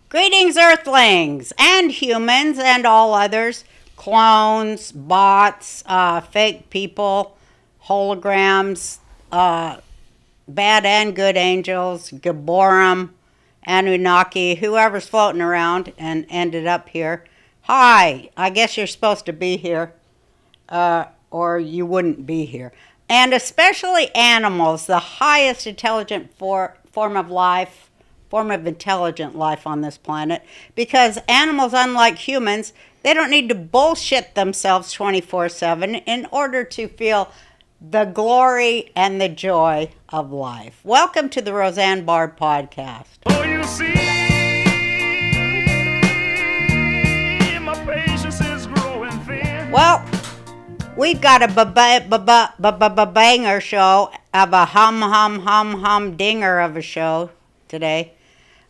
Greetings, Earthlings and humans and all others, clones, bots, fake people, holograms, bad and good angels, Gaborum, Anunnaki, whoever's floating around and ended up here. Hi, I guess you're supposed to be here, or you wouldn't be here. And especially animals, the highest intelligent form of life, form of intelligent life on this planet, because animals, unlike humans, they don't need to bullshit themselves 24/7 in order to feel the glory and the joy of life. Welcome to the Roseanne Barr podcast. Oh, you see, my patience is growing thin. Well, we've got a banger show of a hum-dinger of a show today.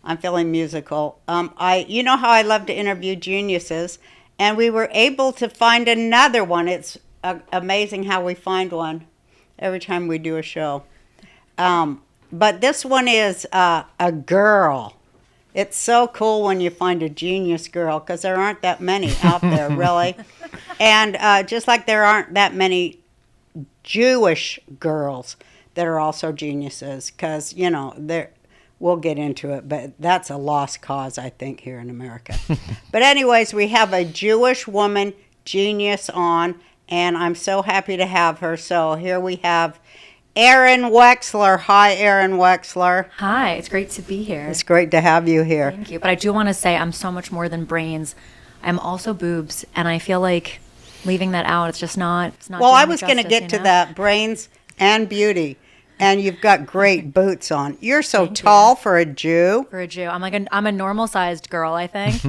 I'm feeling musical. You know how I love to interview geniuses, and we were able to find another one. It's amazing how we find one every time we do a show. But this one is a girl. It's so cool when you find a genius girl, because there aren't that many out there, really. And just like there aren't that many Jewish girls that are also geniuses, because, you know, we'll get into it, but that's a lost cause, I think, here in America. But anyways, we have a Jewish woman genius on, and I'm so happy to have her. So here we have Arynne Wexler. Hi, Arynne Wexler. Hi, it's great to be here. It's great to have you here. Thank you. But I do want to say I'm so much more than brains. I'm also boobs, and I feel like leaving that out, it's not Well, I was going to get to that, brains and beauty. And you've got great boots on. You're so tall for a Jew. For a Jew. I'm a normal sized girl, I think.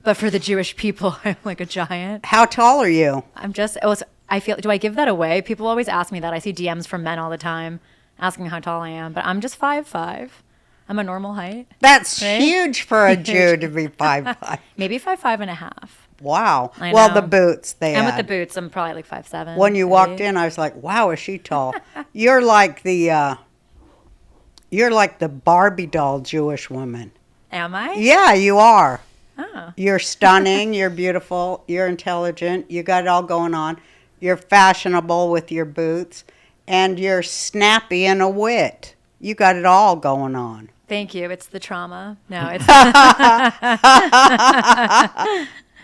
But for the Jewish people, I'm like a giant. How tall are you? Do I give that away? People always ask me that. I see DMs from men all the time asking how tall I am, but I'm just 5'5". I'm a normal height. That's huge for a Jew to be 5'5". Maybe 5'5.5". Wow. I Well, know. the boots they And add. with the boots, I'm probably like 5'7". When you walked in, I was like, "Wow, is she tall?" You're like the Barbie doll Jewish woman. Am I? Yeah, you are. Oh. You're stunning. You're beautiful. You're intelligent. You got it all going on. You're fashionable with your boots, and you're snappy and a wit. You got it all going on. Thank you. It's the trauma. No, it's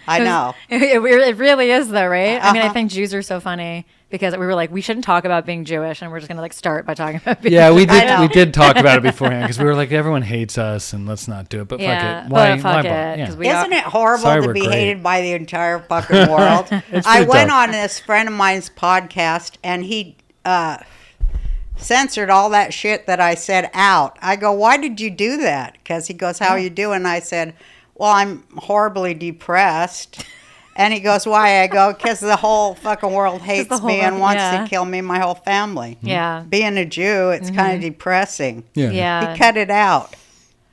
I know. It really is, though, right? I mean, I think Jews are so funny because we were like, we shouldn't talk about being Jewish, and we're just gonna start by talking about being Yeah, we Jewish. we did talk about it beforehand because we were like, everyone hates us, and let's not do it. But Yeah, fuck it. Why? but fuck why it, yeah. 'cause we Isn't it horrible Sorry, to we're be great. hated by the entire fucking world? I pretty went tough. on this friend of mine's podcast, and he censored all that shit that I said out. I go, "Why did you do that?" Because he goes, "How are you doing?" I said, "Well, I'm horribly depressed." And he goes, "Why?" I go, "Because the whole fucking world hates the whole me and world- wants yeah. to kill me and my whole family." Yeah. Being a Jew, it's kind of depressing. Yeah. Yeah. He cut it out.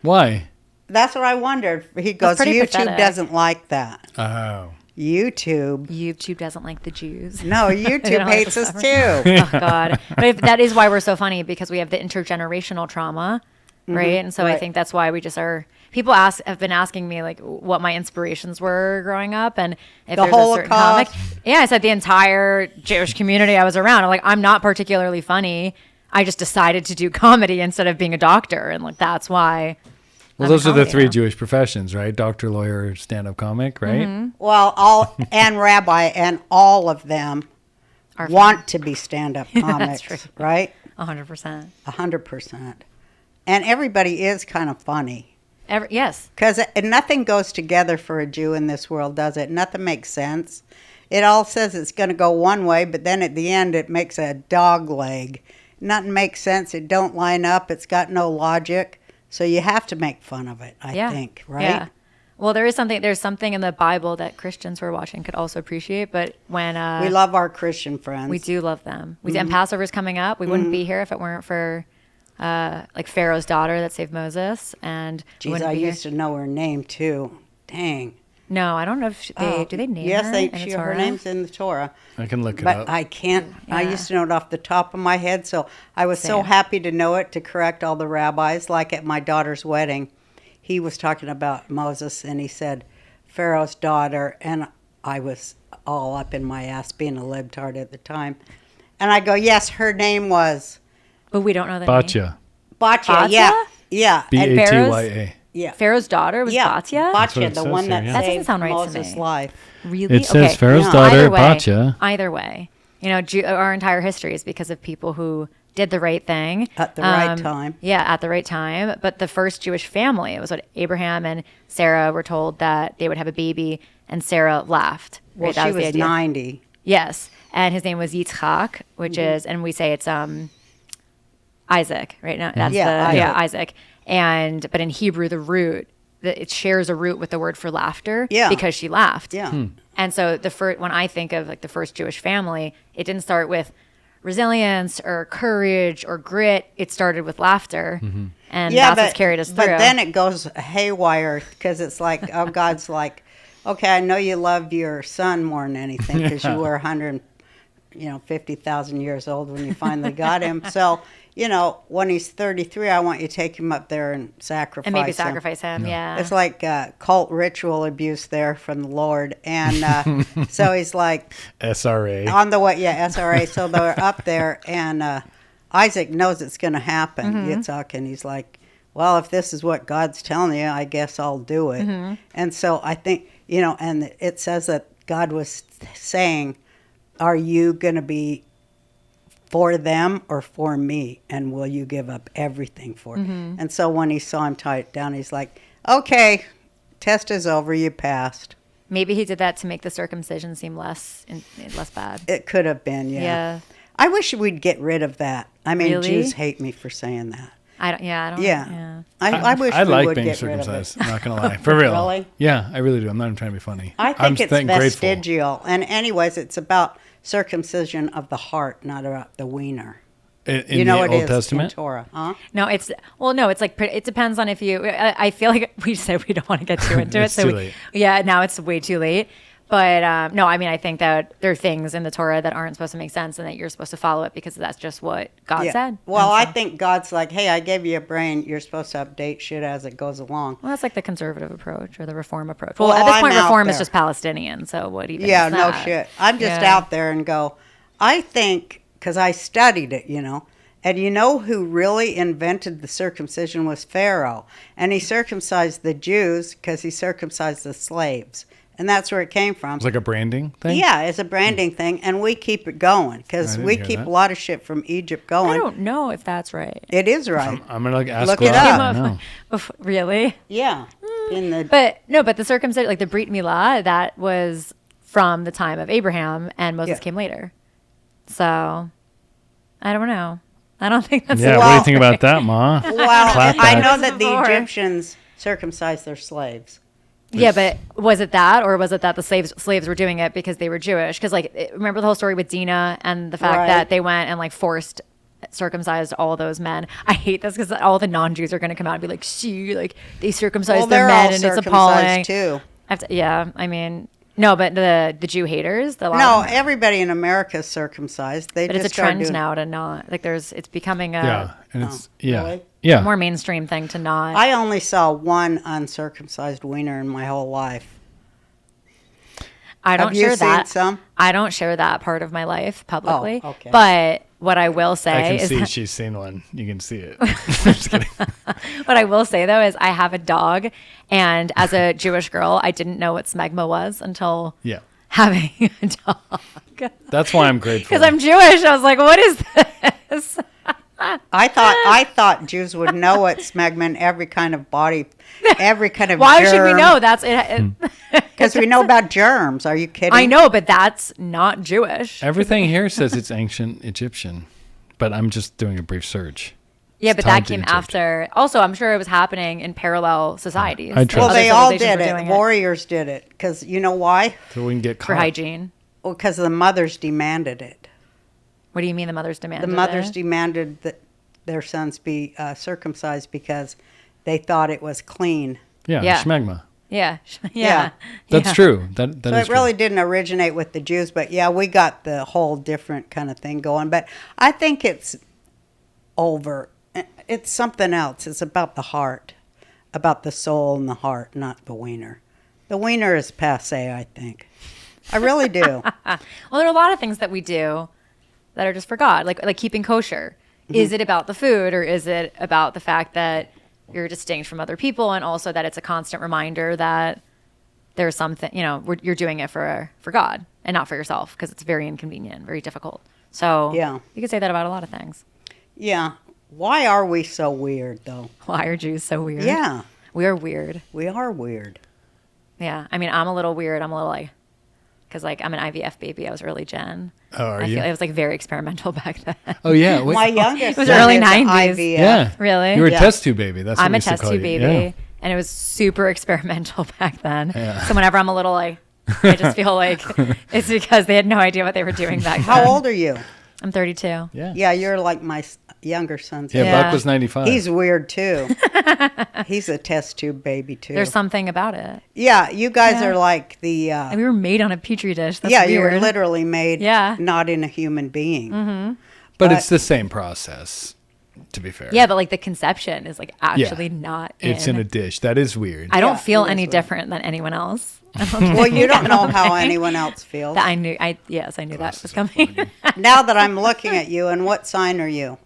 Why? That's what I wondered. He goes, pretty "YouTube pathetic. doesn't like that." Oh. YouTube doesn't like the Jews. No, They YouTube don't like hates the us suffering. too. Oh God! But that is why we're so funny, because we have the intergenerational trauma, right? And so I right. think that's why we just are. People have been asking me like what my inspirations were growing up, and if The there's a certain comic. Holocaust. Yeah, I said the entire Jewish community I was around. I'm like, I'm not particularly funny. I just decided to do comedy instead of being a doctor, and like that's why. Well, I'm those a are the comedy three now. Jewish professions, right? Doctor, lawyer, stand-up comic, right? Well, and rabbi, and all of them Are want to be stand-up comics, true. right? 100%. 100%. And everybody is kind of funny. Yes. Because nothing goes together for a Jew in this world, does it? Nothing makes sense. It all says it's going to go one way, but then at the end it makes a dog leg. Nothing makes sense. It don't line up. It's got no logic. So you have to make fun of it, I think, right? Yeah. Well, there's something in the Bible that Christians who are watching could also appreciate, but when We love our Christian friends. we do love them. And Passover's coming up. We wouldn't be here if it weren't for like Pharaoh's daughter that saved Moses, and we Jeez, wouldn't I be here. used to know her name too. Dang. No, I don't know if do they name yes, her? they, in the her Torah? name's in the Torah. I can look it But up. I can't. I Yeah. used to know it off the top of my head, so I was so Same. happy to know it to correct all the rabbis. Like at my daughter's wedding, he was talking about Moses, and he said Pharaoh's daughter, and I was all up in my ass being a libtard at the time. And I go, yes, her name was But we don't know the name. Batya. Batya. Yeah. Yeah. And Batya. yeah. Pharaoh's daughter was Yeah. Batya? That's what Batya, it the says one here, that yeah. That doesn't saved sound right to Moses' me. life. Really? It says Okay. Pharaoh's Yeah. daughter, Either way, Batya. Either way. You know, our entire history is because of people who did the right thing. At the right time. Yeah, at the right time. But the first Jewish family, it was what Abraham and Sarah were told that they would have a baby, and Sarah laughed. Well, Right? That she was the was idea. 90. Yes. And his name was Yitzchak, which is, and we say it's Isaac, right? Now that's Yeah, Isaac. And but in Hebrew, the root it shares a root with the word for laughter, Yeah. because she laughed. Yeah. And so the first, when I think of like the first Jewish family, it didn't start with resilience or courage or grit. It started with laughter, and that's what's carried us through. But then it goes haywire because it's like, oh, God's like, okay, I know you love your son more than anything because you were 150,000 years old when you finally got him. So, when he's 33, I want you to take him up there and sacrifice and maybe him. sacrifice him. Yeah. It's like cult ritual abuse there from the Lord. And so he's like, SRA. on the way, SRA. So they're up there, and Isaac knows it's going to happen, Yitzhak, and he's like, well, if this is what God's telling you, I guess I'll do it. And so I think, and it says that God was saying, are you going to be for them or for me? And will you give up everything for it? And so when he saw him tie it down, he's like, okay, test is over, you passed. Maybe he did that to make the circumcision seem less bad. It could have been, Yeah. I wish we'd get rid of that. I mean, Really? Jews hate me for saying that. I don't. Yeah. I wish I we like would being get rid of it. circumcised. I'm not gonna lie, for real. Really? Yeah, I really do. I'm not even trying to be funny. I I'm think it's grateful. vestigial. And anyways, it's about circumcision of the heart, not about the wiener. In the the it Old is Testament. in Torah, huh? No, it's like it depends on if you. I feel like we said we don't want to get too into it. It's too late. Yeah, now it's way too late. But no, I mean, I think that there are things in the Torah that aren't supposed to make sense, and that you're supposed to follow it because that's just what God said. Well, I And so- think God's like, hey, I gave you a brain. You're supposed to update shit as it goes along. Well, that's like the conservative approach or the reform approach. Well, Well, at this I'm point, out reform is there. just Palestinian. So what even? Yeah, is no that? shit. I'm just Yeah. out there and go, I think, because I studied it, and who really invented the circumcision was Pharaoh. And he circumcised the Jews because he circumcised the slaves. And that's where it came from. It's like a branding thing. Yeah, it's a branding thing, and we keep it going because I didn't we hear keep that. a lot of shit from Egypt I going. don't know if that's right. It is right. I'm gonna ask. Look what it I up. know. Really? Yeah, in the But the circumcision, like the Brit Milah, that was from the time of Abraham, and Moses Yeah. came later. So I don't know. I don't think that's Yeah, what do you think about that, Ma? well, Clap I back. know that the Before. Egyptians circumcised their slaves. Yeah, but was it that, or was it that the slaves were doing it because they were Jewish? Because remember the whole story with Dinah and the fact Right. that they went and forced circumcised all those men. I hate this because all the non-Jews are going to come out and be like, "See, they circumcised Well, their they're all men, and it's appalling." circumcised too. Yeah, I mean, no, but the Jew haters, No, everybody in America is circumcised. They but just it's a started trend doing- now to not it's becoming a Yeah, and it's yeah, really? yeah. more mainstream thing to not. I only saw one uncircumcised wiener in my whole life. I don't Have you share seen that. some? I don't share that part of my life publicly. Oh, okay. But what I will say I can is see that, she's seen one. You can see it. Just kidding. what I will say though is I have a dog, and as a Jewish girl, I didn't know what smegma was until Yeah, having a dog. that's why I'm grateful. Because I'm Jewish, I was like, "What is this?" I thought Jews would know what smegma, every kind of body, every kind of Why germ. should we know? That's it. Because we know about germs. Are you kidding? I know, but that's not Jewish. Everything here says it's ancient Egyptian, but I'm just doing a brief search. Yeah, It's but tied that to came Egypt. after. Also, I'm sure it was happening in parallel societies. I trust Well, Other they all civilizations did were it. doing Warriors did it. Because you know why? So we can get caught. for hygiene. Well, because the mothers demanded it. What do you mean the mothers demanded? The mothers it? demanded that their sons be circumcised because they thought it was clean. Yeah, Yeah. schmegma. Yeah, Yeah. yeah. That's Yeah. true. That So is it really true. didn't originate with the Jews, but yeah, we got the whole different kind of thing going. But I think it's over. It's something else. It's about the heart. about the soul and the heart, not the wiener. The wiener is passe, I think. I really do. Well, there are a lot of things that we do that are just for God, like keeping kosher. Mm-hmm. Is it about the food, or is it about the fact that you're distinct from other people, and also that it's a constant reminder that there's something, you're doing it for God and not for yourself, because it's very inconvenient, very difficult. So yeah, you could say that about a lot of things. Yeah. Why are we so weird, though? Why are Jews so weird? Yeah. We are weird. We are weird. Yeah. I mean, I'm a little weird. I'm a little because I'm an IVF baby. I was early gen. Oh, are you? It was very experimental back then. Oh, yeah. My youngest it was early 90s. IVF. Yeah. Really? You were a Yeah. test tube baby. That's what I'm we a used to test call tube you. baby. Yeah. And it was super experimental back then. Yeah. So whenever I'm a little I just feel like it's because they had no idea what they were doing back then. How old are you? I'm 32. Yeah. Yeah, you're like my younger son's. Yeah, Yeah. Buck was 95. He's weird, too. He's a test tube baby, too. There's something about it. Yeah, you guys Yeah. are like the... And we were made on a petri dish. That's yeah, weird. you were literally made Yeah. not in a human being. Mm-hmm. but it's the same process, to be fair. Yeah, but the conception is actually not It's in a dish. That is weird. I don't Yeah, feel it is any weird. different than anyone else. Well, you don't know how anyone else feels. I knew that was coming. Now that I'm looking at you, and what sign are you?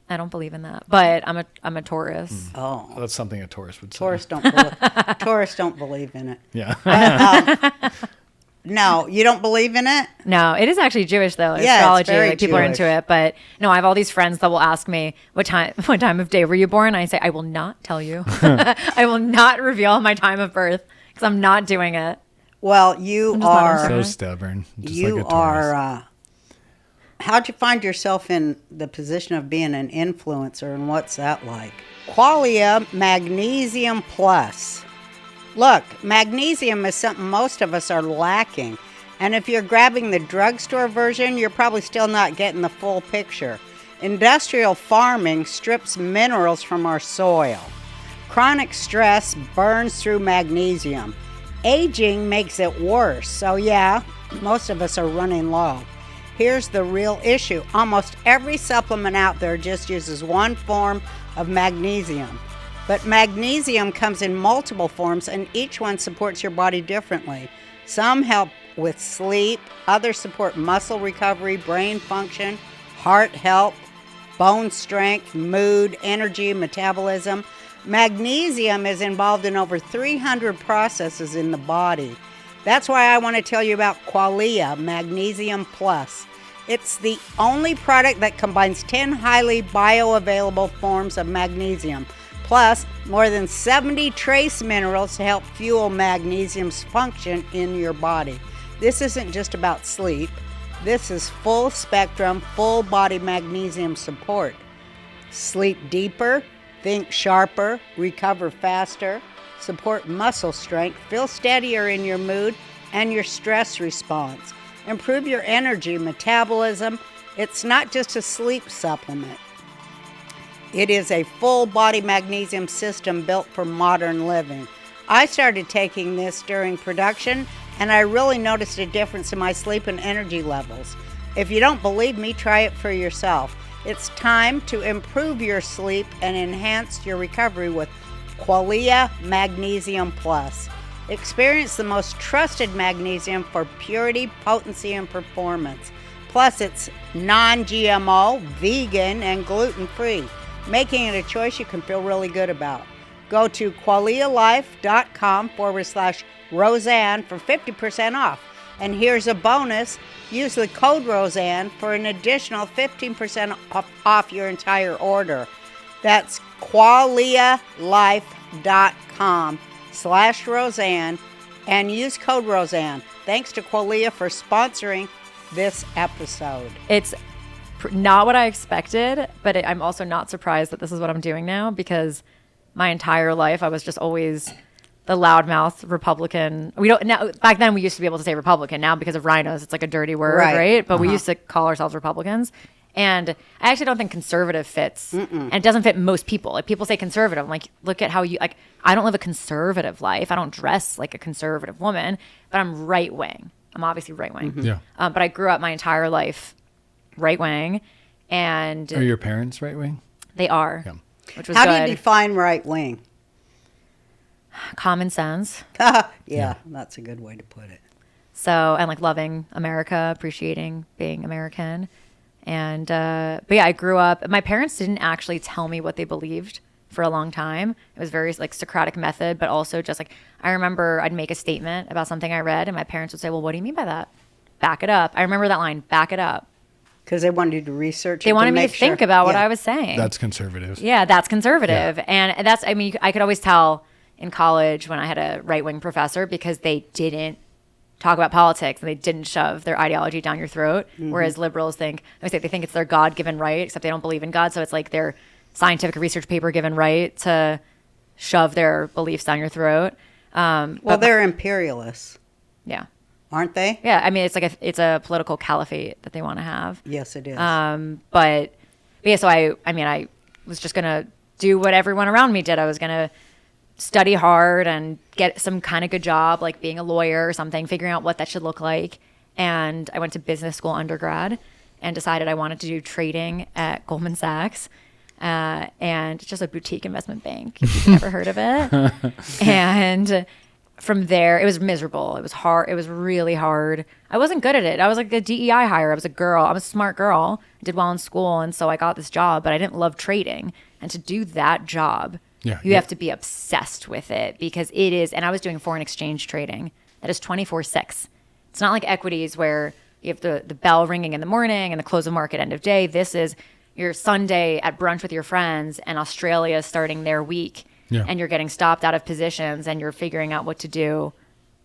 I don't believe in that, but I'm a Taurus. Oh, That's something a Taurus would say. Taurus don't believe in it. Yeah. No, you don't believe in it? No, it is actually Jewish though. Yeah, it's Astrology, very people are into Jewish. it. But no, I have all these friends that will ask me what time of day were you born? I say I will not tell you. I will not reveal my time of birth because I'm not doing it. Well, you I'm just not are. interested. So stubborn. Just You like a Taurus. are. How'd you find yourself in the position of being an influencer, and what's that like? Qualia Magnesium Plus. Look, magnesium is something most of us are lacking. And if you're grabbing the drugstore version, you're probably still not getting the full picture. Industrial farming strips minerals from our soil. Chronic stress burns through magnesium. Aging makes it worse. So yeah, most of us are running low. Here's the real issue. Almost every supplement out there just uses one form of magnesium. But magnesium comes in multiple forms, and each one supports your body differently. Some help with sleep, others support muscle recovery, brain function, heart health, bone strength, mood, energy, metabolism. Magnesium is involved in over 300 processes in the body. That's why I want to tell you about Qualia Magnesium Plus. It's the only product that combines 10 highly bioavailable forms of magnesium, plus more than 70 trace minerals to help fuel magnesium's function in your body. This isn't just about sleep. This is full spectrum, full body magnesium support. Sleep deeper, think sharper, recover faster, support muscle strength, feel steadier in your mood and your stress response. Improve your energy, metabolism. It's not just a sleep supplement. It is a full body magnesium system built for modern living. I started taking this during production, and I really noticed a difference in my sleep and energy levels. If you don't believe me, try it for yourself. It's time to improve your sleep and enhance your recovery with Qualia Magnesium Plus. Experience the most trusted magnesium for purity, potency, and performance. Plus, it's non-GMO, vegan, and gluten-free, making it a choice you can feel really good about. Go to qualialife.com/Roseanne for 50% off. And here's a bonus. Use the code Roseanne for an additional 15% off your entire order. That's qualialife.com/Roseanne and use code Roseanne. Thanks to Qualia for sponsoring this episode. It's not what I expected, but I'm also not surprised that this is what I'm doing now, because my entire life I was just always the loudmouth Republican. We don't now. Back then we used to be able to say Republican. Now because of rhinos, it's like a dirty word, right? But we used to call ourselves Republicans. And I actually don't think conservative fits, and it doesn't fit most people. Like, people say conservative, I'm like, look at how you, like, I don't live a conservative life. I don't dress like a conservative woman, but I'm right wing. I'm obviously right wing. Yeah. But I grew up my entire life right wing, and Are your parents right wing? they are, Yeah. which was How good. do you define right wing? common sense. Yeah, that's a good way to put it. So, and like loving America, appreciating being American. And, but yeah, I grew up, my parents didn't actually tell me what they believed for a long time. It was very like Socratic method, but also just like, I remember I'd make a statement about something I read and my parents would say, well, what do you mean by that? Back it up. I remember that line, back it up. Because they wanted you to research it. They wanted me to make sure. think about what Yeah. I was saying. That's conservative. Yeah, that's conservative. And that's, I mean, I could always tell in college when I had a right-wing professor because they didn't talk about politics and they didn't shove their ideology down your throat. Whereas liberals think, they think it's their God-given right, except they don't believe in God. So it's like their scientific research paper given right to shove their beliefs down your throat. Well, they're imperialists, Yeah. aren't they? Yeah. I mean, it's like it's a political caliphate that they want to have. Yes, it is. But yeah, so I was just going to do what everyone around me did. I was going to study hard and get some kind of good job, like being a lawyer or something, figuring out what that should look like. And I went to business school undergrad and decided I wanted to do trading at Goldman Sachs. And it's just a boutique investment bank, if you've never heard of it. And from there, it was miserable. It was hard. It was really hard. I wasn't good at it. I was like a DEI hire. I was a girl. I was a smart girl. I did well in school. And so I got this job, but I didn't love trading. And to do that job, you have to be obsessed with it because it is. And I was doing foreign exchange trading. That is 24/6. It's not like equities where you have the bell ringing in the morning and the close of market end of day. This is your Sunday at brunch with your friends and Australia starting their week. Yeah. And you're getting stopped out of positions and you're figuring out what to do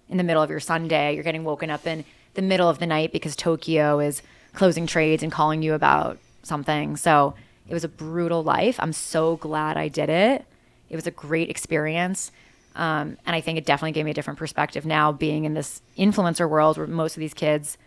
in the middle of your Sunday. You're getting woken up in the middle of the night because Tokyo is closing trades and calling you about something. So it was a brutal life. I'm so glad I did it. It was a great experience. And I think it definitely gave me a different perspective now being in this influencer world where most of these kids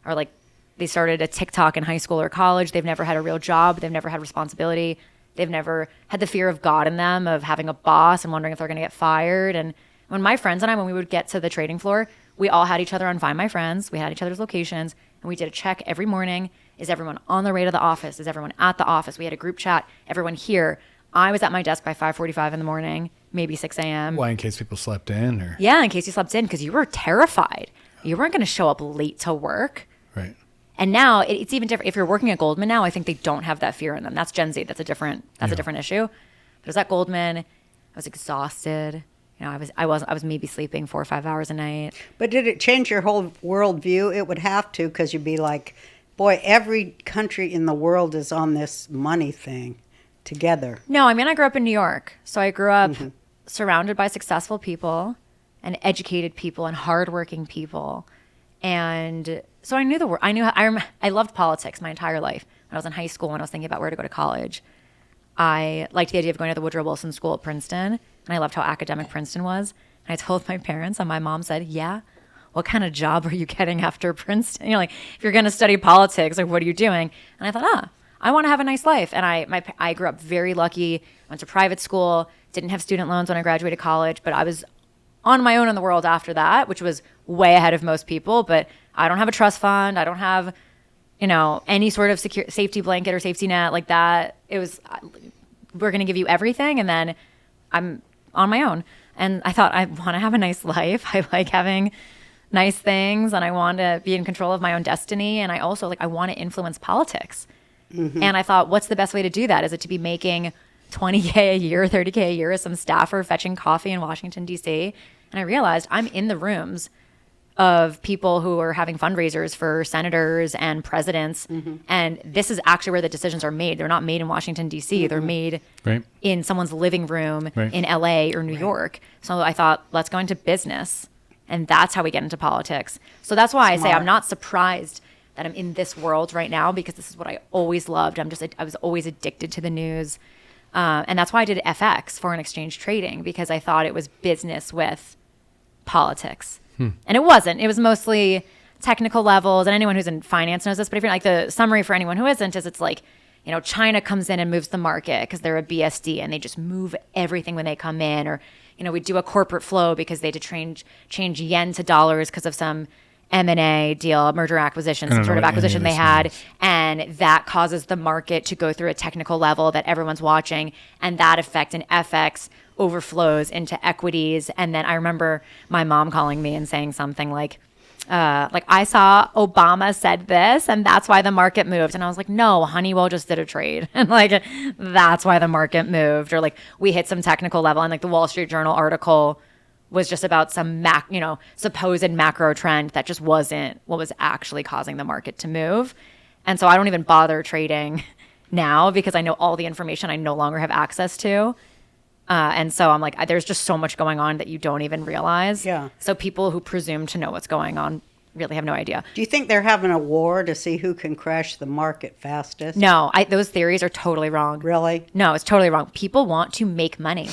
are like, they started a TikTok in high school or college. They've never had a real job. They've never had responsibility. They've never had the fear of God in them, of having a boss and wondering if they're going to get fired. And when my friends and I, when we would get to the trading floor, we all had each other on Find My Friends. We had each other's locations, and we did a check every morning. Is everyone on their way to the office? Is everyone at the office? We had a group chat. Everyone here. I was at my desk by 5:45 in the morning, maybe 6 a.m. Why, in case people slept in? Or Yeah, in case you slept in, because you were terrified. You weren't going to show up late to work. Right. And now it's even different. If you're working at Goldman now, I think they don't have that fear in them. That's Gen Z. That's a different issue. But I was at Goldman. I was exhausted. You know, I was maybe sleeping 4 or 5 hours a night. But did it change your whole worldview? It would have to, because you'd be like, boy, every country in the world is on this money thing together. No, I mean, I grew up in New York. So I grew up surrounded by successful people and educated people and hardworking people. And so I knew the world. I loved politics my entire life. When I was in high school, when I was thinking about where to go to college, I liked the idea of going to the Woodrow Wilson School at Princeton. And I loved how academic Princeton was. And I told my parents, and my mom said, yeah, what kind of job are you getting after Princeton? You know, like, if you're going to study politics, like, what are you doing? And I thought, I want to have a nice life. And I grew up very lucky, went to private school, didn't have student loans when I graduated college, but I was on my own in the world after that, which was way ahead of most people. But I don't have a trust fund. I don't have, any sort of safety blanket or safety net like that. It was, we're going to give you everything. And then I'm on my own. And I thought, I want to have a nice life. I like having nice things and I want to be in control of my own destiny. And I also I want to influence politics. Mm-hmm. And I thought, what's the best way to do that? Is it to be making $20K a year, $30K a year as some staffer fetching coffee in Washington, D.C.? And I realized I'm in the rooms of people who are having fundraisers for senators and presidents. Mm-hmm. And this is actually where the decisions are made. They're not made in Washington, D.C. Mm-hmm. They're made in someone's living room in L.A. or New York. So I thought, let's go into business. And that's how we get into politics. So that's why I say I'm not surprised that I'm in this world right now, because this is what I always loved. I was always addicted to the news. And that's why I did FX, foreign exchange trading, because I thought it was business with politics. And it wasn't. It was mostly technical levels, and anyone who's in finance knows this, but if you're the summary for anyone who isn't is it's China comes in and moves the market because they're a BSD and they just move everything when they come in, or, we do a corporate flow because they had to change yen to dollars because of some M&A deal, merger acquisition, some sort of acquisition they had. And that causes the market to go through a technical level that everyone's watching. And that effect in FX overflows into equities. And then I remember my mom calling me and saying something like I saw Obama said this and that's why the market moved. And I was like, no, Honeywell just did a trade. And like, that's why the market moved. Or like we hit some technical level, and like the Wall Street Journal article was just about some supposed macro trend that just wasn't what was actually causing the market to move. And so I don't even bother trading now because I know all the information I no longer have access to. And so I'm like, there's just so much going on that you don't even realize. Yeah. So people who presume to know what's going on really have no idea. Do you think they're having a war to see who can crash the market fastest? No, those theories are totally wrong. Really? No, it's totally wrong. People want to make money.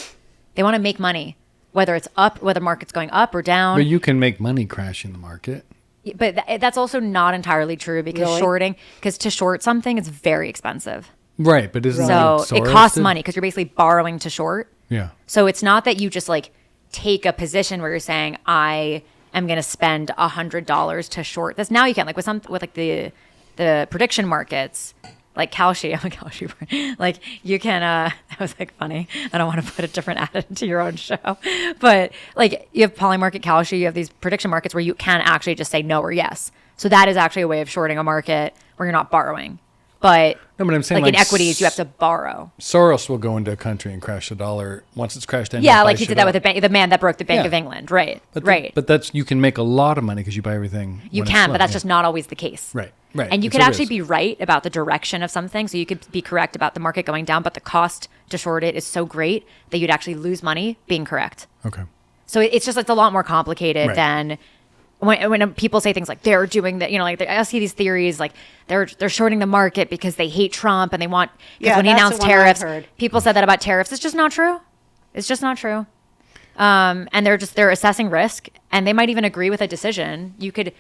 They want to make money, whether it's up, whether the market's going up or down. But you can make money crashing the market. But that's also not entirely true because Really? to short something, it's very expensive. Right, but isn't that So what it Soros costs did? money because you're basically borrowing to short. Yeah. So it's not that you just like take a position where you're saying I am going to spend $100 to short this. Now you can, like with like the prediction markets, like Kalshi. I'm a Kalshi. Like you can. That was like funny. I don't want to put a different ad into your own show, but like you have polymarket Kalshi. You have these prediction markets where you can actually just say no or yes. So that is actually a way of shorting a market where you're not borrowing. But No, but I'm saying like in equities, you have to borrow. Soros will go into a country and crash the dollar once it's crashed. Yeah, like he did that with the man that broke the Bank Yeah. of England. Right, But right. But that's you can make a lot of money because you buy everything. You when it's can, low, but that's yeah. just not always the case. Right. And you It's could a actually risk. be right about the direction of something. So you could be correct about the market going down, but the cost to short it is so great that you'd actually lose money being correct. Okay. So it's a lot more complicated Right. than when people say things like they're doing that, like I see these theories like they're shorting the market because they hate Trump and they want, Yeah, when he that's announced the one I've tariffs, heard. people said that about tariffs. It's just not true. It's just not true. And they're assessing risk, and they might even agree with a decision. You could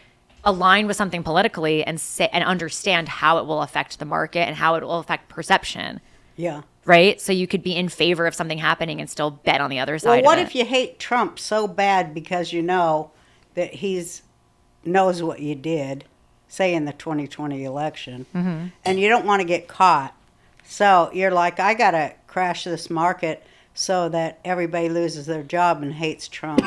align with something politically and say and understand how it will affect the market and how it will affect perception. Yeah. Right? So you could be in favor of something happening and still bet on the other side. Well, what of if it. you hate Trump so bad because you know that he's knows what you did, say in the 2020 election, Mm-hmm. and you don't want to get caught. So you're like, I got to crash this market so that everybody loses their job and hates Trump.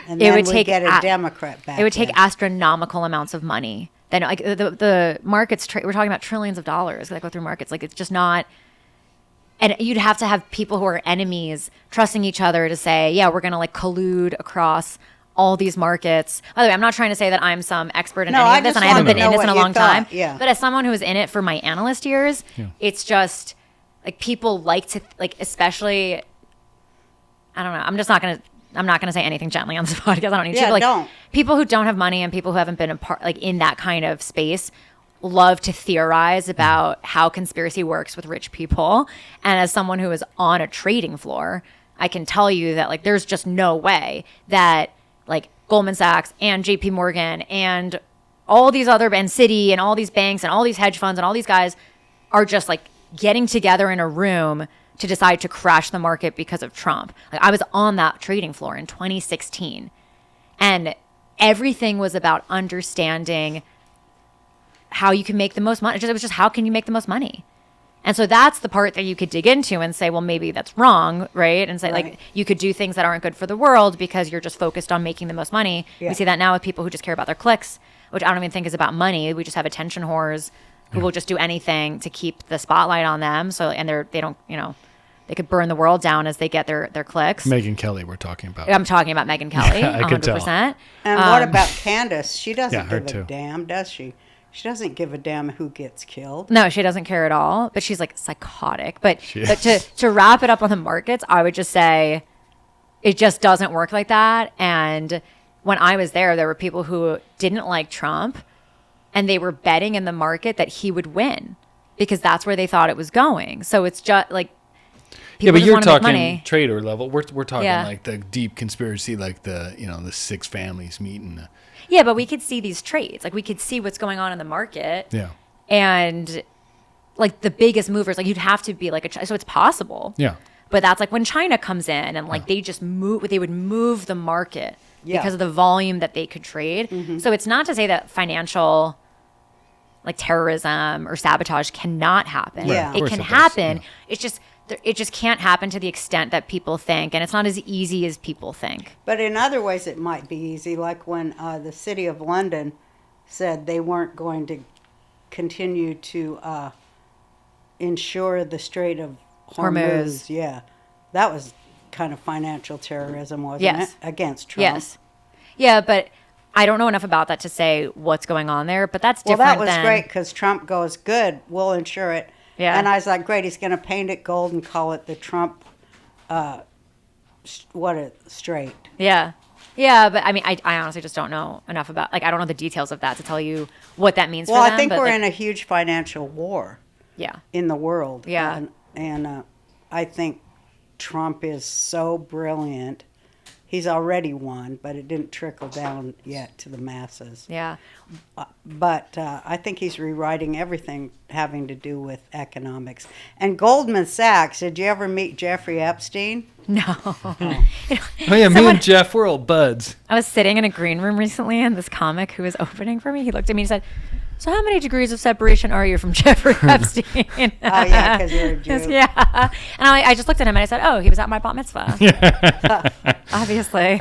And then we get a Democrat back. It would take in. astronomical amounts of money. Then like the markets, we're talking about trillions of dollars that go through markets. Like it's just not. And you'd have to have people who are enemies trusting each other to say, yeah, we're going to like collude across all these markets. By the way, I'm not trying to say that I'm some expert in No, any I of this, just and I haven't wanted been to in know this in a what you long time. thought, yeah. But as someone who was in it for my analyst years, it's just like people like to like, especially. I don't know. I'm not gonna say anything gently on this podcast. I don't need Yeah, to. But, like, don't. People who don't have money and people who haven't been a part, like in that kind of space, love to theorize about how conspiracy works with rich people. And as someone who is on a trading floor, I can tell you that like there's just no way that like Goldman Sachs and JP Morgan and all these other and Citi and all these banks and all these hedge funds and all these guys are just like getting together in a room to decide to crash the market because of Trump. Like I was on that trading floor in 2016 and everything was about understanding how you can make the most money. It was just how can you make the most money? And so that's the part that you could dig into and say, well, maybe that's wrong, right? And say like you could do things that aren't good for the world because you're just focused on making the most money. Yeah. We see that now with people who just care about their clicks, which I don't even think is about money. We just have attention whores who will just do anything to keep the spotlight on them. So and they don't, they could burn the world down as they get their clicks. Megyn Kelly, we're talking about. I'm talking about Megyn Kelly, I could tell. 100%. And what about Candace? She doesn't Yeah, her give a too. damn, does she? She doesn't give a damn who gets killed. No, she doesn't care at all, but she's like psychotic. But She to wrap it up on the markets, I would just say it just doesn't work like that. And when I was there were people who didn't like Trump and they were betting in the market that he would win because that's where they thought it was going. So it's just like Yeah, people but just you're wanna make talking money. trader level. We're talking Yeah. like the deep conspiracy, like the the 6 families meeting. Yeah, but we could see these trades. Like we could see what's going on in the market. Yeah. And like the biggest movers, like you'd have to be like so it's possible. Yeah. But that's like when China comes in and like they just would move the market Yeah. because of the volume that they could trade. So it's not to say that financial like terrorism or sabotage cannot happen. Yeah. Of It course can it does, happen. yeah. It's just it just can't happen to the extent that people think, and it's not as easy as people think. But in other ways, it might be easy, like when the City of London said they weren't going to continue to insure the Strait of Hormuz. Yeah, that was kind of financial terrorism, wasn't it? Against Trump. Yes. Yeah, but I don't know enough about that to say what's going on there, but that's different. Well, that was great because Trump goes, good, we'll insure it. Yeah. And I was like, great, he's going to paint it gold and call it the Trump, Strait. Yeah. Yeah, but I mean, I honestly just don't know enough about, like, I don't know the details of that to tell you what that means for them. Well, I think but, we're like, in a huge financial war. Yeah. In the world. Yeah. And I think Trump is so brilliant. He's already won, but it didn't trickle down yet to the masses. Yeah. But I think he's rewriting everything having to do with economics. And Goldman Sachs, did you ever meet Jeffrey Epstein? No. Oh yeah, me and Jeff, we're old buds. I was sitting in a green room recently, and this comic who was opening for me, he looked at me and said, so how many degrees of separation are you from Jeffrey Epstein? Oh, yeah, because you're a Jew. Yeah. And I just looked at him and I said, oh, he was at my bat mitzvah. Obviously.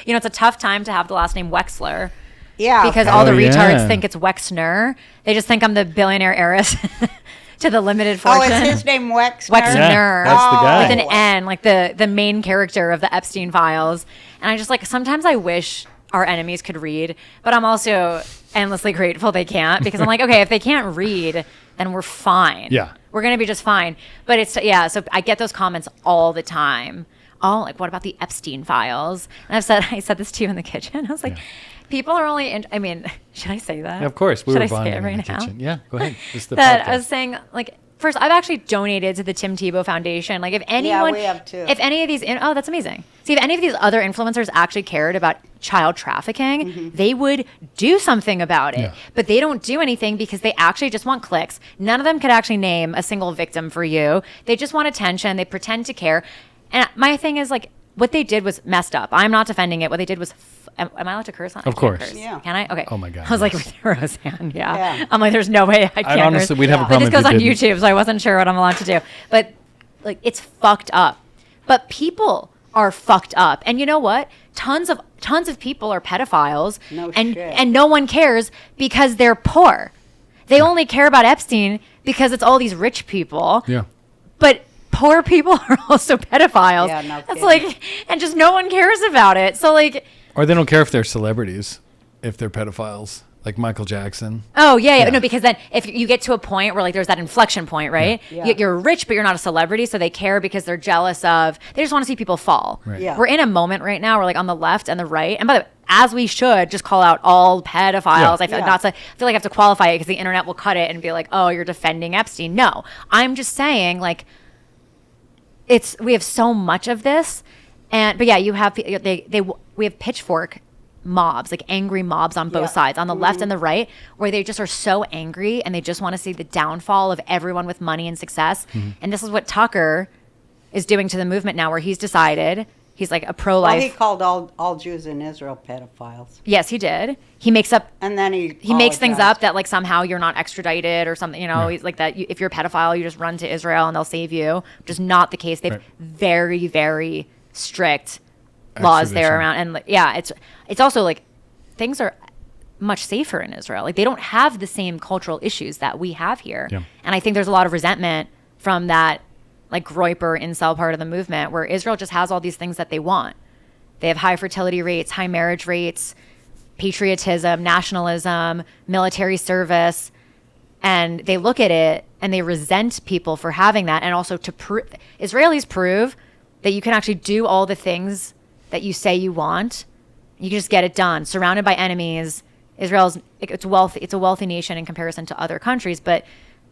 It's a tough time to have the last name Wexler. Yeah. Because all the Oh, retards yeah. think it's Wexner. They just think I'm the billionaire heiress to the limited Oh, fortune. is his name Wexner? Wexner. Yeah, that's the guy. With an N, like the main character of the Epstein files. And I just like, sometimes I wish our enemies could read, but I'm also endlessly grateful they can't, because I'm like, okay, if they can't read, then we're fine. Yeah. We're going to be just fine. But it's, yeah, so I get those comments all the time. Oh, like, what about the Epstein files? And I said this to you in the kitchen. I was like, people are only, I mean, should I say that? Yeah, of course, we Should were I say bonding it right in the now? kitchen. Yeah, go ahead. This is the That podcast. I was saying, like, first, I've actually donated to the Tim Tebow Foundation. Like, if anyone, we have too. if any of these, oh, that's amazing. See, if any of these other influencers actually cared about child trafficking, they would do something about it. Yeah. But they don't do anything because they actually just want clicks. None of them could actually name a single victim for you. They just want attention. They pretend to care. And my thing is, like, what they did was messed up. I'm not defending it. What they did was, am I allowed to curse on it? Of course. Curse. Yeah. Can I? Okay. Oh my God, I was like, yes. with Roseanne. Yeah. Yeah. I'm like, there's no way I can't. honestly, curse. we'd have a But problem this if goes you on didn't. YouTube, so I wasn't sure what I'm allowed to do. But like, it's fucked up. But people are fucked up. And you know what? Tons of people are pedophiles. No and shit. and no one cares because they're poor. They only care about Epstein because it's all these rich people. Yeah. But poor people are also pedophiles. Yeah, no That's kidding. like, and just no one cares about it. So like, Or they don't care if they're celebrities, if they're pedophiles, like Michael Jackson. oh yeah. Yeah. No, because then if you get to a point where like there's that inflection point, right? Yeah. You're rich, but you're not a celebrity, so they care because they're jealous of. They just want to see people fall. Right. Yeah. We're in a moment right now where like on the left and the right, and by the way, as we should just call out all pedophiles. Yeah. I feel, Yeah. not to, I feel like I have to qualify it because the internet will cut it and be like, oh, you're defending Epstein. No, I'm just saying like. We have so much of this, but yeah, you have we have pitchfork mobs, like angry mobs on both Yeah. sides, on the left and the right, where they just are so angry and they just want to see the downfall of everyone with money and success. And this is what Tucker is doing to the movement now, where he's decided he's like a Well, pro-life. he called all Jews in Israel pedophiles. Yes, he did. He makes up. And then he Makes things apologized. up that like somehow you're not extradited or something, he's like that. If you're a pedophile, you just run to Israel and they'll save you, which is not the case. They've Right. very, very strict laws there Extradition. around. And like, yeah, it's also like things are much safer in Israel. Like they don't have the same cultural issues that we have here. Yeah. And I think there's a lot of resentment from that like Groyper incel part of the movement, where Israel just has all these things that they want. They have high fertility rates, high marriage rates, patriotism, nationalism, military service, and they look at it and they resent people for having that. And also Israelis prove that you can actually do all the things that you say you want. You can just get it done. Surrounded by enemies, it's wealthy. It's a wealthy nation in comparison to other countries, but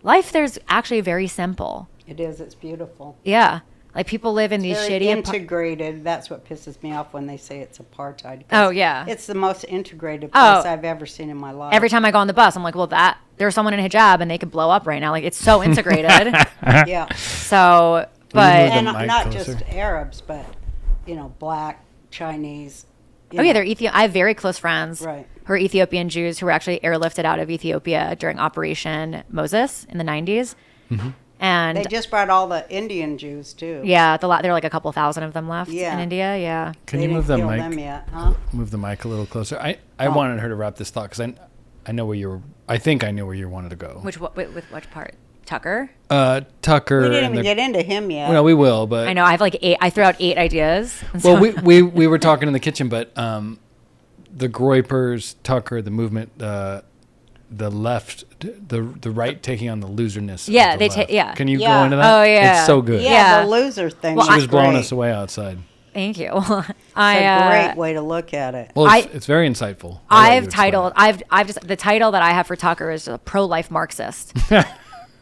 life there's actually very simple. It is. It's beautiful. Yeah. Like people live in these Very shitty integrated. That's what pisses me off when they say it's apartheid. 'cause Oh, yeah. It's the most integrated Oh. place I've ever seen in my life. Every time I go on the bus, I'm like, well, there's someone in a hijab and they could blow up right now. Like it's so integrated. Yeah. So, but And mic not closer. just Arabs, but, black, Chinese. they're I have very close friends Right. who are Ethiopian Jews who were actually airlifted out of Ethiopia during Operation Moses in the 90s. And They just brought all the Indian Jews too. yeah, there are like a couple thousand of them left Yeah. in India. Yeah. Can They you move didn't the kill mic? them yet, huh? Move the mic a little closer. I wanted her to wrap this thought because I know where you're. I think I know where you wanted to go. With which part? Tucker? Tucker. We didn't and even get into him yet. Well, we will, but I know. I have like 8. I threw out 8 ideas. And well, so- we were talking in the kitchen, but the Groypers, Tucker, the movement, the left, the right taking on the loserness. of Yeah, the they left. yeah. Can you Yeah. go into that? Oh, yeah. It's so good. yeah, Yeah. the loser thing. Well, She was blowing great. us away outside. Thank you. It's a I great way to look at it. Well, I- it's very insightful. I'll let you I've explain titled. it. I've just the title that I have for Tucker is a pro-life Marxist.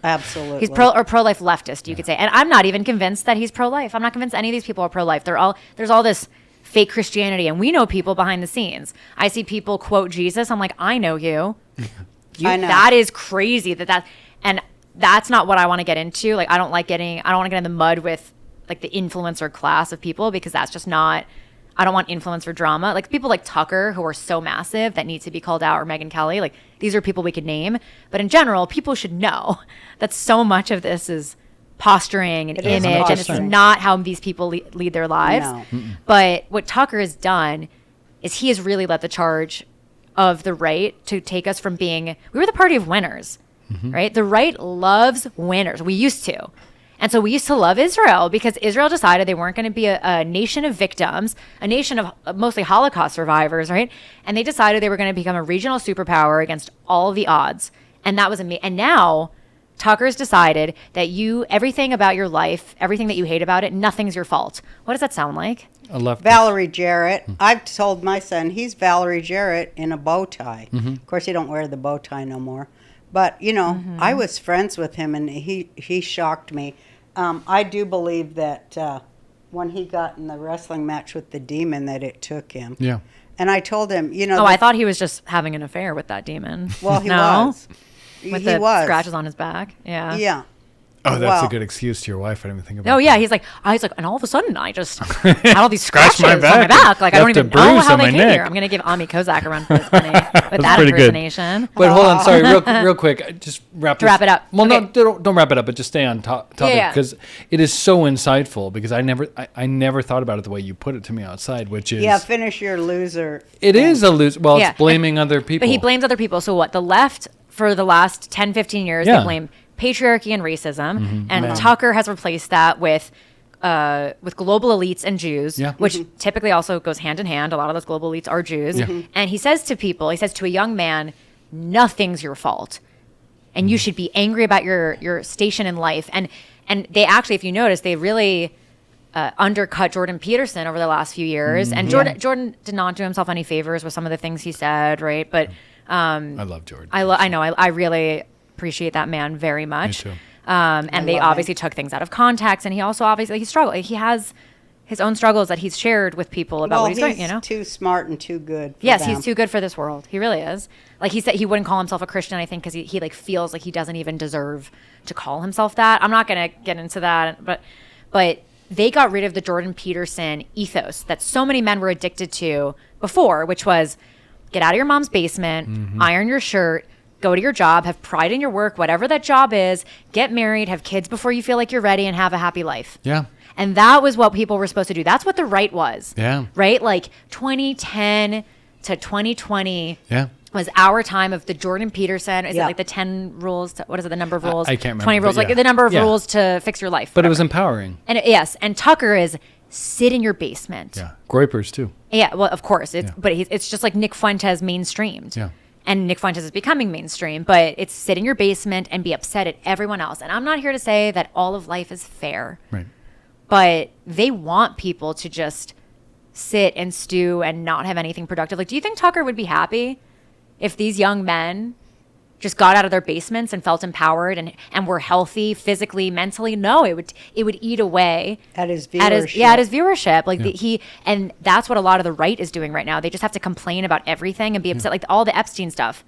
Absolutely. He's pro-life leftist, you could say. And I'm not even convinced that he's pro-life. I'm not convinced any of these people are pro-life. There's all this fake Christianity, and we know people behind the scenes. I see people quote Jesus. I'm like, I know you. I know. That is crazy. And that's not what I want to get into. Like, I don't want to get in the mud with like the influencer class of people, because that's just not. I don't want influencer drama. Like people like Tucker, who are so massive that need to be called out, or Megyn Kelly. Like these are people we could name. But in general, people should know that so much of this is posturing and It is image, and it's posturing. not how these people lead their lives. No. But what Tucker has done is he has really led the charge of the right to take us from being, we were the party of winners, right? The right loves winners. We used to. And so we used to love Israel because Israel decided they weren't going to be a nation of victims, a nation of mostly Holocaust survivors, right? And they decided they were going to become a regional superpower against all the odds. And that was amazing. And now Tucker's decided that everything about your life, everything that you hate about it, nothing's your fault. What does that sound like? A left. Valerie Jarrett. I've told my son he's Valerie Jarrett in a bow tie. Of course, he don't wear the bow tie no more. But, you know, I was friends with him, and he shocked me. I do believe that when he got in the wrestling match with the demon, that it took him. Yeah. And I told him, you know. Oh, I thought he was just having an affair with that demon. Well, he No? was. With he the was. scratches on his back. Yeah. Yeah. Oh, that's Well- a good excuse to your wife. I didn't even think about Oh that. yeah, he's like, and all of a sudden I just had all these Scratched scratches my on my back back. Like I don't left a even know bruise how on they my came neck. here. I'm gonna give Ami Kozak a run for his money with that pretty good. impersonation. But hold on, sorry, real quick. Just wrap To wrap it up. Well, Okay. no, don't wrap it up, but just stay on topic Yeah. because it is so insightful. Because I never thought about it the way you put it to me outside, which is Yeah, finish your loser. it is a lose. Well, Yeah. it's blaming other people. But he blames other people. So what? The left for the last 10, 15 years, Yeah. they blame patriarchy and racism, and Man. Tucker has replaced that with global elites and Jews, Yeah. which typically also goes hand in hand. A lot of those global elites are Jews. Yeah. And he says to a young man, nothing's your fault. And you should be angry about your station in life. And they actually, if you notice, they really undercut Jordan Peterson over the last few years. And Jordan did not do himself any favors with some of the things he said, right? But I love Jordan. I know. I really appreciate that man very much. too. And they love obviously took things out of context, and he also obviously he struggled. He has his own struggles that he's shared with people about Well, what he's doing. You know. too smart and too good. For Yes, them. he's too good for this world. He really is. Like he said, he wouldn't call himself a Christian. I think because he like feels like he doesn't even deserve to call himself that. I'm not gonna get into that, but they got rid of the Jordan Peterson ethos that so many men were addicted to before, which was get out of your mom's basement, iron your shirt, go to your job, have pride in your work, whatever that job is, get married, have kids before you feel like you're ready, and have a happy life. Yeah. And that was what people were supposed to do. That's what the right was. Yeah. Right? Like 2010 to 2020 Yeah. was our time of the Jordan Peterson. Is it Yeah. like the 10 rules? What is it? The number of rules? I can't remember, 20 rules. but Like yeah. the number of Yeah. rules to fix your life. But it was whatever. empowering. And yes. And Tucker is sit in your basement. Yeah. Groypers too. Yeah, well, of course. Yeah. But it's just like Nick Fuentes mainstreamed. Yeah. And Nick Fuentes is becoming mainstream, but it's sit in your basement and be upset at everyone else. And I'm not here to say that all of life is fair, Right. but they want people to just sit and stew and not have anything productive. Like, do you think Tucker would be happy if these young men just got out of their basements and felt empowered and were healthy physically, mentally? No, it would eat away At his at viewership. his viewership. Like Yeah. and that's what a lot of the right is doing right now. They just have to complain about everything and be upset. Like all the Epstein stuff,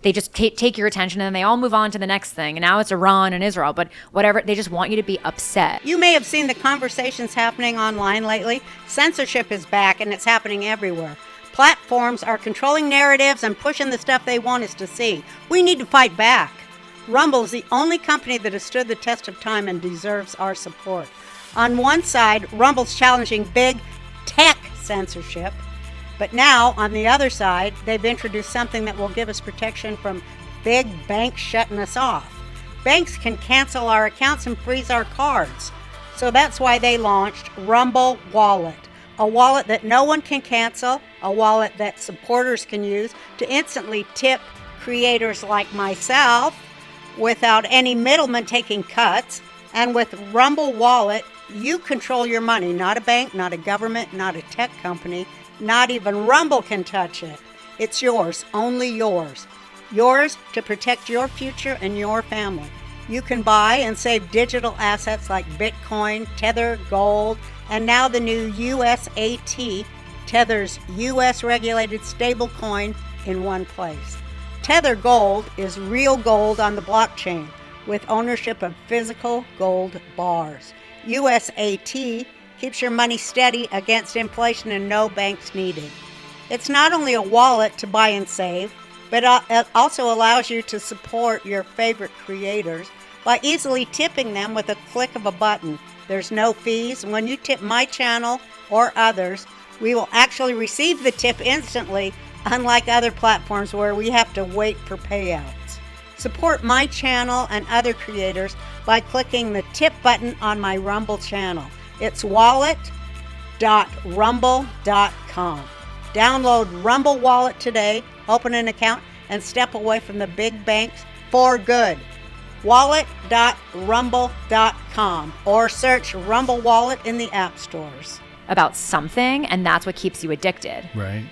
they just take your attention and then they all move on to the next thing. And now it's Iran and Israel, but whatever, they just want you to be upset. You may have seen the conversations happening online lately. Censorship is back, and it's happening everywhere. Platforms are controlling narratives and pushing the stuff they want us to see. We need to fight back. Rumble is the only company that has stood the test of time and deserves our support. On one side, Rumble's challenging big tech censorship, but now, on the other side, they've introduced something that will give us protection from big banks shutting us off. Banks can cancel our accounts and freeze our cards. So that's why they launched Rumble Wallet, a wallet that no one can cancel, a wallet that supporters can use to instantly tip creators like myself without any middleman taking cuts. And with Rumble Wallet, you control your money, not a bank, not a government, not a tech company, not even Rumble can touch it. It's yours, only yours. Yours to protect your future and your family. You can buy and save digital assets like Bitcoin, Tether, gold, and now the new USAT, Tether's US regulated stablecoin, in one place. Tether Gold is real gold on the blockchain with ownership of physical gold bars. USAT keeps your money steady against inflation and no banks needed. It's not only a wallet to buy and save, but it also allows you to support your favorite creators by easily tipping them with a click of a button. There's no fees. When you tip my channel or others, we will actually receive the tip instantly, unlike other platforms where we have to wait for payouts. Support my channel and other creators by clicking the tip button on my Rumble channel. It's wallet.rumble.com. Download Rumble Wallet today, open an account, and step away from the big banks for good. Wallet.rumble.com or search Rumble Wallet in the app stores. About something, and that's what keeps you addicted. Right.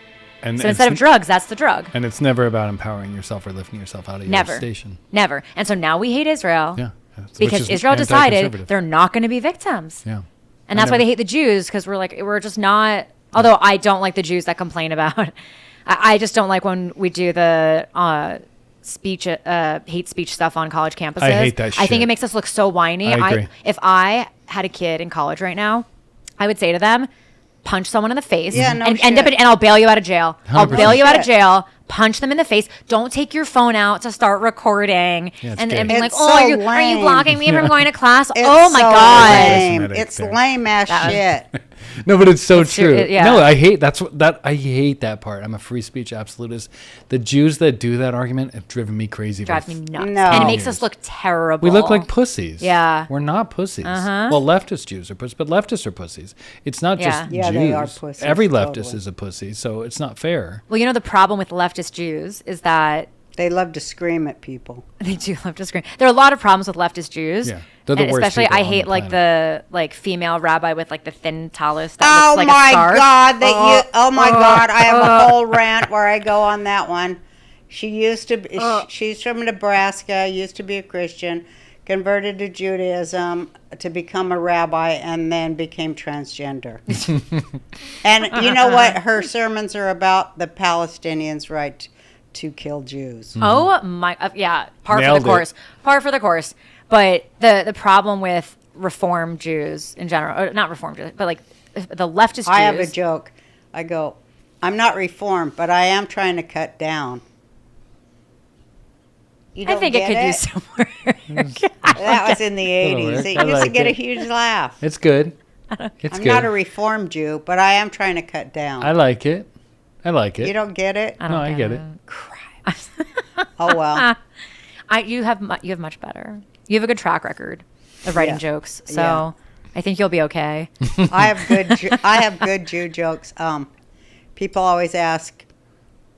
And So instead of drugs, that's the drug. And it's never about empowering yourself or lifting yourself out of your station. Never. And so now we hate Israel. Yeah. Because Israel decided they're not going to be victims. Yeah. And that's why they hate the Jews, because we're just not. Although I don't like the Jews that complain about. I just don't like when we do the hate speech stuff on college campuses. I hate that shit. I think it makes us look so whiny. I agree. If I had a kid in college right now, I would say to them, punch someone in the face and I'll bail you out of jail. 100%. I'll bail you out of jail. Punch them in the face. Don't take your phone out to start recording and being like, so are you blocking me from going to class? Oh my so God. Lame. It's lame ass shit. No, but it's so true. Yeah. No, I hate I hate that part. I'm a free speech absolutist. The Jews that do that argument have driven me crazy. Drives me nuts. No. And it makes us look terrible. We look like pussies. Yeah. We're not pussies. Well, leftist Jews are pussies, but leftists are pussies. It's not just Jews. They are pussies. Every leftist totally. is a pussy, so it's not fair. Well, the problem with leftist Jews is that they love to scream at people. They do love to scream. There are a lot of problems with leftist Jews. Yeah. They're the worst especially people I on hate the the female rabbi with the thin tallis that Oh looks like my a scarf. God! God! I have a whole rant where I go on that one. She used to be. She's from Nebraska. Used to be a Christian, converted to Judaism to become a rabbi, and then became transgender. And you know what? Her sermons are about the Palestinians' right to kill Jews. Oh my! Yeah, par Nailed for the course. Par for the course. But the problem with Reform Jews in general, or not Reform Jews, but the leftist Jews. I have a joke. I go, I'm not reformed, but I am trying to cut down. I think it could use some work. That was in the 80s. It used to get a huge laugh. It's good. I'm not a reformed Jew, but I am trying to cut down. I like it. You don't get it? I get it. Crap. Oh, well. You have much better. You have a good track record of writing jokes, so I think you'll be okay. I have good Jew jokes. People always ask,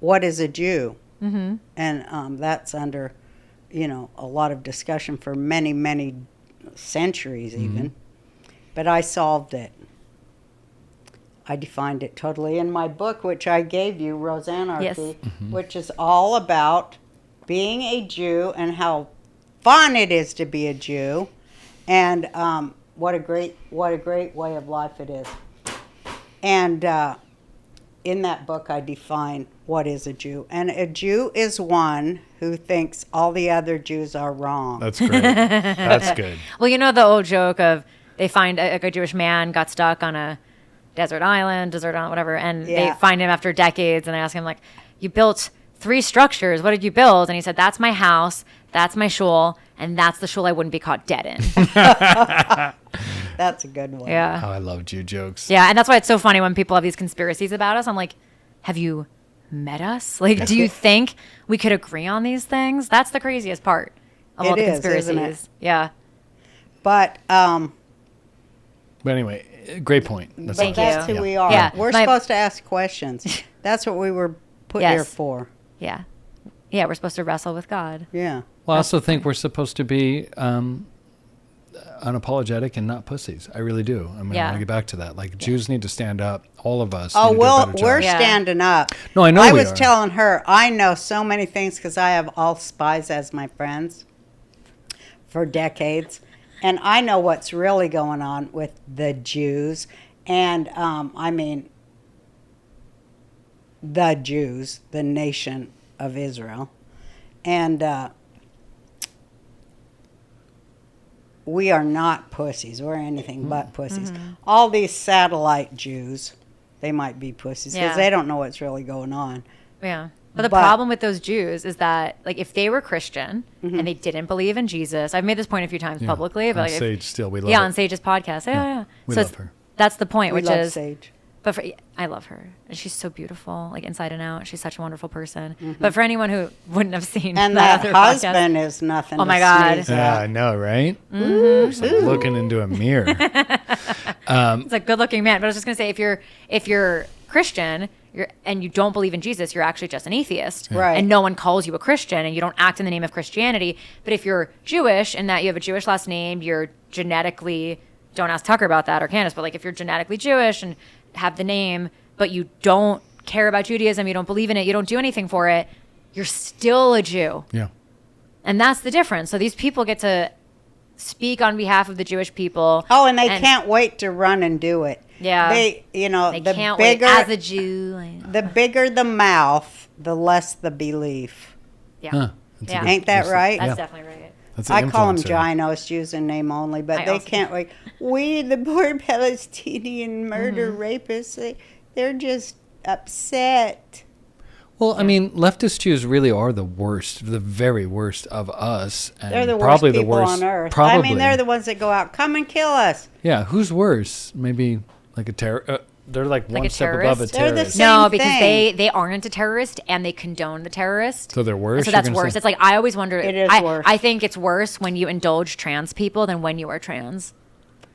"What is a Jew?" Mm-hmm. And that's under, a lot of discussion for many, many centuries, even. But I solved it. I defined it totally in my book, which I gave you, Roseanne Barr, which is all about being a Jew and how fun it is to be a Jew, and what a great way of life it is. And in that book, I define what is a Jew, and a Jew is one who thinks all the other Jews are wrong. That's great. That's good. Well, the old joke of they find a Jewish man got stuck on a desert island, whatever, and they find him after decades, and they ask him you built 3 structures. What did you build? And he said, that's my house, That's my shul, and that's the shul I wouldn't be caught dead in. That's a good one. Yeah. Oh, I love Jew jokes. Yeah, and that's why it's so funny when people have these conspiracies about us. I'm like, have you met us? Like, do you think we could agree on these things? That's the craziest part of all It the is, conspiracies. isn't it? Yeah. But But anyway, great point. That's Thank all. you. that's who we are. Yeah, We're supposed to ask questions. That's what we were put Yes. here for. Yeah. Yeah, we're supposed to wrestle with God. Yeah. Well, I also think we're supposed to be unapologetic and not pussies. I really do. I mean, I Yeah. want to get back to that. Like, Jews need to stand up. All of us. Oh, need to do a well, better we're job. Yeah. standing up. No, I know I we was are. telling her, I know so many things because I have all spies as my friends for decades. And I know what's really going on with the Jews. And, I mean, the Jews, the nation of Israel. And we are not pussies. We're anything but pussies. All these satellite Jews, they might be pussies because Yeah. they don't know what's really going on. Yeah. But the But- problem with those Jews is that, like, if they were Christian and they didn't believe in Jesus, I've made this point a few times Yeah. publicly, but On like, Sage still, we love yeah, it. on Sage's podcast. Yeah. We So love it's- her. That's the point, We which love is, Sage. but I love her. And she's so beautiful, like inside and out. She's such a wonderful person. But for anyone who wouldn't have seen And that that other podcast, husband is nothing Oh to my God. sneeze Yeah, at. I know, right? It's like looking into a mirror. it's a good-looking man. But I was just gonna say, if you're Christian, and you don't believe in Jesus, you're actually just an atheist. Right. And no one calls you a Christian, and you don't act in the name of Christianity. But if you're Jewish and that you have a Jewish last name, you're genetically, don't ask Tucker about that or Candace, but like if you're genetically Jewish and have the name, but you don't care about Judaism, you don't believe in it, you don't do anything for it, you're still a Jew. Yeah. And that's the difference. So these people get to speak on behalf of the Jewish people. Oh, and they can't wait to run and do it. Yeah. They, you know, They the can't bigger, wait as a Jew. the bigger the mouth, the less the belief. Yeah. Huh. That's a Yeah. good- Ain't that that's a- right? That's yeah. definitely right. That's an I call them influencer. ginos, Jews in name only, but I they also can't wait. We, the poor Palestinian murder rapists, they're just upset. Well, I mean, leftist Jews really are the worst, the very worst of us. And They're the worst probably people the worst, on earth. Probably. I mean, they're the ones that go out, come and kill us. Yeah, who's worse? Maybe like a terror. They're like one a step above a terrorist? They're the terrorist. same No, because thing. they aren't a terrorist and they condone the terrorist. So they're worse. And so you're that's gonna worse. say? It's like I always wonder. It is worse. I think it's worse when you indulge trans people than when you are trans.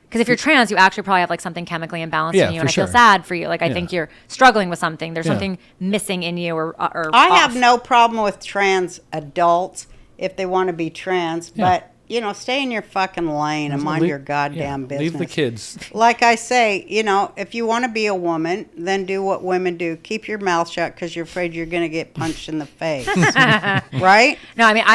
Because if you're trans, you actually probably have like something chemically imbalanced Yeah, in you, for and I feel sure. sad for you. Like I Yeah. think you're struggling with something. There's Yeah. something missing in you, or I off. have no problem with trans adults if they want to be trans, Yeah. but, you know, stay in your fucking lane and mind Leave- your goddamn yeah, business. Leave the kids. Like I say, you know, if you want to be a woman, then do what women do. Keep your mouth shut because you're afraid you're going to get punched in the face. Right? No, I mean,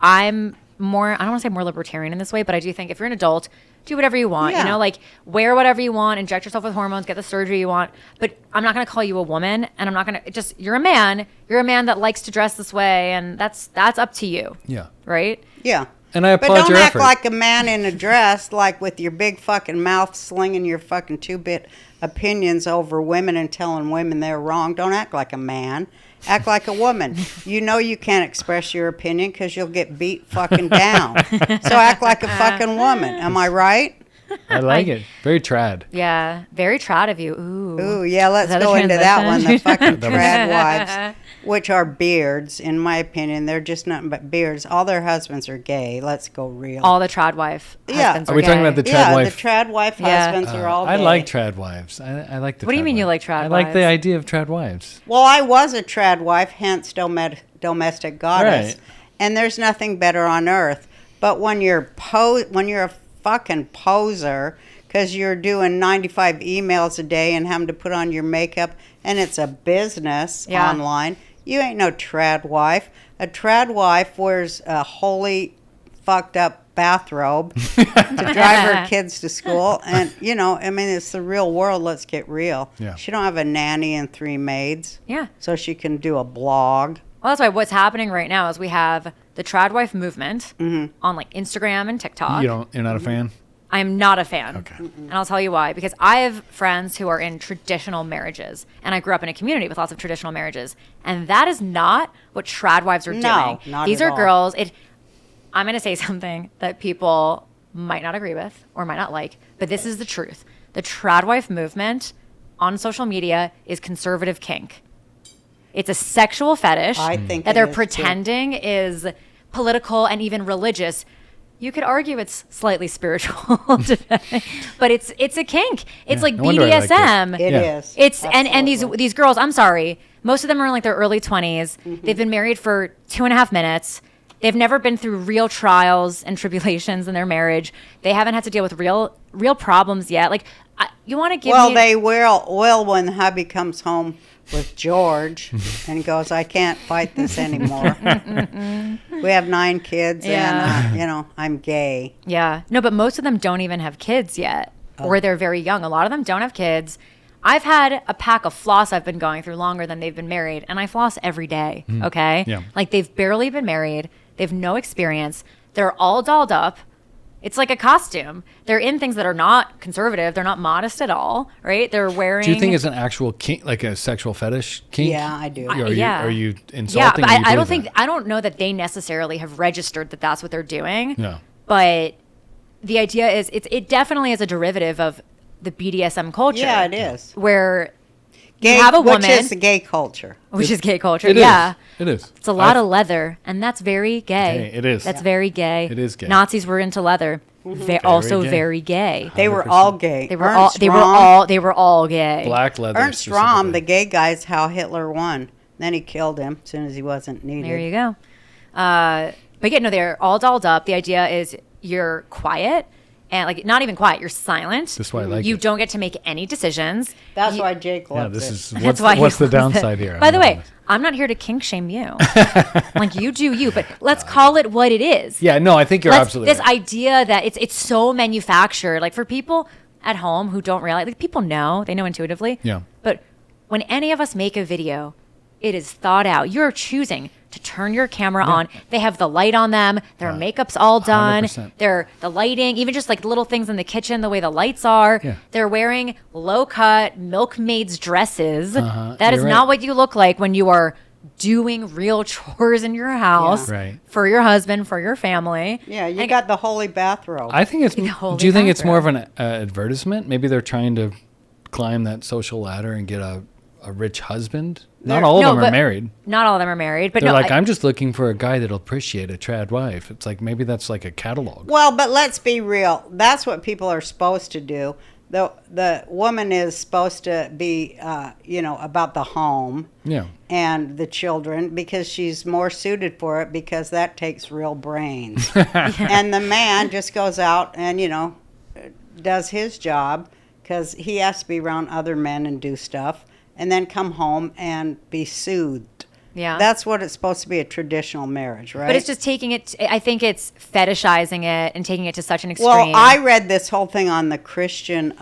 I'm more, I don't want to say more libertarian in this way, but I do think if you're an adult, do whatever you want, Yeah. you know, like wear whatever you want, inject yourself with hormones, get the surgery you want. But I'm not going to call you a woman, and I'm not going to just, you're a man that likes to dress this way, and that's up to you. Yeah. Right? Yeah. And I But applaud don't your act effort. like a man in a dress, like with your big fucking mouth slinging your fucking two-bit opinions over women and telling women they're wrong. Don't act like a man. Act like a woman. You know you can't express your opinion because you'll get beat fucking down. So act like a fucking woman. Am I right? I like it. Very trad. Yeah. Very proud of you. Ooh. Ooh, yeah, let's that a go into that one. The transition? fucking trad wives, which are beards, in my opinion. They're just nothing but beards. All their husbands are gay. Let's go real. All the trad wife Yeah. husbands Are we talking gay. about the trad yeah, wife? the trad wife Yeah. husbands are all gay. I like trad wives. I like the. What do you trad mean you wives. like trad I like the wives? idea of trad wives. Well, I was a trad wife, hence domestic goddess, Right. and there's nothing better on earth. But when you're a fucking poser, because you're doing 95 emails a day and having to put on your makeup, and it's a business Yeah. online, you ain't no trad wife. A trad wife wears a holy, fucked up bathrobe to drive her kids to school, and you know, I mean, it's the real world. Let's get real. Yeah. She don't have a nanny and 3 maids. Yeah. So she can do a blog. Well, that's why what's happening right now is we have the trad wife movement Mm-hmm. on like Instagram and TikTok. You're not a fan? I'm not a fan. Okay. And I'll tell you why. Because I have friends who are in traditional marriages. And I grew up in a community with lots of traditional marriages. And that is not what trad wives are No, doing. not These at are all. girls. I'm going to say something that people might not agree with or might not like, but this is the truth. The tradwife movement on social media is conservative kink. It's a sexual fetish I think that it they're is, too. pretending is political and even religious. You could argue it's slightly spiritual, but it's a kink. It's like no wonder I like it. BDSM. It Yeah. is. It's and Absolutely. these girls, I'm sorry, most of them are in like their early 20s. They've been married for 2.5 minutes. They've never been through real trials and tribulations in their marriage. They haven't had to deal with real problems yet. Like, you want to give Well, me... they will when hubby comes home with George and goes, I can't fight this anymore. We have 9 kids Yeah. and, I'm gay. Yeah. No, but most of them don't even have kids yet, or they're very young. A lot of them don't have kids. I've had a pack of floss I've been going through longer than they've been married, and I floss every day, okay? Yeah. Like, they've barely been married. They have no experience. They're all dolled up. It's like a costume. They're in things that are not conservative. They're not modest at all, right? They're wearing... Do you think it's an actual kink, like a sexual fetish kink? Yeah, I do. Are Yeah. you Yeah, insulting? but or you I don't believe think... I don't know that they necessarily have registered that that's what they're doing. No. But the idea is it definitely is a derivative of the BDSM culture. Yeah, it is. Where Gay, you have a woman... which is the gay culture. which is gay culture. It Yeah. is. It is. It's a lot of leather, and that's very gay. Gay, it is. That's very gay. It is gay. Nazis were into leather. Also gay. very gay. They were 100%. all gay. They were all gay. Black leather. Ernst Röhm, the gay guy, is how Hitler won. Then he killed him as soon as he wasn't needed. There you go. But yeah, no, they're all dolled up. The idea is you're quiet and like not even quiet. You're silent. That's why I like you it. don't get to make any decisions. That's You- why Jake Yeah, loves this it. is That's why he what's the loves it. downside here? By the I'm way, honest. I'm not here to kink shame you. Like you do you, but let's call it what it is. Yeah, no, I think you're absolutely This right. idea that it's so manufactured, like for people at home who don't realize, like people know, they know intuitively. Yeah. But when any of us make a video, it is thought out. You're choosing to turn your camera on. They have the light on them. Their makeup's all done. 100%. They're the lighting, even just like little things in the kitchen, the way the lights are. Yeah. They're wearing low-cut milkmaids dresses. That is You're not right. what you look like when you are doing real chores in your house Yeah. Right. for your husband, for your family. Yeah, you And- got the holy bathrobe. I think it's. holy Do you think it's more of bathroom. an advertisement? Maybe they're trying to climb that social ladder and get a rich husband. Not all of No, them are but- married. Not all of them are married, but They're no, like, I- I'm just looking for a guy that'll appreciate a trad wife. It's like maybe that's like a catalog. Well, but let's be real. That's what people are supposed to do. The woman is supposed to be, about the home Yeah. and the children because she's more suited for it because that takes real brains. And the man just goes out and, does his job because he has to be around other men and do stuff and then come home and be soothed. Yeah. That's what it's supposed to be, a traditional marriage, right? but it's just taking it. I think it's fetishizing it and taking it to such an extreme. Well, I read this whole thing on the Christian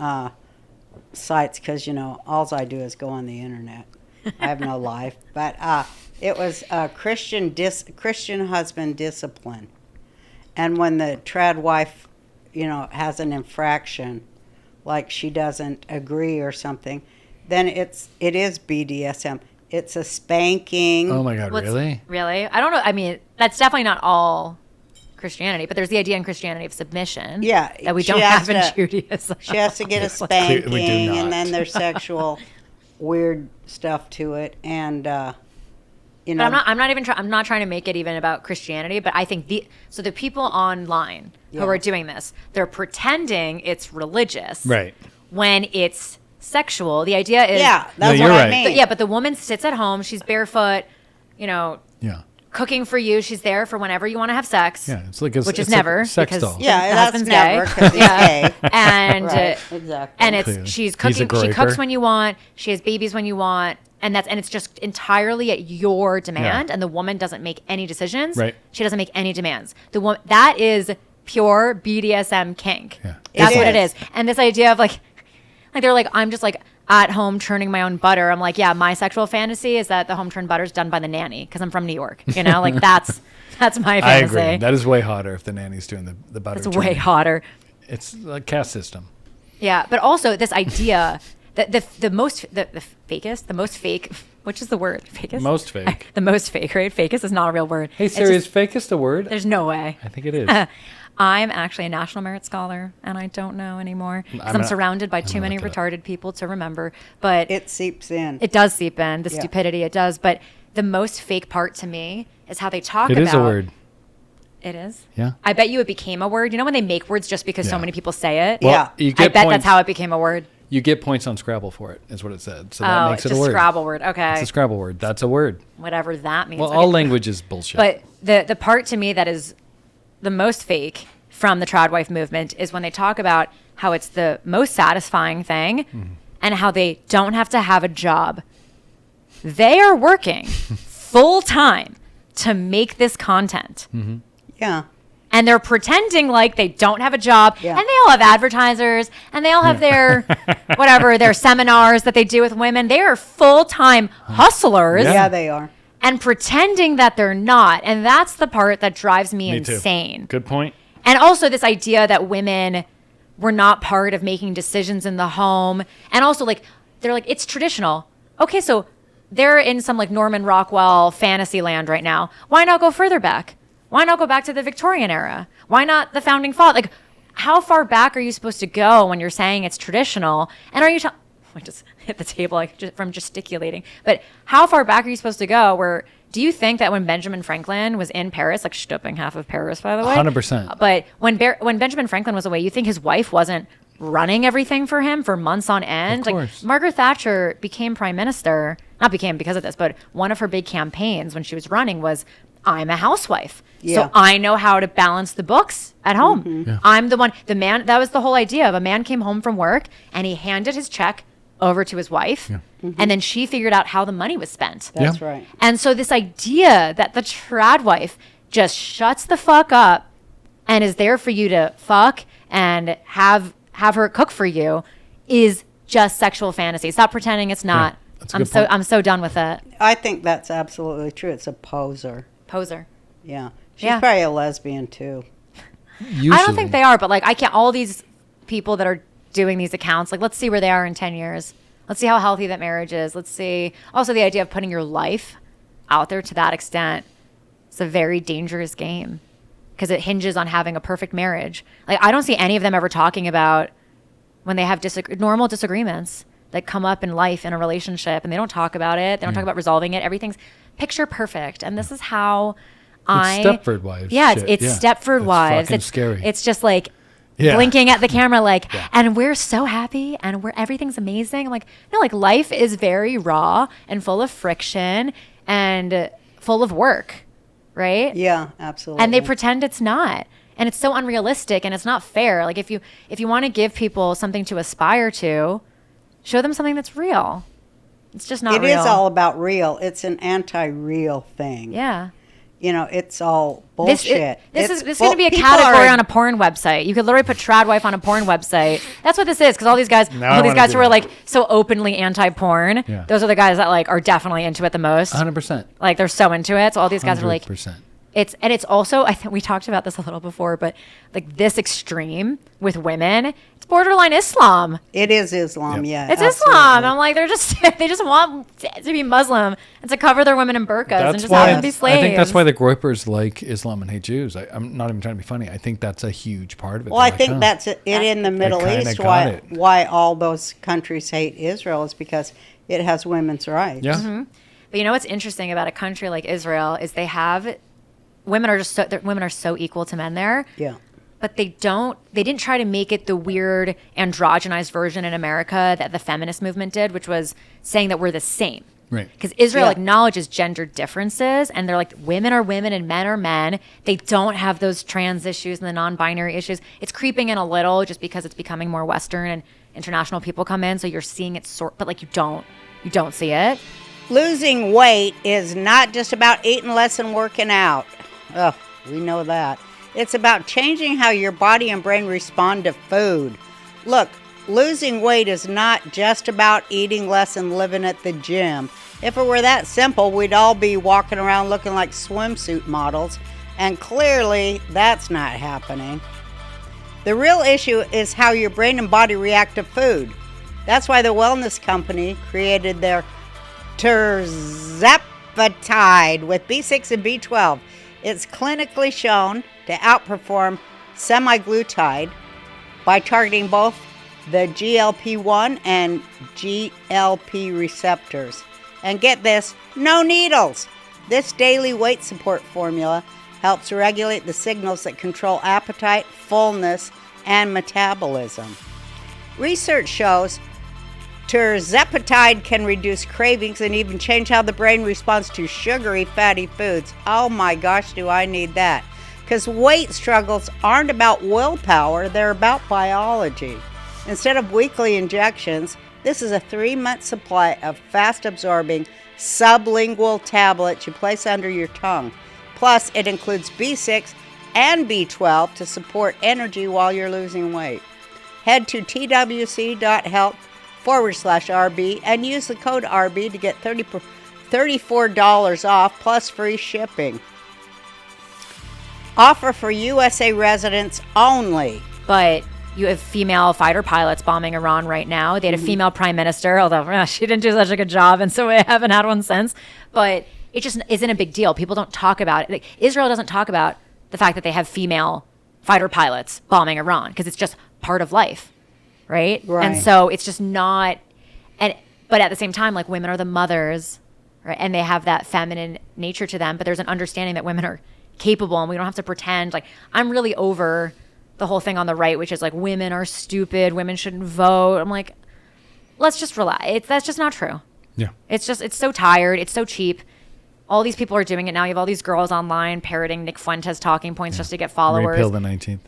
sites because, all I do is go on the internet. I have no life. But it was Christian husband discipline. And when the trad wife, has an infraction, like she doesn't agree or something, then it is BDSM. It's a spanking. Oh my God, What's- really? Really? I don't know. I mean, that's definitely not all Christianity, but there's the idea in Christianity of submission. Yeah, That we she don't has have in to- Judaism. She has to get a We do spanking, not. and then there's sexual weird stuff to it, and But I'm not trying to make it even about Christianity, but I think the people online Yeah. who are doing this, they're pretending it's religious. Right. When it's sexual. The idea is yeah, that's you're what right. I mean. But yeah, but the woman sits at home, she's barefoot, Yeah. cooking for you, she's there for whenever you want to have sex. Yeah. It's like Which is it's never like a sex because doll. Yeah, the that's husband's never gay. because he's gay. And Right, exactly. and Clearly. she's He's a cooking. She groper. cooks when you want. She has babies when you want, and it's just entirely at your demand. Yeah. And the woman doesn't make any decisions. Right. She doesn't make any demands. The woman that is pure BDSM kink. Yeah. That's It what it is. is. And this idea of like they're like, I'm just like at home churning my own butter. I'm like, yeah, my sexual fantasy is that the home churned butter is done by the nanny because I'm from New York. Like that's my I fantasy. agree. That is way hotter if the nanny's doing the butter. It's way churning. hotter. It's a caste system. Yeah, but also this idea the most fake, which is the word? Fakest? Most fake. The most fake, right? Fakest is not a real word. Hey Siri, is fakest a word? There's no way. I think it is. I'm actually a National Merit Scholar, and I don't know anymore because I'm surrounded by too many retarded people to remember. But It seeps in. it does seep in, the Yeah. stupidity, it does. But the most fake part to me is how they talk It about... is a word. It is? Yeah. I bet you it became a word. You know when they make words just because so Yeah. many people say it? Well, Yeah. you I get bet points. that's how it became a word. You get points on Scrabble for it, is what it said. So that Oh, makes it's it a a word. Scrabble word. Okay. It's a Scrabble word. That's a word. Whatever that means. Well, Okay. all language is bullshit. But the part to me that is the most fake from the trad wife movement is when they talk about how it's the most satisfying thing and how they don't have to have a job. They are working full time to make this content. Yeah. And they're pretending like they don't have a job. Yeah. And they all have advertisers and they all have their, whatever, their seminars that they do with women. They are full-time hustlers Yeah. Yeah, they are. and pretending that they're not. And that's the part that drives me too. insane. Good point. And also this idea that women were not part of making decisions in the home. And also like, they're like, it's traditional. Okay, so they're in some like Norman Rockwell fantasy land right now. Why not go further back? Why not go back to the Victorian era? Why not the founding father? Like, how far back are you supposed to go when you're saying it's traditional? And are you I just hit the table like from gesticulating. But how far back are you supposed to go? Where do you think that when Benjamin Franklin was in Paris, like stooping half of Paris, by the way, 100%. But when Benjamin Franklin was away, you think his wife wasn't running everything for him for months on end? Of Like course. Margaret Thatcher became prime minister, not became because of this, but one of her big campaigns when she was running was, I'm a housewife. Yeah. So I know how to balance the books at home. Yeah. I'm the man, that was the whole idea of a man came home from work and he handed his check over to his wife. And then she figured out how the money was spent. That's Yeah. right. And so this idea that the trad wife just shuts the fuck up and is there for you to fuck and have her cook for you is just sexual fantasy. Stop pretending it's not. that's a good point. I'm so done with it. I think that's absolutely true. It's a poser. Poser. Yeah. She's Yeah. probably a lesbian too. Usually. I don't think they are, but like I can't. All these people that are doing these accounts, like let's see where they are in 10 years. Let's see how healthy that marriage is. Let's see. Also, the idea of putting your life out there to that extent, it's a very dangerous game because it hinges on having a perfect marriage. Like I don't see any of them ever talking about when they have normal disagreements that come up in life in a relationship, and they don't talk about it. They don't talk about resolving it. Everything's picture perfect, and this is how Stepford wives. Yeah, shit. it's Stepford It's wives. fucking scary. It's just like Yeah. blinking at the camera, like, and we're so happy, and everything's amazing. I'm like, no, like life is very raw and full of friction and full of work, right? Yeah, absolutely. And they pretend it's not, and it's so unrealistic, and it's not fair. Like if you want to give people something to aspire to, show them something that's real. It's just not It real. is all about real. It's an anti-real thing. Yeah. You know, it's all bullshit. This is going to be a category on a porn website. You could literally put trad wife on a porn website. That's what this is, because all these guys, Now I wanna who do are that. like so openly anti-porn, Yeah. those are the guys that like are definitely into it the most. 100%. Like they're so into it. So all these guys are like, 100%. it's also, I think we talked about this a little before, but like this extreme with women, it's borderline Islam. It is Islam, Yep. yeah. It's absolutely. Islam. I'm like, they just want to be Muslim and to cover their women in burqas and just have them be slaves. I think that's why the Groypers like Islam and hate Jews. I'm not even trying to be funny. I think that's a huge part of it. Well, I They're think like, that's it in the Middle kinda East. got it. Why all those countries hate Israel is because it has women's rights. Yeah. But you know what's interesting about a country like Israel is they have women are so equal to men there. Yeah. But they didn't try to make it the weird androgenized version in America that the feminist movement did, which was saying that we're the same. Right. Because Israel Yeah. acknowledges gender differences, and they're like, women are women and men are men. They don't have those trans issues and the non-binary issues. It's creeping in a little just because it's becoming more Western and international people come in, so you're seeing it but like you don't see it. Losing weight is not just about eating less and working out. Oh, we know that. It's about changing how your body and brain respond to food. Look, losing weight is not just about eating less and living at the gym. If it were that simple, we'd all be walking around looking like swimsuit models, and clearly that's not happening. The real issue is how your brain and body react to food. That's why the wellness company created their Tirzepatide with B6 and B12. It's clinically shown to outperform semaglutide by targeting both the GLP-1 and GLP receptors. And get this, no needles. This daily weight support formula helps regulate the signals that control appetite, fullness, and metabolism. Research shows Tirzepatide can reduce cravings and even change how the brain responds to sugary, fatty foods. Oh my gosh, do I need that? Because weight struggles aren't about willpower, they're about biology. Instead of weekly injections, this is a 3-month supply of fast-absorbing sublingual tablets you place under your tongue. Plus, it includes B6 and B12 to support energy while you're losing weight. Head to twc.health/RB and use the code RB to get $34 off plus free shipping. Offer for USA residents only. But you have female fighter pilots bombing Iran right now. They had a female prime minister, although she didn't do such a good job, and so we haven't had one since. But it just isn't a big deal. People don't talk about it. Like, Israel doesn't talk about the fact that they have female fighter pilots bombing Iran because it's just part of life, right? And so it's just not. But at the same time, like, women are the mothers, right? And they have that feminine nature to them. But there's an understanding that women are capable, and we don't have to pretend. Like, I'm really over the whole thing on the right, which is like, women are stupid, women shouldn't vote. I'm like, let's just relax. That's just not true. Yeah. It's so tired. It's so cheap. All these people are doing it now. You have all these girls online parroting Nick Fuentes talking points just to get followers. Repeal the 19th.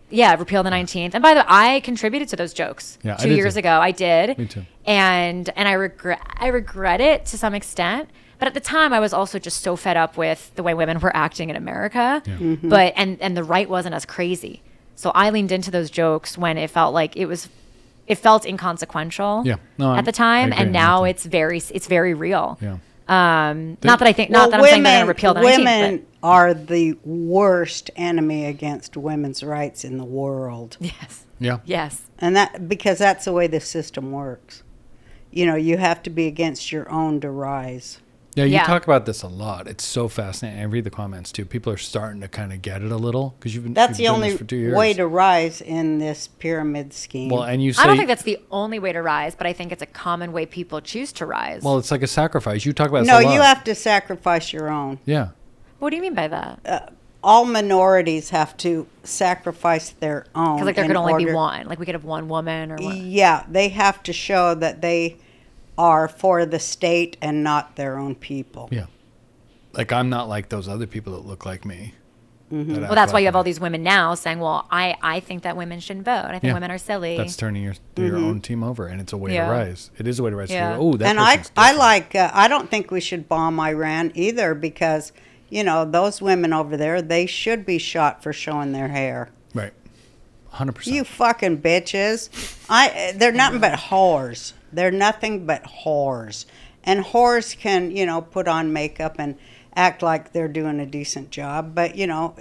Yeah, repeal the 19th. And by the way, I contributed to those jokes 2 years ago. I did. Me too. And I regret it to some extent. But at the time, I was also just so fed up with the way women were acting in America. Yeah. Mm-hmm. But and the right wasn't as crazy. So I leaned into those jokes when it felt like it felt inconsequential. Yeah. No, at the time, and now it's very real. Yeah. Not that I'm saying they're going to repeal the 19th. Women are the worst enemy against women's rights in the world. Yes. Yeah. Yes. And because that's the way the system works. You know, you have to be against your own to rise. Yeah, you talk about this a lot. It's so fascinating. I read the comments too. People are starting to kind of get it a little because you've been That's the doing only this for 2 years. way to rise in this pyramid scheme. Well, and you say I don't think that's the only way to rise, but I think it's a common way people choose to rise. well, it's like a sacrifice. You talk about this no, a lot. you have to sacrifice your own. Yeah. What do you mean by that? All minorities have to sacrifice their own. Because like there could only be one. Like we could have one woman or one. Yeah, they have to show that they are for the state and not their own people. Yeah. Like, I'm not like those other people that look like me. Mm-hmm. Well, that's why you have all these women now saying, well, I think that women shouldn't vote. I think women are silly. That's turning your own team over, and it's a way to rise. It is a way to rise. Yeah. Oh, that And I don't think we should bomb Iran either because, you know, those women over there, they should be shot for showing their hair. Right. 100%. You fucking bitches. They're nothing but whores. They're nothing but whores. And whores can, you know, put on makeup and act like they're doing a decent job. But, you know,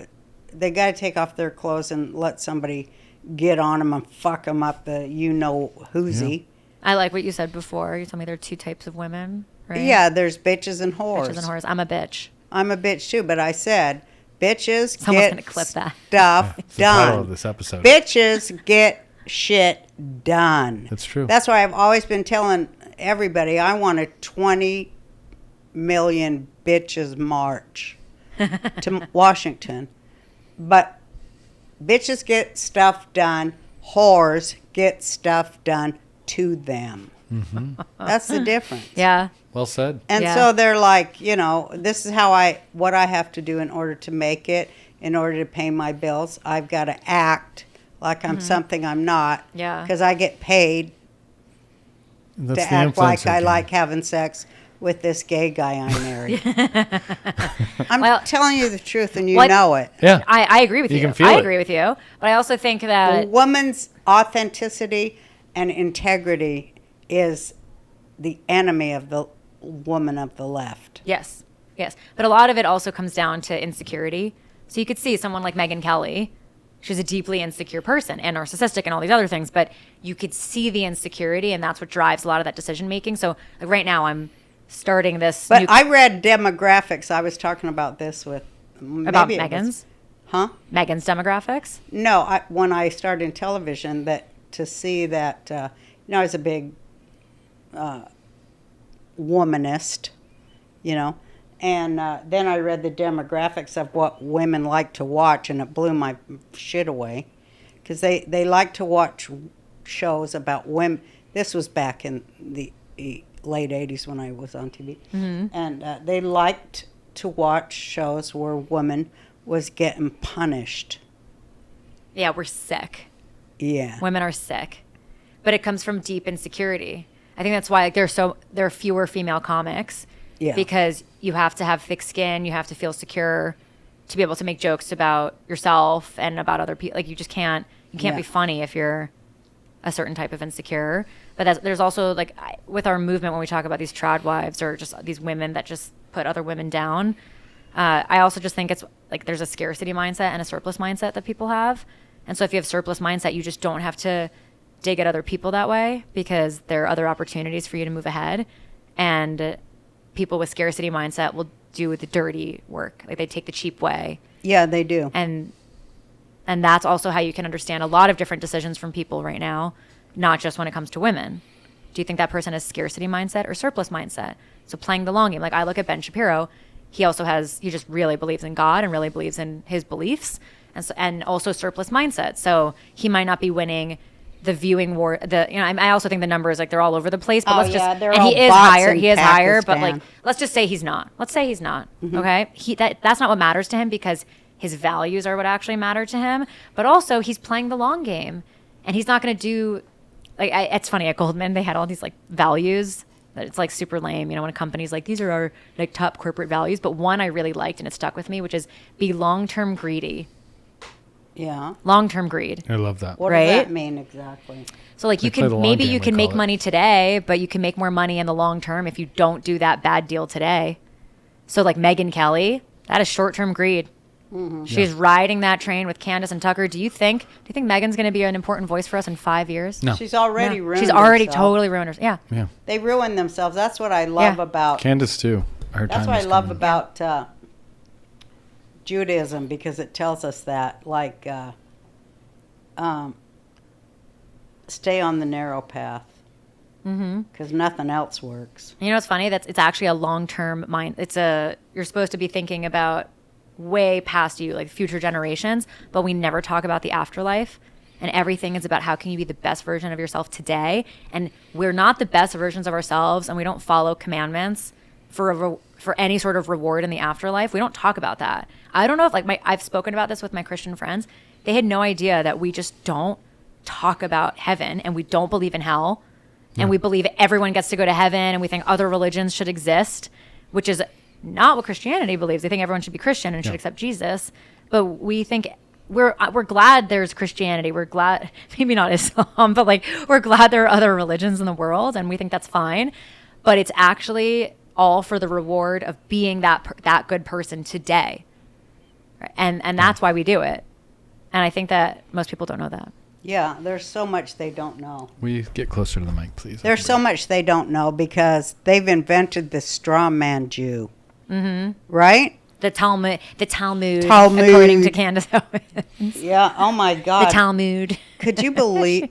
they got to take off their clothes and let somebody get on them and fuck them up the you-know-whoosy. Yeah. I like what you said before. You told me there are two types of women, right? Yeah, there's bitches and whores. Bitches and whores. I'm a bitch. I'm a bitch too, but I said bitches Someone's get gonna clip that. stuff It's the title done. of this episode. Bitches get shit done. That's true. That's why I've always been telling everybody I want a 20 million bitches march to Washington. But bitches get stuff done. Whores get stuff done to them. Mm-hmm. That's the difference. Yeah. Well said. And Yeah. so they're like, you know, this is what I have to do in order to make it, in order to pay my bills. I've got to act like I'm something I'm not. Yeah. Because I get paid That's to the act like influencer I game. like having sex with this gay guy I married. I'm Well- telling you the truth, and you Well, know it. Yeah. I agree with you. You can feel I it. agree with you. But I also think A that woman's authenticity and integrity is the enemy of the woman of the left. yes. But a lot of it also comes down to insecurity. So you could see someone like Megyn Kelly, She's a deeply insecure person and narcissistic and all these other things, but you could see the insecurity, and that's what drives a lot of that decision making. So like right now I'm starting this. But I read demographics. I was talking about this with About Megan's? Huh? Megan's demographics? No, when I started in television, that to see that, I was a big womanist, and then I read the demographics of what women like to watch, and it blew my shit away, because they like to watch shows about women. This was back in the late 80s when I was on TV, and they liked to watch shows where women was getting punished. Yeah, we're sick. Yeah. Women are sick. But it comes from deep insecurity. I think that's why there are fewer female comics. Yeah. Because you have to have thick skin, you have to feel secure to be able to make jokes about yourself and about other people. Like you can't be funny if you're a certain type of insecure. But there's also like with our movement, when we talk about these trad wives or just these women that just put other women down, I also just think it's like there's a scarcity mindset and a surplus mindset that people have. And so if you have surplus mindset, you just don't have to dig at other people that way, because there are other opportunities for you to move ahead. And people with scarcity mindset will do the dirty work. Like they take the cheap way. Yeah, they do. And that's also how you can understand a lot of different decisions from people right now, not just when it comes to women. Do you think that person has scarcity mindset or surplus mindset? So playing the long game. Like I look at Ben Shapiro, he just really believes in God and really believes in his beliefs, and also surplus mindset. So he might not be winning the viewing war. I also think the numbers, like they're all over the place, but he is higher, but like, let's just say he's not. Let's say he's not. Mm-hmm. Okay. That's not what matters to him, because his values are what actually matter to him. But also he's playing the long game, and he's not going to do it's funny at Goldman, they had all these like values that it's like super lame, when a company's like, these are our like top corporate values. But one I really liked and it stuck with me, which is be long-term greedy. Yeah. Long-term greed. I love that. What does that mean exactly? So like you can make money today, but you can make more money in the long term if you don't do that bad deal today. So like Megyn Kelly, that is short-term greed. Mm-hmm. She's riding that train with Candace and Tucker. Do you think Megan's going to be an important voice for us in 5 years? No. She's already ruined She's already herself. totally ruined herself. Yeah. Yeah. They ruin themselves. That's what I love about Candace too. That's what I love about Judaism, because it tells us that, like, stay on the narrow path, because nothing else works. You know what's funny? It's actually a long-term mind. You're supposed to be thinking about way past you, like future generations, but we never talk about the afterlife. And everything is about how can you be the best version of yourself today. And we're not the best versions of ourselves, and we don't follow commandments for any sort of reward in the afterlife. We don't talk about that. I don't know if I've spoken about this with my Christian friends. They had no idea that we just don't talk about heaven, and we don't believe in hell, and we believe everyone gets to go to heaven, and we think other religions should exist, which is not what Christianity believes. They think everyone should be Christian and should accept Jesus, but we think we're glad there's Christianity. We're glad, maybe not Islam, but like we're glad there are other religions in the world, and we think that's fine. But it's actually all for the reward of being that good person today, and that's why we do it. And I think that most people don't know that. Yeah, there's so much they don't know. Will you get closer to the mic, please? There's so much they don't know, because they've invented the straw man Jew. Mm-hmm. Right? The Talmud, according to Candace Owens. Yeah. Oh my God. The Talmud. Could you believe?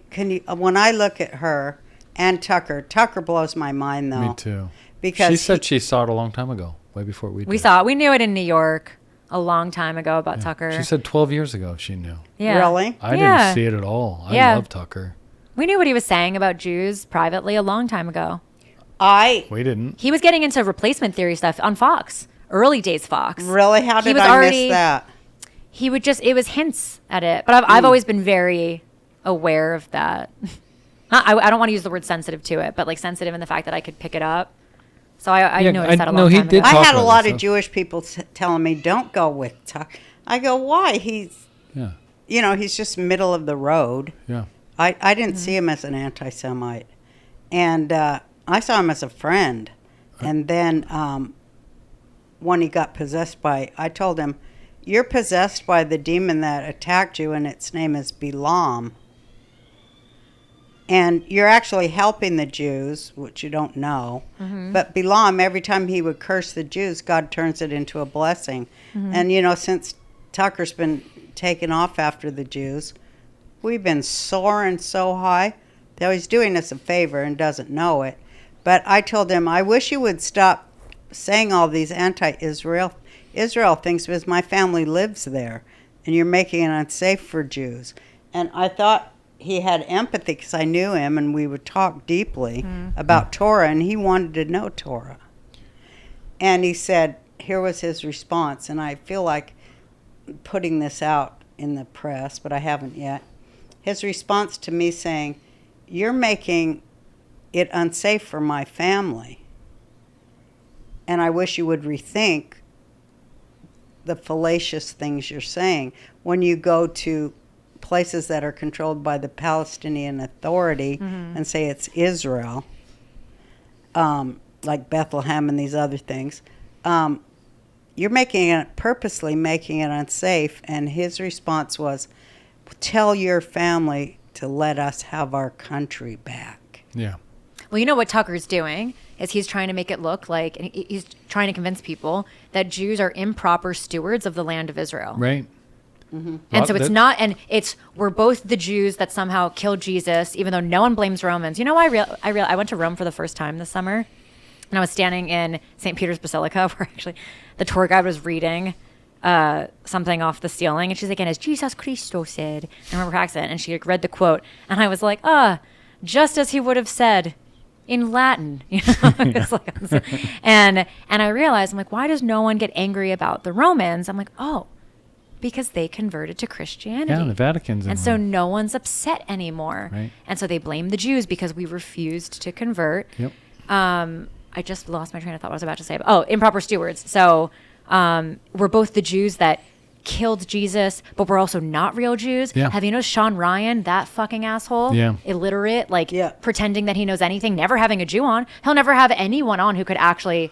When I look at her and Tucker blows my mind though. Me too. Because she said she saw it a long time ago, way before we did. We saw it. We knew it in New York a long time ago about Tucker. She said 12 years ago she knew. Yeah. Really? I didn't see it at all. I love Tucker. We knew what he was saying about Jews privately a long time ago. We didn't. He was getting into replacement theory stuff on Fox. Early days Fox. Really? How did I miss that? He would it was hints at it. But I've always been very aware of that. I don't want to use the word sensitive to it, but like sensitive in the fact that I could pick it up. So I noticed that a long time ago. I had a lot of Jewish people telling me, don't go with Tucker. I go, why? He's just middle of the road. Yeah. I didn't see him as an anti-Semite. And I saw him as a friend. And then when he got possessed I told him, you're possessed by the demon that attacked you, and its name is Balaam. And you're actually helping the Jews, which you don't know. But Balaam, every time he would curse the Jews, God turns it into a blessing. And, since Tucker's been taken off after the Jews, we've been soaring so high. Though he's doing us a favor and doesn't know it. But I told him, I wish you would stop saying all these anti-Israel things because my family lives there. And you're making it unsafe for Jews. And I thought he had empathy because I knew him and we would talk deeply about Torah, and he wanted to know Torah. And he said, here was his response, and I feel like putting this out in the press, but I haven't yet. His response to me saying, you're making it unsafe for my family, and I wish you would rethink the fallacious things you're saying when you go to places that are controlled by the Palestinian Authority and say it's Israel, like Bethlehem and these other things. You're purposely making it unsafe. And his response was, tell your family to let us have our country back. Yeah. Well, you know what Tucker's doing is he's trying to make it look like, and he's trying to convince people that Jews are improper stewards of the land of Israel. Right. And so it's not, and we're both the Jews that somehow killed Jesus, even though no one blames Romans. You know, I went to Rome for the first time this summer, and I was standing in St. Peter's Basilica where actually the tour guide was reading something off the ceiling, and she's like, and as Jesus Christo said, I remember her accent, and she read the quote, and I was like, just as he would have said in Latin, It's like, and I realized, I'm like, why does no one get angry about the Romans? I'm like, because they converted to Christianity. Yeah, the Vatican's in And so no one's upset anymore. Right. And so they blame the Jews because we refused to convert. Yep. I just lost my train of thought. What I was about to say. Improper stewards. So we're both the Jews that killed Jesus, but we're also not real Jews. Yeah. Have you noticed Sean Ryan, that fucking asshole? Yeah. Illiterate, pretending that he knows anything, never having a Jew on. He'll never have anyone on who could actually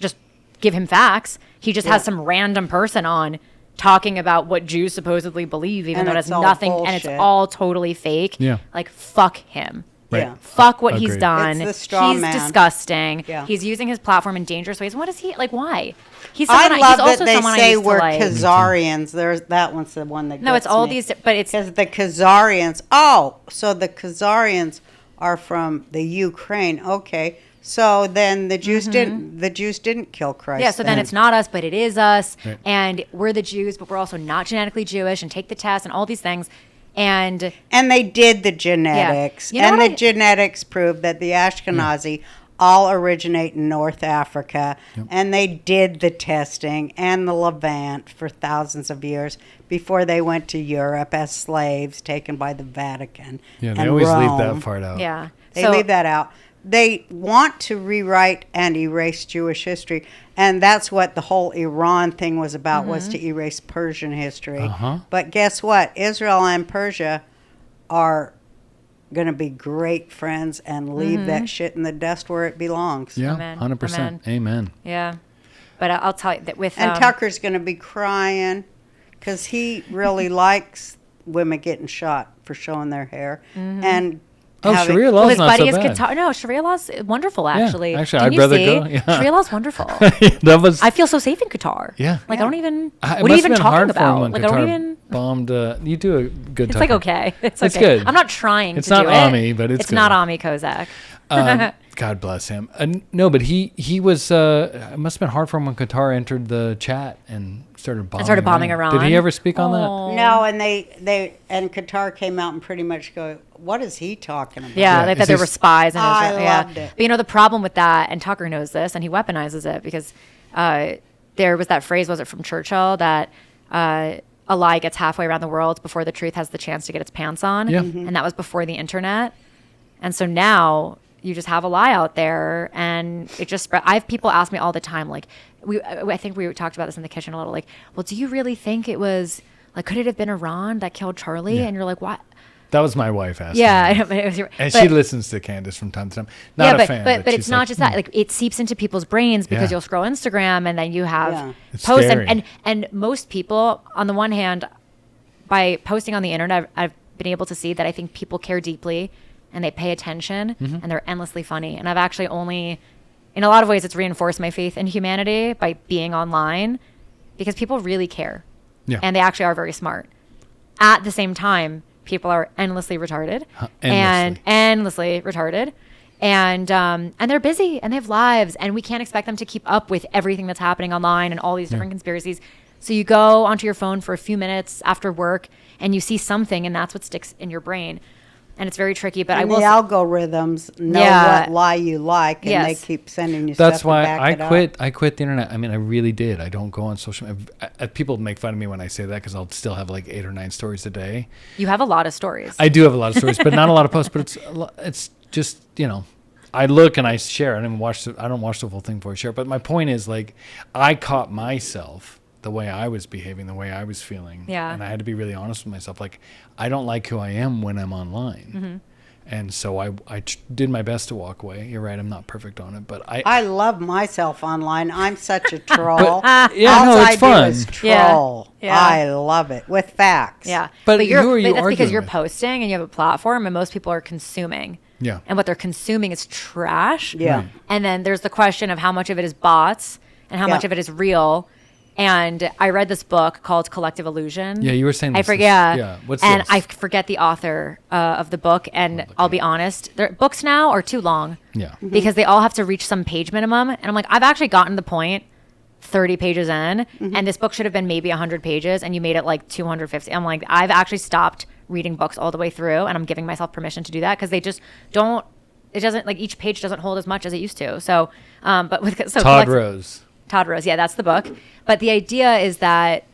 just give him facts. He just has some random person on talking about what Jews supposedly believe, even though it has nothing, and it's all totally fake. Yeah. Like, fuck him. Right. Yeah. Fuck what he's Agreed. done. It's the straw He's man. disgusting. Yeah. He's using his platform in dangerous ways. What is he like? Why? He's I someone, love he's that also they someone I say used to we're like. Khazarians. That one's the one that No, it's gets all me. these, but it's Because the Khazarians. Oh, so the Khazarians are from the Ukraine. Okay, so then the Jews didn't kill Christ. yeah. So then it's not us, but it is us, Right. and we're the Jews, but we're also not genetically Jewish, and take the test and all these things, and they did the genetics, You know and what the genetics proved that the Ashkenazi all originate in North Africa, and they did the testing and the Levant for thousands of years before they went to Europe as slaves taken by the Vatican. Yeah, they and always leave Rome. that part out. yeah, They leave that out. They want to rewrite and erase Jewish history, and that's what the whole Iran thing was about, was to erase Persian history. Uh-huh. But guess what? Israel and Persia are going to be great friends and leave that shit in the dust where it belongs. Yeah, Amen. 100%. Amen. yeah. But I'll tell you that with And Tucker's going to be crying because he really likes women getting shot for showing their hair. And Oh, having- Sharia well, law's his not buddy so is bad. Qatar. No, Sharia law's wonderful, actually. actually, Didn't I'd you rather see? go, yeah. Sharia law's wonderful. That was. I feel so safe in Qatar. Yeah. Like, I don't even. It What are you must even have been talking hard for him about? when Like, I Qatar don't even. bombed. You do a good. It's Tucker. like okay. It's okay. good. I'm not trying It's to not do Ami, it. but it's not good. Ami Kozak. God bless him. No, but he was. It must have been hard for him when Qatar entered the chat and started bombing. Iran. Did he ever speak on that? Oh. No, and and Qatar came out and pretty much go, what is he talking about? Yeah, Yeah, they it's thought there were just- spies in I Israel. Yeah. loved it. But you know the problem with that, and Tucker knows this, and he weaponizes it because there was that phrase, was it from Churchill, that a lie gets halfway around the world before the truth has the chance to get its pants on. Yeah. And that was before the internet. And so now you just have a lie out there, and it just spread. I have people ask me all the time, like, I think we talked about this in the kitchen a little, like, well, do you really think it was, like, could it have been Iran that killed Charlie? Yeah. And you're like, what? That was my wife asking. Yeah, I me. know, but it was And but- she listens to Candace from time to time. Not a fan. but she's it's not like, just that. Like it seeps into people's brains because Yeah. you'll scroll Instagram and then you have Yeah. It's posts scary. and most people, on the one hand, by posting on the internet, I've been able to see that I think people care deeply and they pay attention Mm-hmm. and they're endlessly funny. And I've actually only, in a lot of ways, it's reinforced my faith in humanity by being online because people really care. Yeah. And they actually are very smart. At the same time, people are endlessly retarded and endlessly retarded. And they're busy and they have lives and we can't expect them to keep up with everything that's happening online and all these different conspiracies. So you go onto your phone for a few minutes after work and you see something and that's what sticks in your brain. And it's very tricky, but And I will the say, algorithms know Yeah. what lie you like, and Yes. they keep sending you That's stuff why to back I it up. quit. I quit the internet. I mean, I really did. I don't go on social media. People make fun of me when I say that because I'll still have like 8 or 9 stories a day. you have a lot of stories. I do have a lot of stories, but not a lot of posts. But it's just, I look and I share. I don't watch the full thing before I share. But my point is, like, I caught myself the way I was behaving, the way I was feeling. Yeah. And I had to be really honest with myself. Like, I don't like who I am when I'm online. Mm-hmm. And so I did my best to walk away. You're right. I'm not perfect on it, but I love myself online. I'm such a troll. yeah, All no, I it's fun. do is Yeah. troll. Yeah. I love it with facts. Yeah, But but who are you that's because arguing you're with? posting and you have a platform, and most people are consuming. Yeah. And what they're consuming is trash. Yeah. Right. And then there's the question of how much of it is bots and how much Yeah. of it is real. And I read this book called Collective Illusion. Yeah, you were saying I this is- forget. yeah, what's and this? I forget the author of the book. And I'll be honest, their books now are too long. Yeah. Because they all have to reach some page minimum. And I'm like, I've actually gotten to the point 30 pages in, and this book should have been maybe 100 pages, and you made it like 250. I'm like, I've actually stopped reading books all the way through, and I'm giving myself permission to do that because they just don't. It doesn't, like, each page doesn't hold as much as it used to. So, but with Todd Rose. Todd Rose, yeah, that's the book. But the idea is that,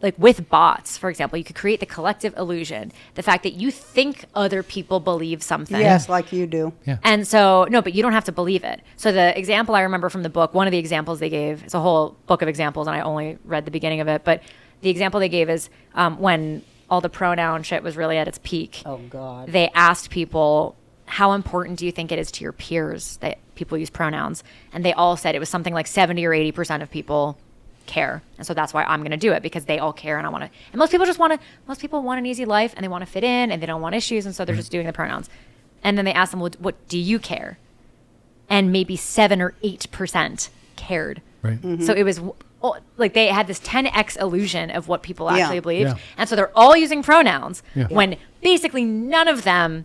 like, with bots, for example, you could create the collective illusion, the fact that you think other people believe something. Yes, like you do. Yeah. And so, no, but you don't have to believe it. So the example I remember from the book, one of the examples they gave, it's a whole book of examples, and I only read the beginning of it, but the example they gave is when all the pronoun shit was really at its peak. Oh, God. They asked people, how important do you think it is to your peers that people use pronouns? And they all said it was something like 70 or 80% of people care. And so that's why I'm going to do it, because they all care and I want to. And most people want an easy life and they want to fit in and they don't want issues. And so they're just doing the pronouns. And then they asked them, well, what do you care? And maybe 7 or 8% cared. Right. So it was like they had this 10x illusion of what people actually believed. Yeah. And so they're all using pronouns Yeah. when basically none of them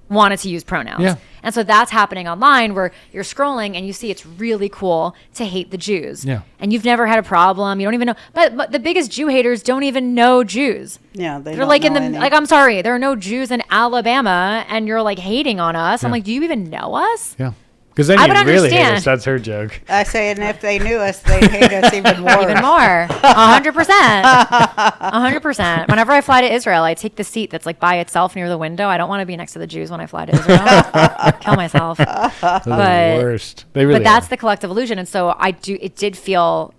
wanted to use pronouns. Yeah. And so that's happening online where you're scrolling and you see it's really cool to hate the Jews. Yeah. And you've never had a problem. You don't even know. But the biggest Jew haters don't even know Jews. Yeah, They're like I'm sorry, there are no Jews in Alabama and you're like hating on us. I'm Yeah. like, do you even know us? Yeah. Because then I you would really hate understand. us. That's her joke. I say, and if they knew us, they'd hate us even more. Even more. 100%. 100%. Whenever I fly to Israel, I take the seat that's like by itself near the window. I don't want to be next to the Jews when I fly to Israel. Kill myself. Those are the But- worst. They really But that's are. the collective illusion. And so it did feel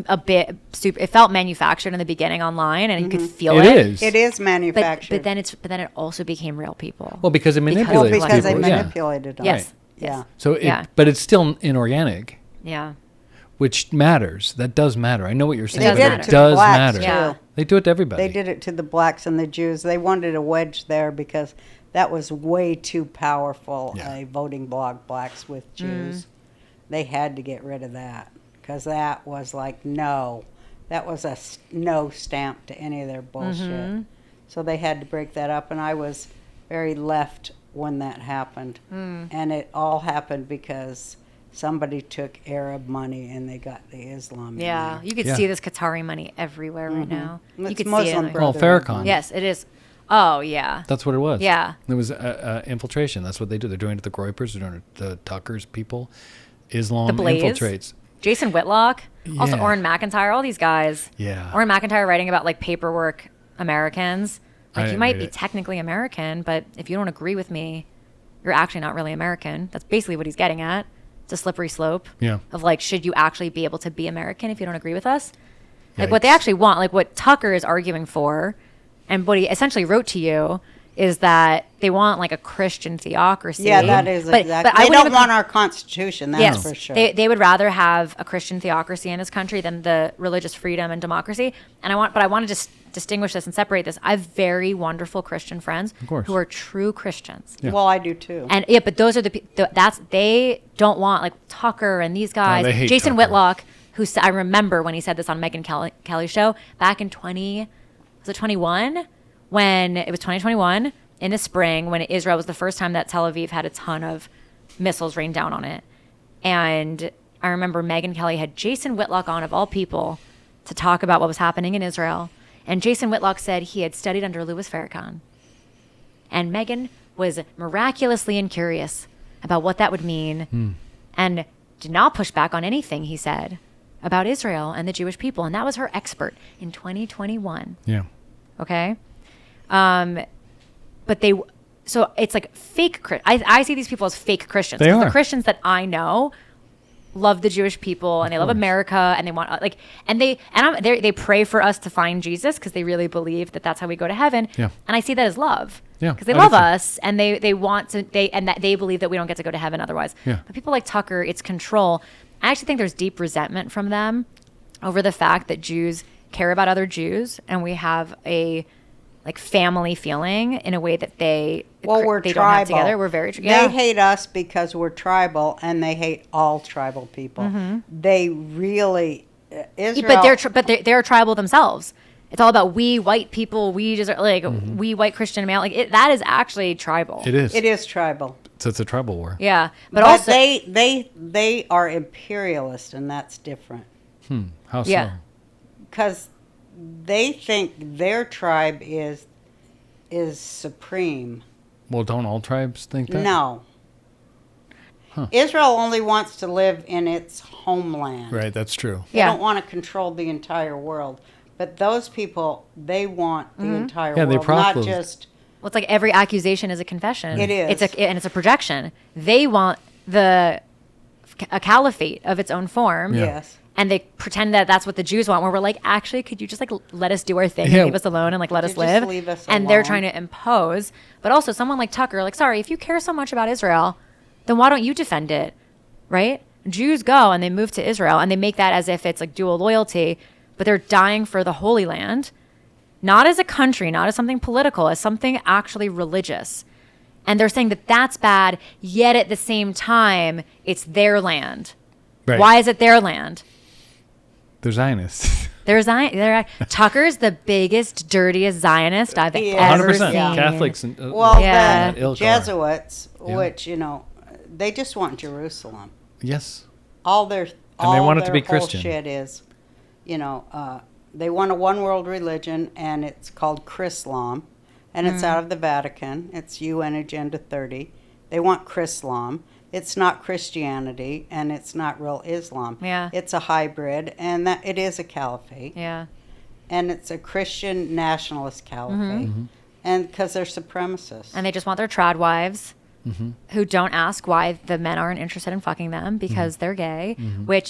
a bit super. It felt manufactured in the beginning online, and you could feel It it. is. It is But manufactured. then it also became real people. Well, because it Because- manipulates because they people. Yeah. manipulated us. Yes. Yeah. So Yeah. but it's still inorganic, Yeah. which matters. That does matter. I know what you're saying. They but did it it to does blacks, matter. too. Yeah. They do it to everybody. They did it to the blacks and the Jews. They wanted a wedge there because that was way too powerful, Yeah. a voting bloc, blacks with Jews. They had to get rid of that because that was like, no. That was a no stamp to any of their bullshit. So they had to break that up, and I was very left when that happened. And it all happened because somebody took Arab money and they got the Islam in Yeah. there. You could Yeah. see this Qatari money everywhere right now. You It's could Muslim see it. Well, Brotherhood Farrakhan. money. Yes, it is. Oh, yeah. That's what it was. Yeah. It was infiltration. That's what they do. They're doing it to the Groypers. They're doing it to the Tuckers people. Islam The Blaze. infiltrates. Jason Whitlock, also Yeah. Orrin McIntyre, all these guys. Yeah. Orrin McIntyre writing about like paperwork Americans. I Like you didn't might read be it. technically American, but if you don't agree with me, you're actually not really American. That's basically what he's getting at. It's a slippery slope Yeah. of like, should you actually be able to be American if you don't agree with us? Like what they Yikes. actually want, like what Tucker is arguing for, and what he essentially wrote to you is that they want like a Christian theocracy. Yeah, that is exactly. I They wouldn't don't even want our constitution, that's Yes, for sure. they would rather have a Christian theocracy in this country than the religious freedom and democracy. And I want to just distinguish this and separate this. I have very wonderful Christian friends course. who are true Christians. Yeah. Well, I do too. And yeah, but those are they don't want like Tucker and these guys. they hate Jason Tucker. Whitlock, I remember when he said this on Megyn Kelly's show back in 2021, when it was 2021 in the spring, when Israel was the first time that Tel Aviv had a ton of missiles rained down on it. And I remember Megyn Kelly had Jason Whitlock on, of all people, to talk about what was happening in Israel. And Jason Whitlock said he had studied under Louis Farrakhan. And Megyn was miraculously incurious about what that would mean and did not push back on anything he said about Israel and the Jewish people. And that was her expert in 2021. Yeah. Okay? But so it's like fake. I see these people as fake Christians. They 'Cause are. The Christians that I know love the Jewish people and they love America and they want they pray for us to find Jesus because they really believe that that's how we go to heaven. Yeah. And I see that as love. Yeah, Because they I love do too. us and they want to and that they believe that we don't get to go to heaven otherwise. Yeah. But people like Tucker, it's control. I actually think there's deep resentment from them over the fact that Jews care about other Jews and we have a like family feeling in a way that they We're they tribal. don't have together. We're very They hate us because we're tribal, and they hate all tribal people. They really Israel. But they're tribal themselves. It's all about we white people. We just like we white Christian male. Like that is actually tribal. It is. It is tribal. So it's a tribal war. Yeah, But also they are imperialist, and that's different How so? Yeah. because they think their tribe is supreme. Well, don't all tribes think that? No. Israel only wants to live in its homeland. Right, that's true. They Yeah. don't want to control the entire world. But those people, they want the entire Yeah, they world, not proclaim. just... well, it's like every accusation is a confession. It is. It's a projection. They want a caliphate of its own form. Yeah. Yes. And they pretend that that's what the Jews want, where we're like, actually, could you just like let us do our thing Yeah. and leave us alone and like let Could us you just live? leave us And they're alone? trying to impose. But also someone like Tucker, like, sorry, if you care so much about Israel, then why don't you defend it? Right? Jews go and they move to Israel and they make that as if it's like dual loyalty, but they're dying for the Holy Land, not as a country, not as something political, as something actually religious. And they're saying that that's bad, yet at the same time, it's their land. Right. Why is it their land? They're Zionists. Tucker's the biggest, dirtiest Zionist I've Yeah. ever 100%. seen. Catholics and Well, Yeah. the ilk are. Jesuits, Yeah. which, they just want Jerusalem. Yes. All their they want it to be whole Christian. shit is, they want a one world religion, and it's called Chrislam, and it's out of the Vatican. It's UN Agenda 30. They want Chrislam. It's not Christianity, and it's not real Islam. Yeah. It's a hybrid, and that it is a caliphate, Yeah. and it's a Christian nationalist caliphate, Mm-hmm. and because they're supremacists. And they just want their trad wives Mm-hmm. who don't ask why the men aren't interested in fucking them because Mm-hmm. they're gay,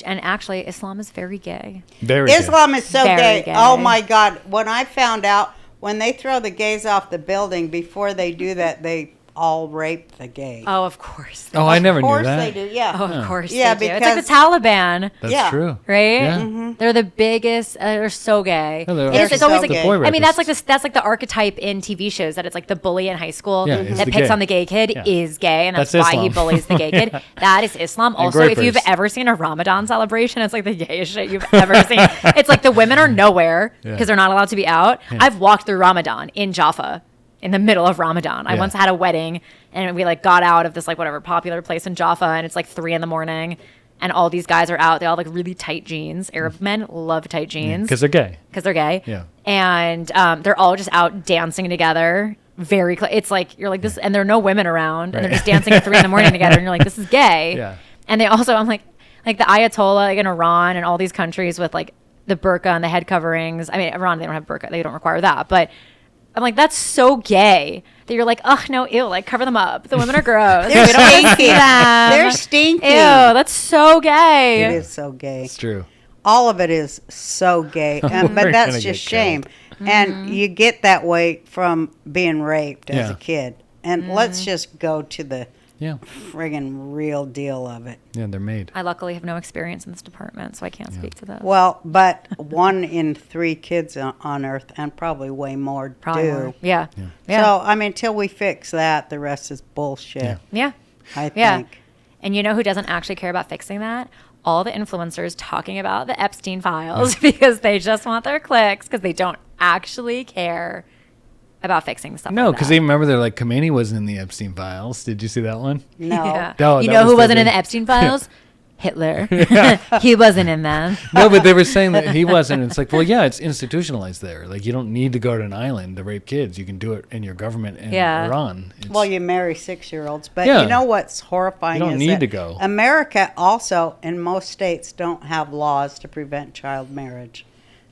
and actually Islam is very gay. Very good. Islam is so Very gay. gay. Oh my God! When I found out, when they throw the gays off the building, before they do that, they all rape the gay. Oh, of course. Oh, I never Of knew course that. they do. Yeah. Oh, of course. Yeah, they do. It's like the Taliban, That's Yeah. true. right? Yeah. They're the biggest. They're so gay. Yeah, they're It's also always the like boy I mean, that's like rapists. that's like the archetype in TV shows that it's like the bully in high school Yeah, is that the picks gay. on the gay kid Yeah. is gay, and that's That's why he Islam. bullies the gay kid. That is Islam. Also, if you've grapers. ever seen a Ramadan celebration, it's like the gayest shit you've ever seen. It's like the women are nowhere because Yeah. they're not allowed to be out. Yeah. I've walked through Ramadan in Jaffa in the middle of Ramadan. I Yeah. once had a wedding and we like got out of this like whatever popular place in Jaffa and it's like 3 a.m. and all these guys are out. They all have, like really tight jeans. Arab men love tight jeans Because they're gay. because they're gay. Yeah. And they're all just out dancing together. It's like you're like this, and there are no women around, and they're Right. just dancing at 3 a.m. together, and you're like, this is gay. Yeah. And they also, I'm like the Ayatollah like in Iran and all these countries with like the burqa and the head coverings. I mean, Iran they don't have burqa, they don't require that, but I'm like, that's so gay that you're like, oh no, ew, like cover them up. The women are gross. They're we don't want to see stinky. them. They're stinky. Ew, that's so gay. It is so gay. It's true. All of it is so gay, We're but that's gonna just get shame. And you get that way from being raped as Yeah. a kid. And let's just go to the Yeah. friggin' real deal of it. Yeah, they're made. I luckily have no experience in this department, so I can't speak to this. Well, but 1 in 3 kids on Earth, and probably way more, Probably do. more. Yeah. So, I mean, until we fix that, the rest is bullshit, Yeah. I Yeah. think. And you know who doesn't actually care about fixing that? All the influencers talking about the Epstein files because they just want their clicks because they don't actually care about fixing stuff. No, like because that. they remember they're like, Khomeini wasn't in the Epstein files. Did you see that one? No. Yeah. No, You that know was who the wasn't in big- the Epstein files? Hitler. He wasn't in them. No, but they were saying that he wasn't. It's like, well, yeah, it's institutionalized there. Like, you don't need to go to an island to rape kids. You can do it in your government in Yeah. Iran. It's, Well, you marry 6-year-olds. But Yeah. you know what's horrifying You don't is need that to go. America also, in most states, don't have laws to prevent child marriage.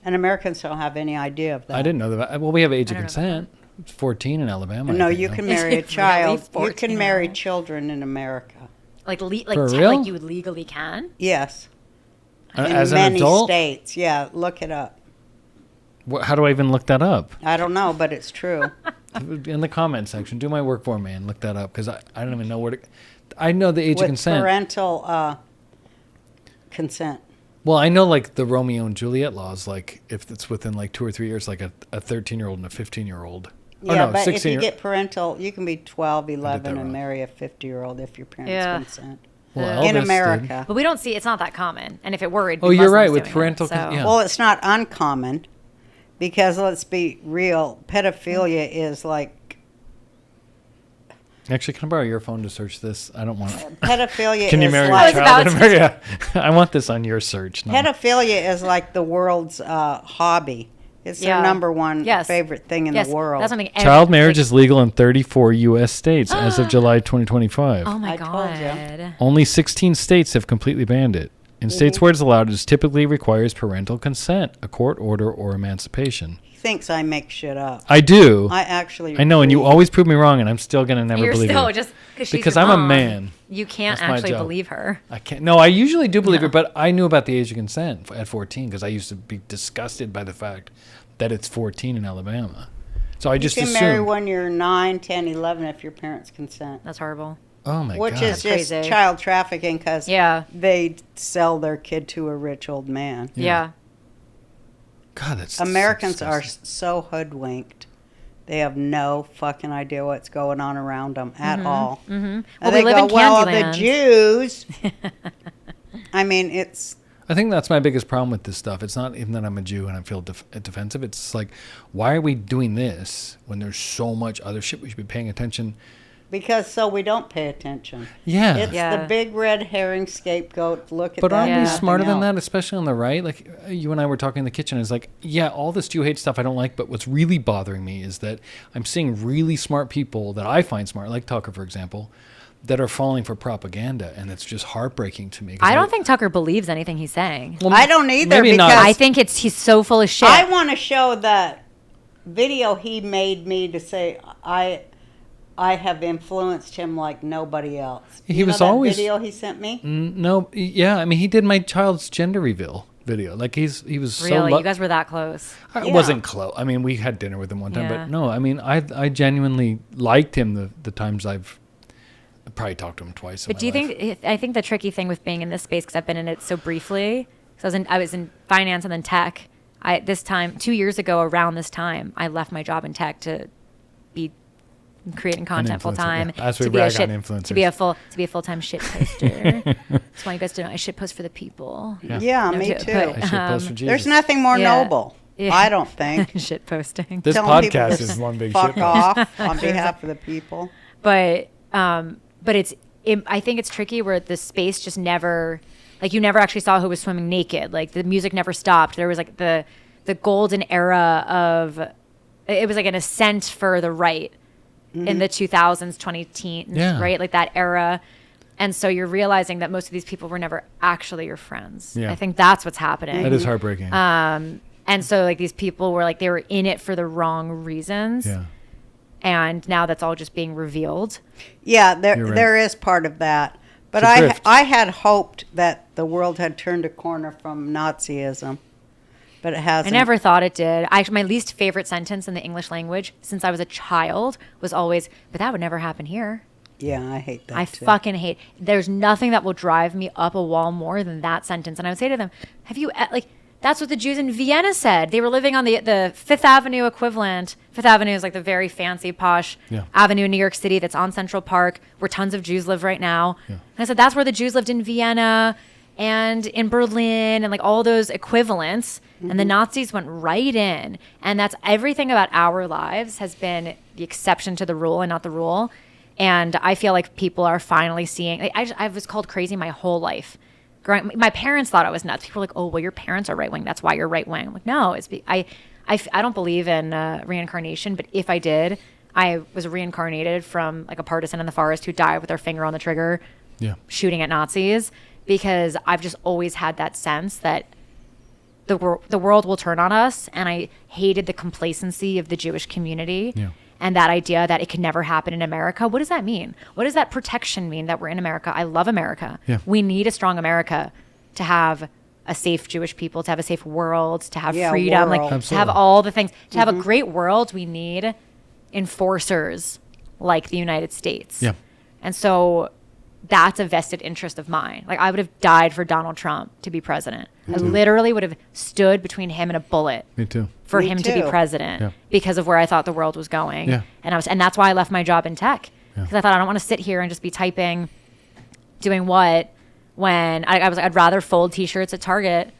And Americans don't have any idea of that. I didn't know that. Well, we have age of I don't know about consent. It's 14 in Alabama. I No, think, you though. can marry a Really? child. You 14 can marry now? children in America. Like, For real? like you legally can. Yes. In As an many adult? states. Yeah, look it up. How do I even look that up? I don't know, but it's true. In the comment section. Do my work for me and look that up because I don't even know where to. I know the age of With consent. parental consent. Well, I know like the Romeo and Juliet laws, like if it's within like 2 or 3 years, like a 13-year-old and a 15-year-old. Yeah, but if 16 you get parental, you can be 12, 11, that and wrong. marry a 50-year-old if your parents Yeah. consent. Well, In Elvis America. But we don't see it's not that common. And if it were, it'd be Oh, you're Muslims right, with doing it, parental so. yeah. Well, it's not uncommon because let's be real, pedophilia is like Actually, can I borrow your phone to search this? I don't want. pedophilia Can you is marry like a child in America? I want this on your search. not- pedophilia is like the world's hobby. It's Yeah. their number one Yes. favorite thing in Yes, the world. that's something. Child marriage is legal in 34 U.S. states as of July 2025. Oh my I told ya. god. Only 16 states have completely banned it. In states where it's allowed, it typically requires parental consent, a court order, or emancipation. He thinks I make shit up. I do. I actually I know, and you really- always prove me wrong, and I'm still gonna never You're believe still you. just she's Because your I'm a mom, man. You can't That's my actually job. believe her. I can't. No, I usually do believe her, but I knew about the age of consent at 14 because I used to be disgusted by the fact that it's 14 in Alabama. So I just you can marry assumed. when you're 9, 10, 11 if your parents consent. That's horrible. Oh my Which god! is just crazy. child trafficking because Yeah. they sell their kid to a rich old man. Yeah. God, that's Americans so are disgusting. so hoodwinked. They have no fucking idea what's going on around them at all. Well, And we they live go, in well, the Candyland." Jews. I mean, it's I think that's my biggest problem with this stuff. It's not even that I'm a Jew and I feel defensive. It's like, why are we doing this when there's so much other shit we should be paying attention? because so we don't pay attention. Yeah. It's Yeah. the big red herring scapegoat. Look at But that. aren't we Yeah. smarter than nothing that, especially on the right? Like you and I were talking in the kitchen. It's like, yeah, all this Jew hate stuff I don't like, but what's really bothering me is that I'm seeing really smart people that I find smart, like Tucker, for example, that are falling for propaganda, and it's just heartbreaking to me. 'cause I don't think Tucker believes anything he's saying. Well, I don't either maybe not. because I think he's so full of shit. I want to show that video he made me to say I have influenced him like nobody else. He You know was that always- video he sent me. No, yeah, I mean, he did my child's gender reveal video. Like he was really, so. you guys were that close. I Yeah. wasn't close. I mean, we had dinner with him one time, Yeah. but no, I mean, I genuinely liked him the times I've probably talked to him twice. But do you think? I think the tricky thing with being in this space, because I've been in it so briefly, because I was in finance and then tech. This time 2 years ago, around this time, I left my job in tech to be creating content full influencer, time. yeah. As we to be a rag on shit, influencers. to be a full time shit poster. That's why you guys don't know. I shit post for the people. Yeah, No, me to- too. but- I should post for Jesus. There's nothing more Yeah. noble. Yeah. I don't think. Shit posting. This Telling people podcast to is one big fuck shit. off on behalf of the people. But I think it's tricky where the space just never, like you never actually saw who was swimming naked. Like the music never stopped. There was like the golden era of, it was like an ascent for the right in the 2000s, 2010s, Yeah. right? Like that era. And so you're realizing that most of these people were never actually your friends. Yeah. I think that's what's happening. That is heartbreaking. And so like these people were like, they were in it for the wrong reasons. yeah. And now that's all just being revealed. Yeah, You're right. there is part of that. But It's a grift. I had hoped that the world had turned a corner from Nazism. but it I hasn't. never thought it did. My least favorite sentence in the English language since I was a child was always, but that would never happen here. Yeah, I hate that I too. fucking hate. There's nothing that will drive me up a wall more than that sentence. And I would say to them, have you, like, that's what the Jews in Vienna said. They were living on the Fifth Avenue equivalent. Fifth Avenue is like the very fancy, posh avenue in New York City that's on Central Park where tons of Jews live right now. Yeah. And I said, that's where the Jews lived in Vienna and in Berlin and like all those equivalents. And the Nazis went right in. And that's everything about our lives has been the exception to the rule and not the rule. And I feel like people are finally seeing, like, I was called crazy my whole life. My parents thought I was nuts. People were like, oh, well, your parents are right wing. That's why you're right wing. I'm like, no, I don't believe in reincarnation. But if I did, I was reincarnated from like a partisan in the forest who died with their finger on the trigger, shooting at Nazis. Because I've just always had that sense that the world will turn on us. And I hated the complacency of the Jewish community. Yeah. And that idea that it could never happen in America. What does that mean? What does that protection mean that we're in America? I love America. Yeah. We need a strong America to have a safe Jewish people, to have a safe world, to have freedom, like to have all the things. To have a great world, we need enforcers like the United States. Yeah. And so that's a vested interest of mine. Like I would have died for Donald Trump to be president. I literally would have stood between him and a bullet. Me too. For him to be president because of where I thought the world was going. Yeah. And that's why I left my job in tech. Because I thought I don't want to sit here and just be typing, doing what, when I was like, I'd rather fold t-shirts at Target.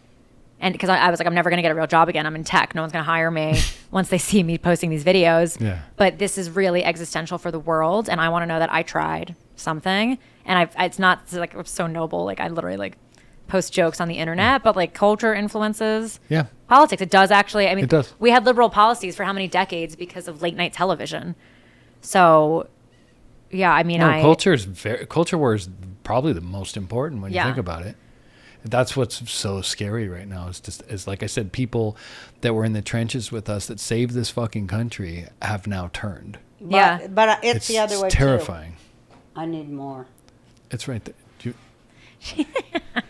And because I was like, I'm never going to get a real job again. I'm in tech. No one's going to hire me once they see me posting these videos. Yeah. But this is really existential for the world. And I want to know that I tried something. And it's not like it's so noble. Like I literally like post jokes on the internet, but like culture influences politics. It does actually. I mean, we had liberal policies for how many decades because of late night television. So, yeah, I mean, culture war is probably the most important when you think about it. That's what's so scary right now. Is like I said, people that were in the trenches with us that saved this fucking country have now turned. But it's the other way terrifying. Too. I need more. It's right there.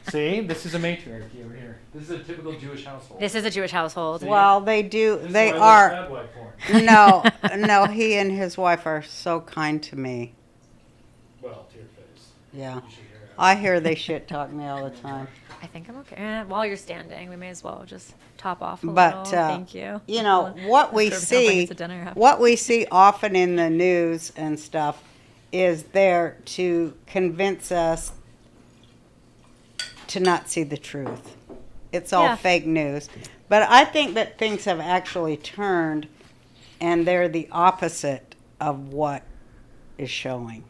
See, this is a matriarchy over here. This is a typical Jewish household. This is a Jewish household. See? Well, they do. They are. No. He and his wife are so kind to me. Well, to your face. Yeah. I hear they shit talk me all the time. I think I'm okay. While you're standing, we may as well just top off a little. Thank you. You know what we see. What we see often in the news and stuff is there to convince us to not see the truth. It's all fake news. But I think that things have actually turned and they're the opposite of what is showing.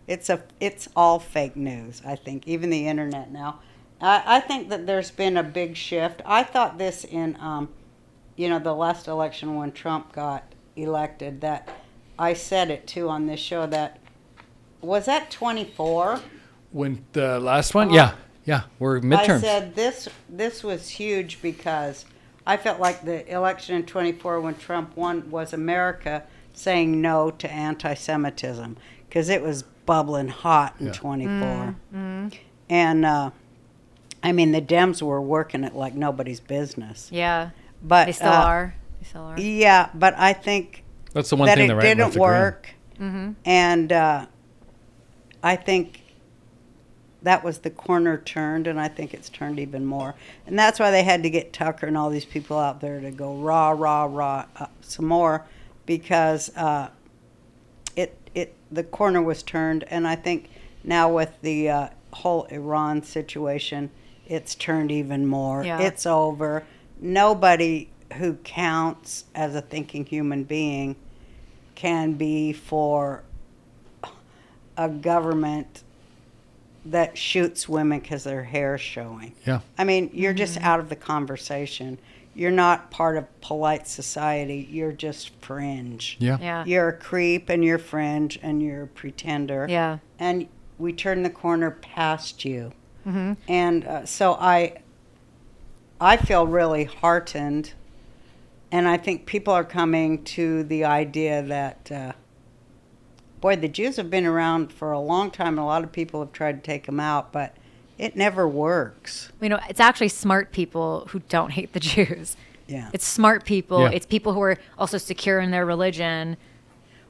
It's all fake news, I think, even the internet now. I think that there's been a big shift. I thought this in, the last election when Trump got elected, that I said it too on this show that, was that 24? When the last one? Yeah, we're midterms. I said this was huge because I felt like the election in 24 when Trump won was America saying no to anti-Semitism because it was bubbling hot in 24. And, I mean, the Dems were working it like nobody's business. Yeah, but they still are. Yeah, but I think that's the one thing it didn't work. And I think that was the corner turned, and I think it's turned even more. And that's why they had to get Tucker and all these people out there to go rah, some more, because the corner was turned. And I think now with the whole Iran situation, it's turned even more. Yeah. It's over. Nobody who counts as a thinking human being can be for a government that shoots women because their hair's showing. Yeah. I mean, you're just out of the conversation. You're not part of polite society. You're just fringe. Yeah. You're a creep and you're fringe and you're a pretender. Yeah. And we turn the corner past you. And so I feel really heartened. And I think people are coming to the idea that, the Jews have been around for a long time. And a lot of people have tried to take them out. But It never works. You know, it's actually smart people who don't hate the Jews. Yeah. It's smart people. Yeah. It's people who are also secure in their religion.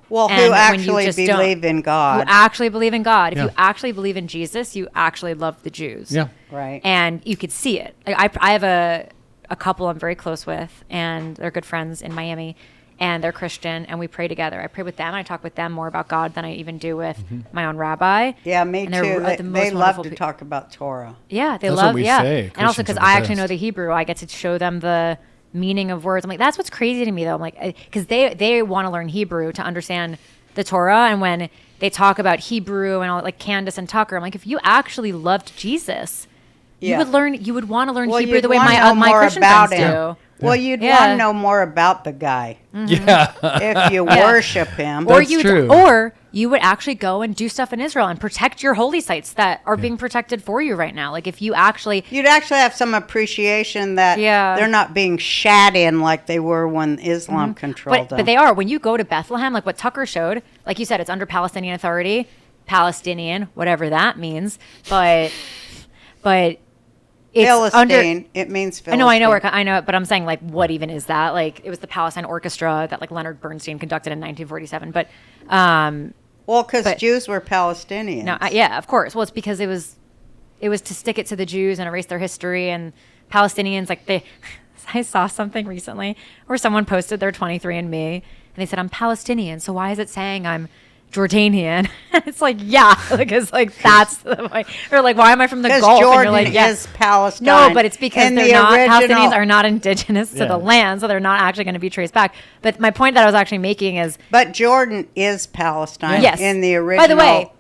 Well, And who when actually you just don't- believe in Who God. actually believe in God. If Yeah. you actually believe in Jesus, you actually love the Jews. Yeah. Right. And you could see it. Like, I have a couple I'm very close with, and they're good friends in Miami, and they're Christian, and we pray together. I pray with them. I talk with them more about God than I even do with my own rabbi. Yeah, me And too. they're They, the most they love wonderful to pe- talk about Torah. Yeah, they That's love. what we yeah, say. and also Christians because are the I actually know best. the Hebrew, I get to show them the meaning of words. I'm like, that's what's crazy to me, though. I'm like, because they want to learn Hebrew to understand the Torah, and when they talk about Hebrew and all, like Candace and Tucker, I'm like, if you actually loved Jesus, Yeah. you would want to learn Well, Hebrew you'd the way wanna my know my more Christian about friends him. do. Well, you'd Yeah. want to know more about the guy Yeah. if you worship him. Or That's you true. or you would actually go and do stuff in Israel and protect your holy sites that are being protected for you right now. Like if you actually You'd actually have some appreciation that Yeah. they're not being shat in like they were when Islam controlled them. but they are. When you go to Bethlehem, like what Tucker showed, like you said, it's under Palestinian Authority, Palestinian, whatever that means. But it's Philistine. under. It means I Philistine. know, I know, but I'm saying like, what even is that? Like, it was the Palestine Orchestra that like Leonard Bernstein conducted in 1947. But Well, because but- Jews were Palestinians. no, yeah, of course. Well, it's because it was to stick it to the Jews and erase their history, and Palestinians like they. I saw something recently where someone posted their 23andMe and they said, I'm Palestinian, so why is it saying I'm Jordanian? It's like, yeah, because like that's the way. Or like, why am I from the Because Gulf? Jordan And you're like, yeah. is Palestine. No, but it's because And they're the not original- Palestinians are not indigenous to Yeah. the land, so they're not actually going to be traced back. But my point that I was actually making is, But Jordan is Palestine. yes, In the original. By the way,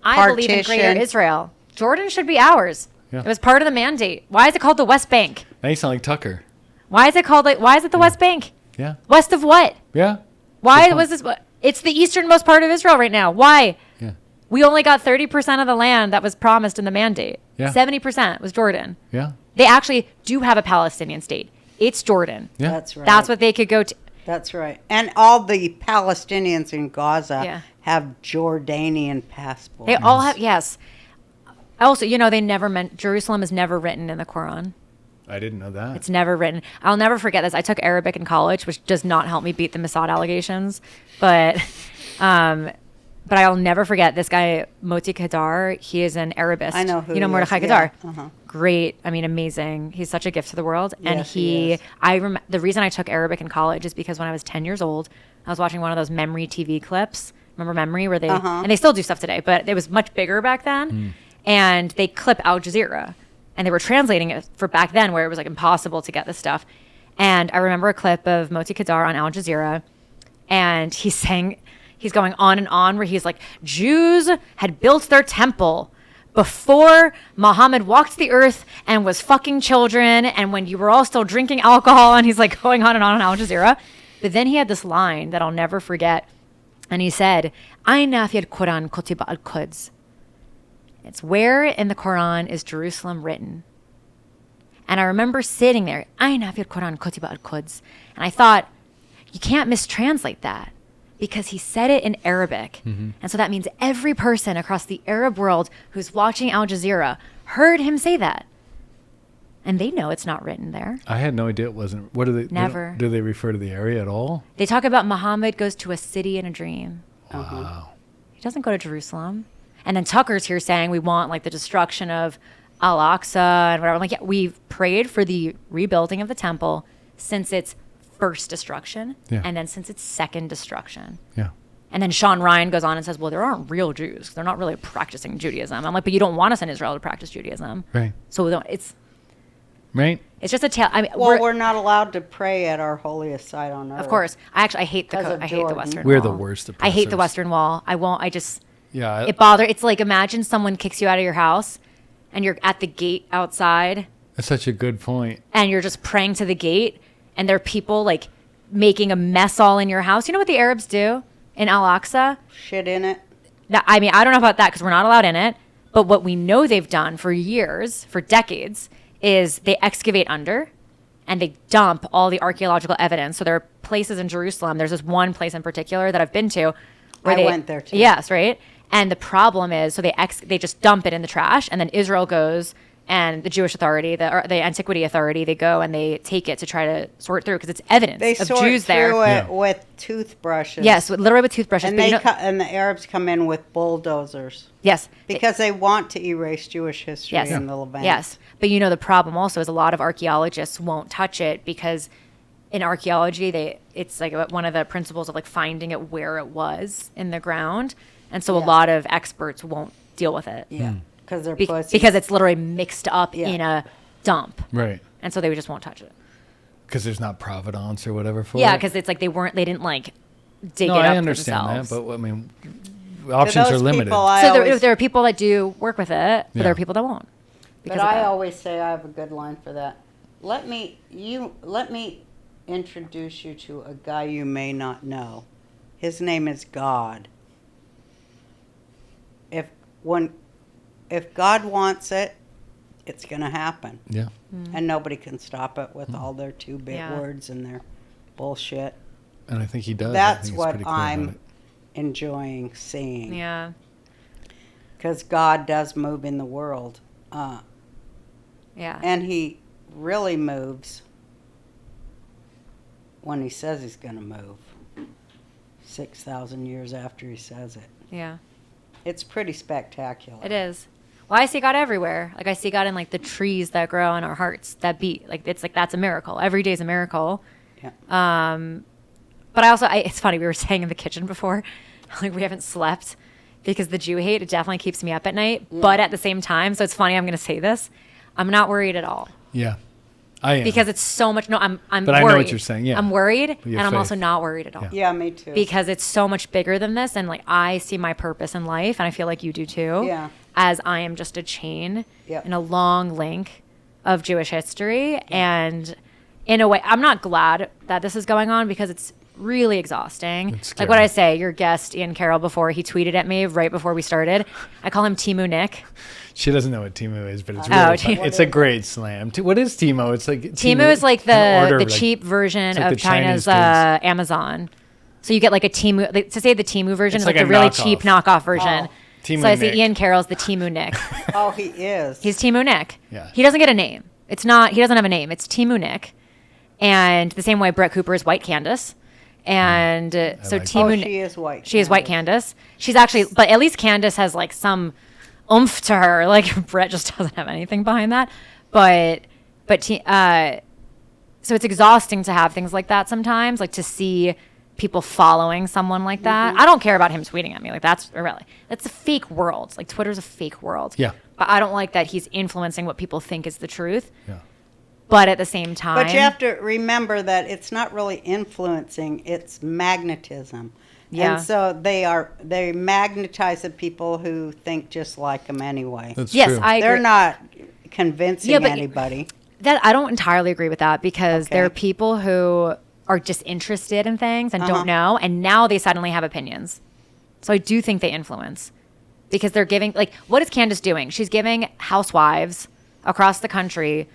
I believe in Greater partition. Israel. Jordan should be ours. Yeah. It was part of the mandate. Why is it called the West Bank? Now you sound like Tucker. Why is it called like? Why is it the West Bank? Yeah. West of what? Yeah. Why Good was point. this? It's the easternmost part of Israel right now. Why? Yeah. We only got 30% of the land that was promised in the mandate. Yeah. 70% was Jordan. Yeah. They actually do have a Palestinian state. It's Jordan. Yeah. That's right. That's what they could go to. That's right. And all the Palestinians in Gaza Yeah. have Jordanian passports. They all have, yes. Also, they never meant, Jerusalem is never written in the Quran. I didn't know that. It's never written. I'll never forget this. I took Arabic in college, which does not help me beat the Mossad allegations. But I'll never forget this guy, Moti Kadar. He is an Arabist. I know who You know he Mordechai is, Kadar? yeah. Uh-huh. Great. I mean, amazing. He's such a gift to the world. And Yes, he is. the reason I took Arabic in college is because when I was 10 years old, I was watching one of those Memory TV clips. Remember Memory? Where they, Uh-huh. and they still do stuff today, but it was much bigger back then. And they clip Al Jazeera. And they were translating it for back then where it was like impossible to get this stuff. And I remember a clip of Moti Kadar on Al Jazeera. And he's going on and on where he's like, Jews had built their temple before Muhammad walked the earth and was fucking children, and when you were all still drinking alcohol, and he's like going on Al Jazeera. But then he had this line that I'll never forget. And he said, Aina fi al-Quran kutiba al-Quds. It's where in the Quran is Jerusalem written. And I remember sitting there, Aina fi al-Quran kutiba al-Quds. And I thought, you can't mistranslate that because he said it in Arabic. And so that means every person across the Arab world who's watching Al Jazeera heard him say that. And they know it's not written there. I had no idea it wasn't. What do they? Never. Do they refer to the area at all? They talk about Muhammad goes to a city in a dream. Wow. He doesn't go to Jerusalem. And then Tucker's here saying we want like the destruction of Al-Aqsa and whatever. I'm like, yeah, we've prayed for the rebuilding of the temple since its first destruction, Yeah. and then since its second destruction. Yeah. And then Sean Ryan goes on and says, well, there aren't real Jews. They're not really practicing Judaism. I'm like, but you don't want us in Israel to practice Judaism. Right. So it's Right. just a tale. I mean, Well, we're not allowed to pray at our holiest site on earth. of course. I hate Because of I hate the Jordan. Western We're Wall. the worst I hate the oppressors. Western Wall. I won't. I just Yeah. it bothers. It's like imagine someone kicks you out of your house, and you're at the gate outside, That's such a good point. and you're just praying to the gate, and there are people like making a mess all in your house. You know what the Arabs do in Al-Aqsa? Shit in it. Now, I mean, I don't know about that because we're not allowed in it. But what we know they've done for years, for decades, is they excavate under and they dump all the archaeological evidence. So there are places in Jerusalem. There's this one place in particular that I've been to. I went there too. Yes, right? And the problem is, so they just dump it in the trash, and then Israel goes, and the Jewish authority, the Antiquity Authority, they go and they take it to try to sort through because it's evidence They of sort Jews there. through it Yeah. with toothbrushes. Yes, literally with toothbrushes. And but and the Arabs come in with bulldozers yes, because they want to erase Jewish history yes, in the Levant. yes. But the problem also is a lot of archaeologists won't touch it because in archaeology, it's like one of the principles of like finding it where it was in the ground, and so a Yeah. lot of experts won't deal with it. Yeah, because they're Because pussies. it's literally mixed up Yeah. in a dump, Right. and so they just won't touch it. Because there's not provenance or whatever for Yeah, it. because it's like they didn't like dig No, it up I understand themselves. that, but I mean, To options are those limited. people, I So always, there are people that do work with it, but there Yeah. are people that won't. but of I that. always say I have a good line for that. Let me introduce you to a guy you may not know. His name is God. If God wants it, it's going to happen. Yeah. And nobody can stop it with all their 2-bit Yeah. words and their bullshit. And I think he does. I That's think he's what pretty clear about I'm it. enjoying seeing. Yeah, Because God does move in the world. yeah, And he really moves when he says he's going to move. 6,000 years after he says it. yeah. It's pretty spectacular. It is. Well, I see God everywhere. Like I see God in like the trees that grow in our hearts that beat. Like it's like that's a miracle. Every day is a miracle. Yeah. But I also, it's funny. We were saying in the kitchen before, like we haven't slept because the Jew hate it definitely keeps me up at night. But at the same time, so it's funny. I'm going to say this. I'm not worried at all Yeah. I am. because it's so much. No, I'm. But I know worried. what you're saying, yeah. I'm worried, With and your I'm also faith. not worried at all. Yeah. Yeah, me too. Because it's so much bigger than this, and like I see my purpose in life, and I feel like you do too. Yeah. As I am just a chain Yep. in a long link of Jewish history, and in a way, I'm not glad that this is going on because it's really exhausting. It's Like what scary. I say, your guest Ian Carroll before he tweeted at me right before we started. I call him Timu Nick. She doesn't know what Timu is, but it's Oh, really Timu. fun. It's a great slam. What is Timo? It's like Timu is like an order the of, like- cheap version it's like of the Chinese China's Amazon. So you get like a Timu. To say the Timu version It's is like like the a really knockoff. cheap knockoff version. Oh. Timu So I say Nick. Ian Carroll's the Timu Nick. Oh, he is. He's Timu Nick. Yeah. He doesn't get a name. It's not. He doesn't have a name. It's Timu Nick. And the same way Brett Cooper is White Candace. And so like Timu. Oh, Ni- she is white. She is White Candace. She's actually, but at least Candace has like some oomph to her. Like Brett just doesn't have anything behind that. So it's exhausting to have things like that sometimes, like to see people following someone like that. I don't care about him tweeting at me. Like that's a fake world. Like Twitter's a fake world. Yeah. But I don't like that he's influencing what people think is the truth. Yeah. But at the same time, But you have to remember that it's not really influencing, it's magnetism. Yeah. And so they magnetize the people who think just like them anyway. That's yes, true. I agree. They're not convincing Yeah, but- anybody. That I don't entirely agree with that because Okay. there are people who are just interested in things and Uh-huh. don't know, and now they suddenly have opinions. So I do think they influence because they're giving, like, what is Candace doing? She's giving housewives across the country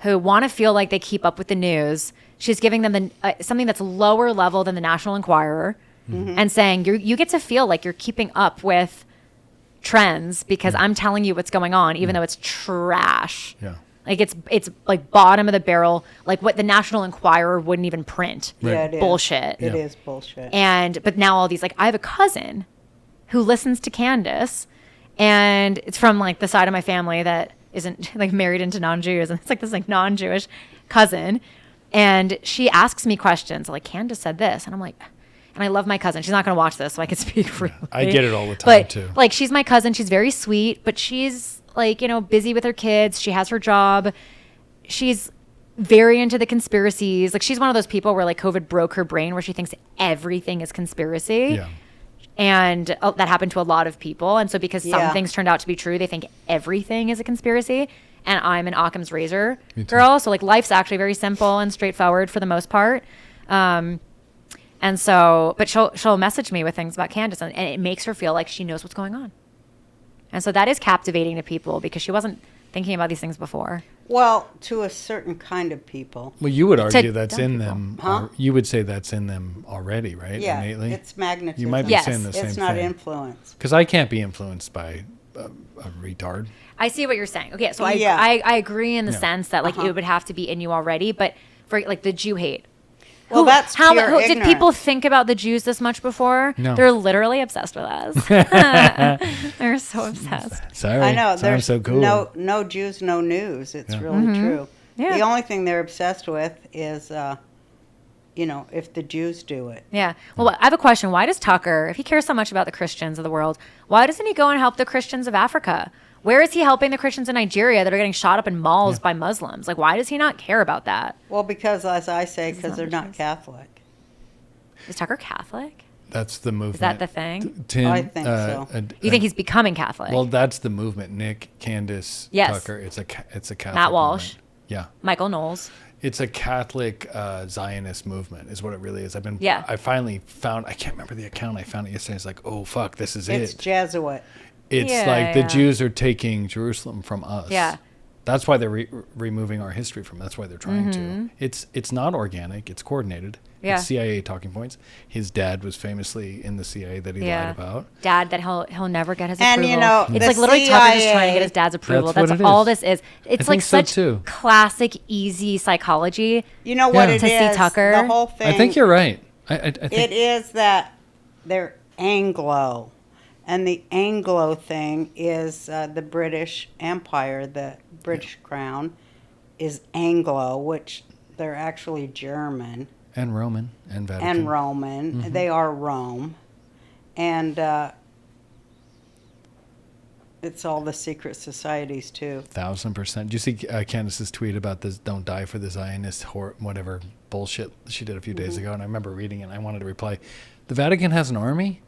who want to feel like they keep up with the news. She's giving them something that's lower level than the National Enquirer, and saying you get to feel like you're keeping up with trends because I'm telling you what's going on, even though it's trash. Yeah. Like it's like bottom of the barrel, like what the National Enquirer wouldn't even print. Right. Yeah, it is. Bullshit. It Yeah. is bullshit. But now all these, like, I have a cousin who listens to Candace, and it's from like the side of my family that isn't like married into non-Jews, and it's like this like non-Jewish cousin, and she asks me questions like, Candace said this, and I'm like, and I love my cousin. She's not going to watch this, so I can speak freely. I get it all the time, too. Like, she's my cousin. She's very sweet, but she's like, busy with her kids. She has her job. She's very into the conspiracies. Like, she's one of those people where like COVID broke her brain, where she thinks everything is conspiracy. Yeah. And that happened to a lot of people. And so because some Yeah. things turned out to be true, they think everything is a conspiracy. And I'm an Occam's razor Me too. girl. So like life's actually very simple and straightforward for the most part. And so, but she'll message me with things about Candace, and it makes her feel like she knows what's going on. And so that is captivating to people because she wasn't thinking about these things before. Well, to a certain kind of people. Well, you would argue that's dumb in people. them. Huh? You would say that's in them already, right? Yeah, Innately. it's magnetism. You might be Yes. saying the same It's not thing. influence. Because I can't be influenced by a retard. I see what you're saying. Okay, so Yeah. I agree in the Yeah. sense that like it would have to be in you already, but for like the Jew hate. Well, that's pure did ignorance. people think about the Jews this much before? No. They're literally obsessed with us. They're so obsessed. Sorry. I know. Sounds There's so cool. no Jews, no news. It's really true. Yeah. The only thing they're obsessed with is, if the Jews do it. Yeah. Well, I have a question. Why does Tucker, if he cares so much about the Christians of the world, why doesn't he go and help the Christians of Africa? Where is he helping the Christians in Nigeria that are getting shot up in malls by Muslims? Like, why does he not care about that? Well, because, as I say, because not they're the not truth. Catholic. Is Tucker Catholic? That's the movement. Is that the thing? Tim, I think so. You think he's becoming Catholic? Well, that's the movement. Nick, Candace, Yes. Tucker. It's a Catholic Matt Walsh. movement. Yeah. Michael Knowles. It's a Catholic Zionist movement, is what it really is. Yeah. I finally found. I can't remember the account. I found it yesterday. It's like, oh fuck, this is It's it. Jesuit. It's Yeah, like the yeah. Jews are taking Jerusalem from us. Yeah. That's why they're removing our history from. That's why they're trying Mm-hmm. to. It's not organic. It's coordinated. Yeah. It's CIA talking points. His dad was famously in the CIA that he lied about. Dad, that he'll never get his And, approval. the It's like literally Tucker just trying to CIA get his dad's approval. That's That's what it all is. this is. It's think like so, such too. classic, easy psychology. You know what Yeah. it To see is? Tucker? The whole thing. I think you're right. I think It is that they're Anglo. And the Anglo thing is the British Empire, the British crown is Anglo, which they're actually German and Roman and Vatican and Roman. They are Rome. And it's all the secret societies, too. 1,000%. Did you see Candace's tweet about this? Don't die for the Zionist whatever bullshit she did a few days ago, and I remember reading it. And I wanted to reply. The Vatican has an army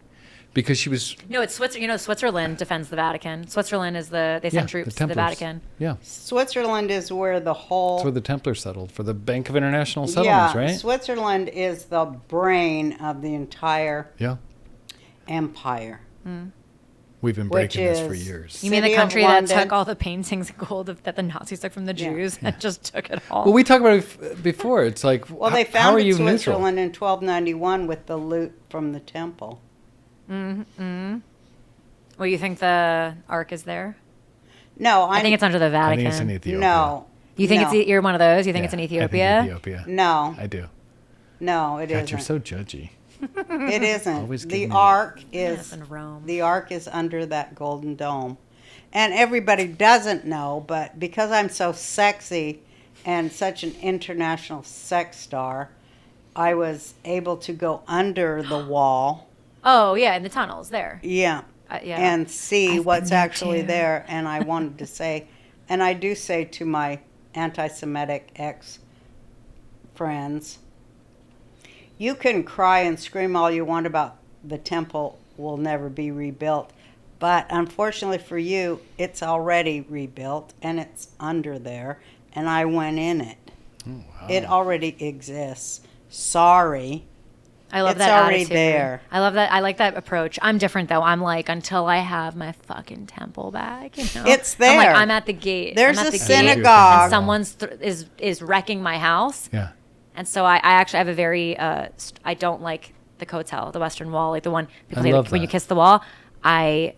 because she was. No, it's Switzerland. Switzerland defends the Vatican. Switzerland is they send troops to the Templars. Vatican. Yeah, Switzerland is where the whole... that's where the Templars settled for the Bank of International Settlements, right? Switzerland is the brain of the entire Yeah, empire. we've been Which breaking this for is- years. You mean the City of country that London. took all the paintings and gold that the Nazis took from the Jews and just took it all? Well, we talked about it before. It's like, Well, they how are founded you neutral? Switzerland in 1291 with the loot from the temple. Well, you think the Ark is there? No, I think it's under the I Vatican. think it's in Ethiopia. No. You think no, you're one of those? You think it's in Yeah, I think Ethiopia? Ethiopia. No, I do. no, it God, isn't. you're so judgy. It isn't. Always The giving me- ark Yes, is in Rome. the ark is under that golden dome, and everybody doesn't know. But because I'm so sexy and such an international sex star, I was able to go under the wall. Oh yeah, in the tunnels there. Yeah. Yeah. And see I've what's been there, actually too. there. And I wanted to say, and I do say to my anti-Semitic ex-friends, you can cry and scream all you want about the temple will never be rebuilt. But unfortunately for you, it's already rebuilt and it's under there. And I went in it. Oh, wow. It already exists. Sorry. I love It's that already attitude. there. I love that. I like that approach. I'm different though. I'm like until I have my fucking temple back. You know? It's I'm like there. I'm at the gate. There's I'm at a the gate, synagogue. and someone's is wrecking my house. Yeah. And so I actually have a very I don't like the Kotel, the Western Wall, like the one people I say love like, when you that. kiss the wall. I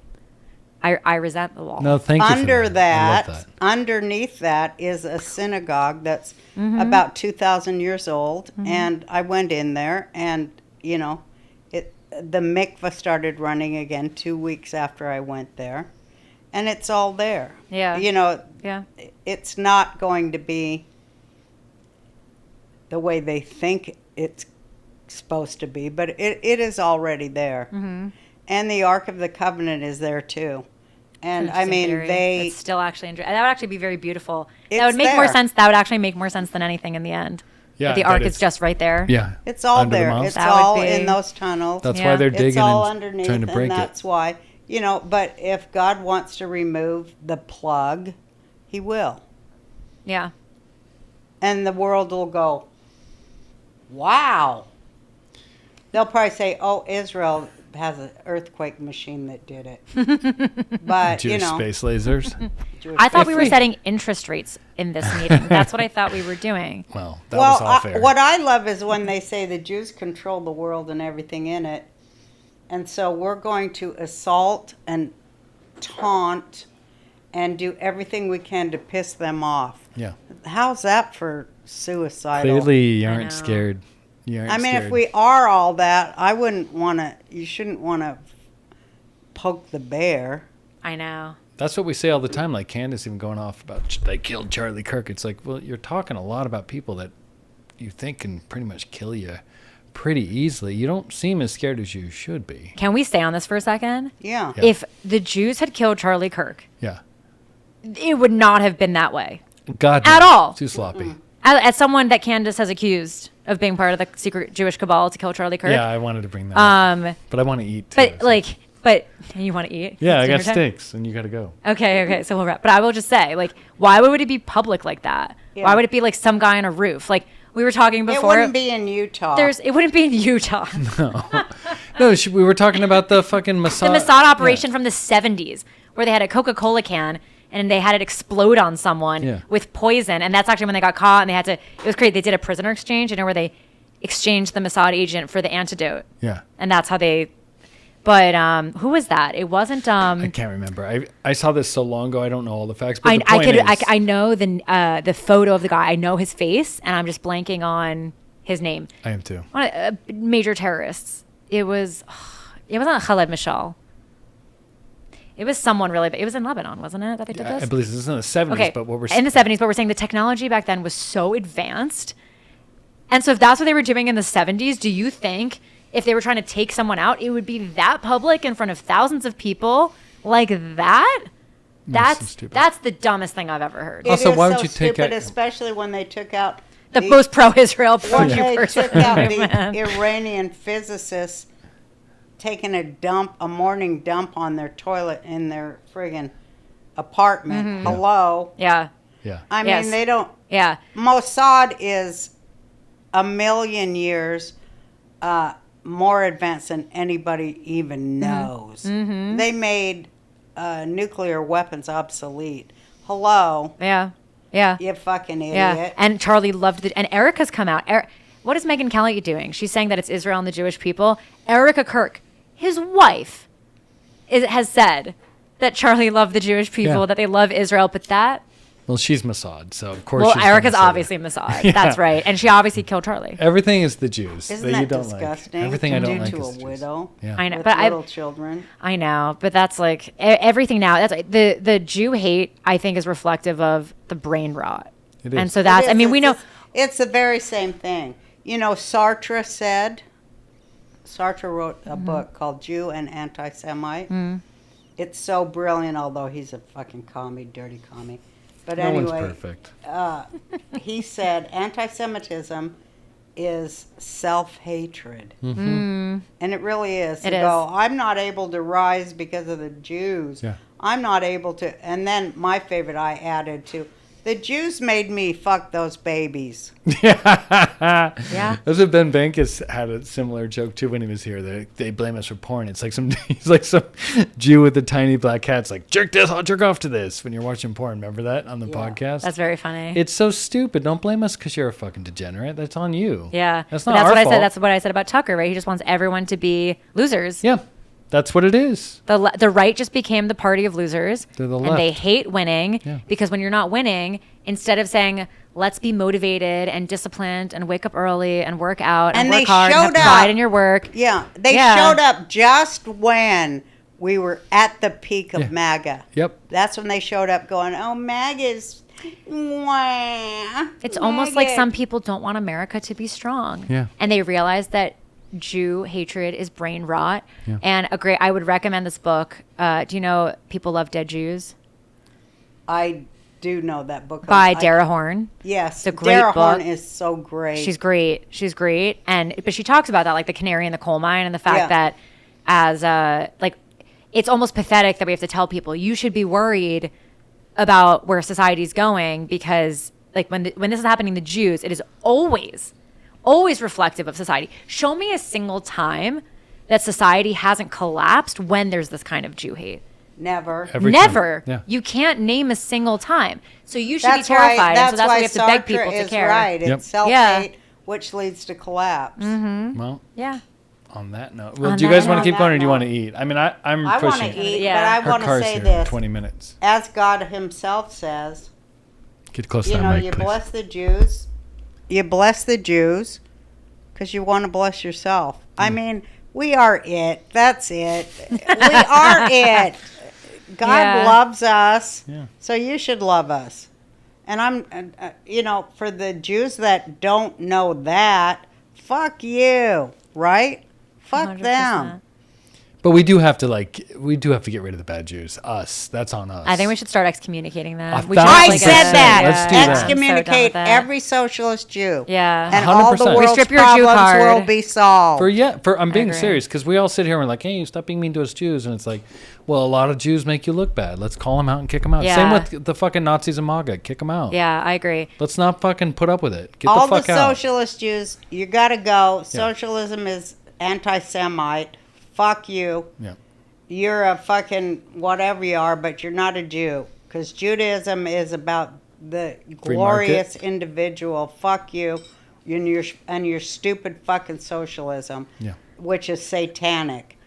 resent the wall. No, thank you. Under for that, I love that. underneath that is a synagogue that's about 2,000 years old. And I went in there and, the mikveh started running again 2 weeks after I went there. And it's all there. Yeah. Yeah. It's not going to be the way they think it's supposed to be, but it is already there. And the Ark of the Covenant is there too. And I Interesting mean, theory. It's still actually that would actually be very beautiful. That It's would make more there. sense. That would actually make more sense than anything in the end. Yeah, That the that Ark is it's- just right there. Yeah. it's all Under the there. mountain. It's That would all be- in those tunnels. That's Yeah. why they're It's digging all and underneath, trying to break and that's it. why, but if God wants to remove the plug, he will. Yeah. And the world will go, wow. They'll probably say, oh, Israel, has an earthquake machine that did it. But, Jewish space lasers. I thought we If were we- setting interest rates in this meeting. That's what I thought we were doing. Well, that was off air. What I love is when they say the Jews control the world and everything in it. And so we're going to assault and taunt and do everything we can to piss them off. Yeah. How's that for suicidal? Clearly, you I aren't know. scared. You aren't I mean, scared. if we are all that, I wouldn't want to, you shouldn't want to poke the bear. I know. That's what we say all the time. Like Candace even going off about they killed Charlie Kirk. It's like, well, you're talking a lot about people that you think can pretty much kill you pretty easily. You don't seem as scared as you should be. Can we stay on this for a second? Yeah. Yeah. If the Jews had killed Charlie Kirk, Yeah. it would not have been that way. God. At no. all. Too sloppy. As someone that Candace has accused of being part of the secret Jewish cabal to kill Charlie Kirk. Yeah, I wanted to bring that up. But I want to eat too. But you want to eat? Yeah, I It's got dinner time? steaks and you got to go. Okay, so we'll wrap. But I will just say, like, why would it be public like that? Yeah. Why would it be like some guy on a roof? Like we were talking It before. wouldn't be in Utah. It wouldn't be in Utah. No, we were talking about the fucking Mossad. The Mossad operation from the 70s, where they had a Coca-Cola can and they had it explode on someone Yeah. with poison, and that's actually when they got caught. And they had to. It was crazy. They did a prisoner exchange, where they exchanged the Mossad agent for the antidote, Yeah. and that's how they. But who was that? It wasn't. I can't remember. I saw this so long ago. I don't know all the facts. But the point I is, know the photo of the guy. I know his face, and I'm just blanking on his name. I am too. One of major terrorists. It wasn't Khaled Mishal. It was someone really big. It was in Lebanon, wasn't it, that they did this? I believe this is in the 70s. Okay, But what we're in the 70s, but we're saying the technology back then was so advanced. And so if that's what they were doing in the 70s, do you think if they were trying to take someone out, it would be that public in front of thousands of people like that? That's so stupid. That's the dumbest thing I've ever heard. It Also, is why would so you take stupid, out- especially when they took out The most pro-Israel when they person. took out Man. the Iranian physicists taking a morning dump on their toilet in their friggin' apartment. Hello. Yeah. Yeah. I mean, Yes. they don't. Yeah. Mossad is a million years more advanced than anybody even knows. They made nuclear weapons obsolete. Hello, Yeah. Yeah. you fucking idiot. Yeah. And Charlie loved it. And Erica's come out. What is Megyn Kelly doing? She's saying that it's Israel and the Jewish people. Erica Kirk, his wife, has said that Charlie loved the Jewish people, Yeah. that they love Israel, but that. Well, she's Mossad, so of course. Well, she's gonna Erica's say that. obviously Mossad. Yeah. That's right. And she obviously killed Charlie. Everything is the Jews Isn't that you that don't disgusting? like. Everything to I don't do like to is a the Jews. widow Yeah. I know. with But little children. I know. But that's like everything now. That's the Jew hate, I think, is reflective of the brain rot. It is. And so that's, It I is. mean, we know. It's the very same thing. You know, Sartre wrote a book called Jew and Anti-Semite. It's so brilliant, although he's a fucking commie, dirty commie. But No one's anyway, perfect. he said anti-Semitism is self-hatred. And it really is. It To is. go, I'm not able to rise because of the Jews. Yeah. I'm not able to. And then my favorite I added to, the Jews made me fuck those babies. Yeah. That's what Ben Bankus had a similar joke too when he was here. They blame us for porn. It's like he's like some Jew with a tiny black cat. It's like, jerk this, I'll jerk off to this when you're watching porn. Remember that on the podcast? That's very funny. It's so stupid. Don't blame us because you're a fucking degenerate. That's on you. Yeah. That's But not our what I fault. said. That's what I said about Tucker, right? He just wants everyone to be losers. Yeah. That's what it is. The right just became the party of losers. They're the and they left. hate winning Yeah. because when you're not winning, instead of saying, let's be motivated and disciplined and wake up early and work out and And they work hard and have showed up. pride in your work. Yeah, they Yeah. showed up just when we were at the peak of Yeah. MAGA. Yep. That's when they showed up going, oh, MAGA's... Wah, It's almost like MAGA." some people don't want America to be strong. Yeah. And they realize that Jew hatred is brain rot. Yeah. And I would recommend this book. Do you know People Love Dead Jews? I do know that book. By Dara Horn. Yes, It's a great Dara Horn book. is so great. She's great. She's great. But she talks about that, like the canary in the coal mine, and the fact Yeah. that like it's almost pathetic that we have to tell people you should be worried about where society's going, because like when this is happening to Jews, it is always reflective of society. Show me a single time that society hasn't collapsed when there's this kind of Jew hate. Never. Every time. Never. Yeah. You can't name a single time. So you should be terrified. And so that's why we have to beg people to care. Right. Yep. It's self-hate, which leads to collapse. Well, Yeah. on that note, well, On do you that guys want note. to keep going or do you want to eat? I mean, I'm I want pushing. to eat, Yeah. but I Her want to car's say here in this. 20 minutes. As God himself says, Get close to you that know, mic, you please. bless the Jews. You bless the Jews because you want to bless yourself. I mean, we are it. That's it. We are it. God Yeah. loves us, Yeah. so you should love us. And I'm, you know, for the Jews that don't know that, fuck you, right? Fuck 100%. them. But we do have to get rid of the bad Jews. Us. That's on us. I think we should start excommunicating them. A We should thousand have, I like, said that. Let's do that. I'm so done Excommunicate with that. every socialist Jew. Yeah. And all the 100%. We world's strip your Jew problems card. will be solved. I'm being agree. serious because we all sit here and we're like, hey, stop being mean to us Jews, and it's like, well, a lot of Jews make you look bad. Let's call them out and kick them out. Yeah. Same with the fucking Nazis and MAGA. Kick them out. Yeah, I agree. Let's not fucking put up with it. Get all the fuck out. socialist Jews, you gotta go. Socialism is anti-Semite. Fuck you. Yeah. You're a fucking whatever you are, but you're not a Jew. Because Judaism is about the Free glorious market. individual. Fuck you. And your stupid fucking socialism, Yeah. which is satanic.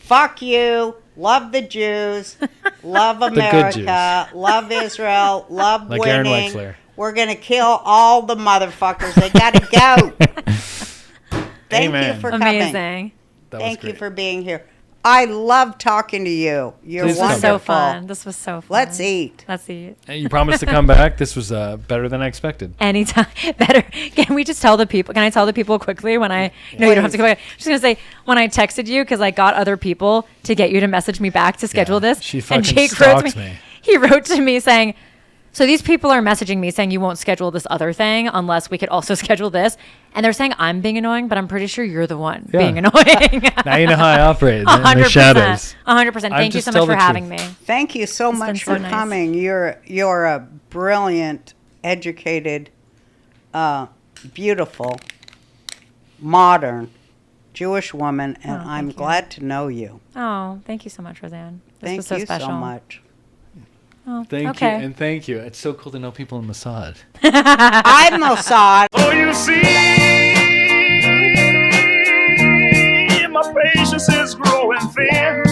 Fuck you. Love the Jews. Love good America. Love Israel. Love Like Arynne winning. Wexler. We're going to kill all the motherfuckers. They got to go. Thank Amen. you for coming. Amazing. That was Thank you great. for being here. I love talking to you. You're Please come. wonderful. So fun. This was so fun. Let's eat. Let's eat. And you promised to come back. This was better than I expected. Anytime. Better. Can we just tell the people? Can I tell the people quickly when I? No, you don't have to go back. I'm just gonna say when I texted you because I got other people to get you to message me back to schedule Yeah, this. she and fucking Jake wrote stalks to me. me. He wrote to me saying, "So these people are messaging me saying you won't schedule this other thing unless we could also schedule this." And they're saying I'm being annoying, but I'm pretty sure you're the one Yeah. being annoying. Now you know how I operate in the shadows. 100%. Thank you just so tell much for the having truth. me. Thank you so It's been much so for nice. coming. You're a brilliant, educated, beautiful, modern Jewish woman, and Oh, I'm thank you. glad to know you. Oh, thank you so much, Roseanne. This Thank was so you special. so much. Oh, Thank okay. you and thank you. It's so cool to know people in Mossad. I'm Mossad. Oh, you see, my patience is growing thin.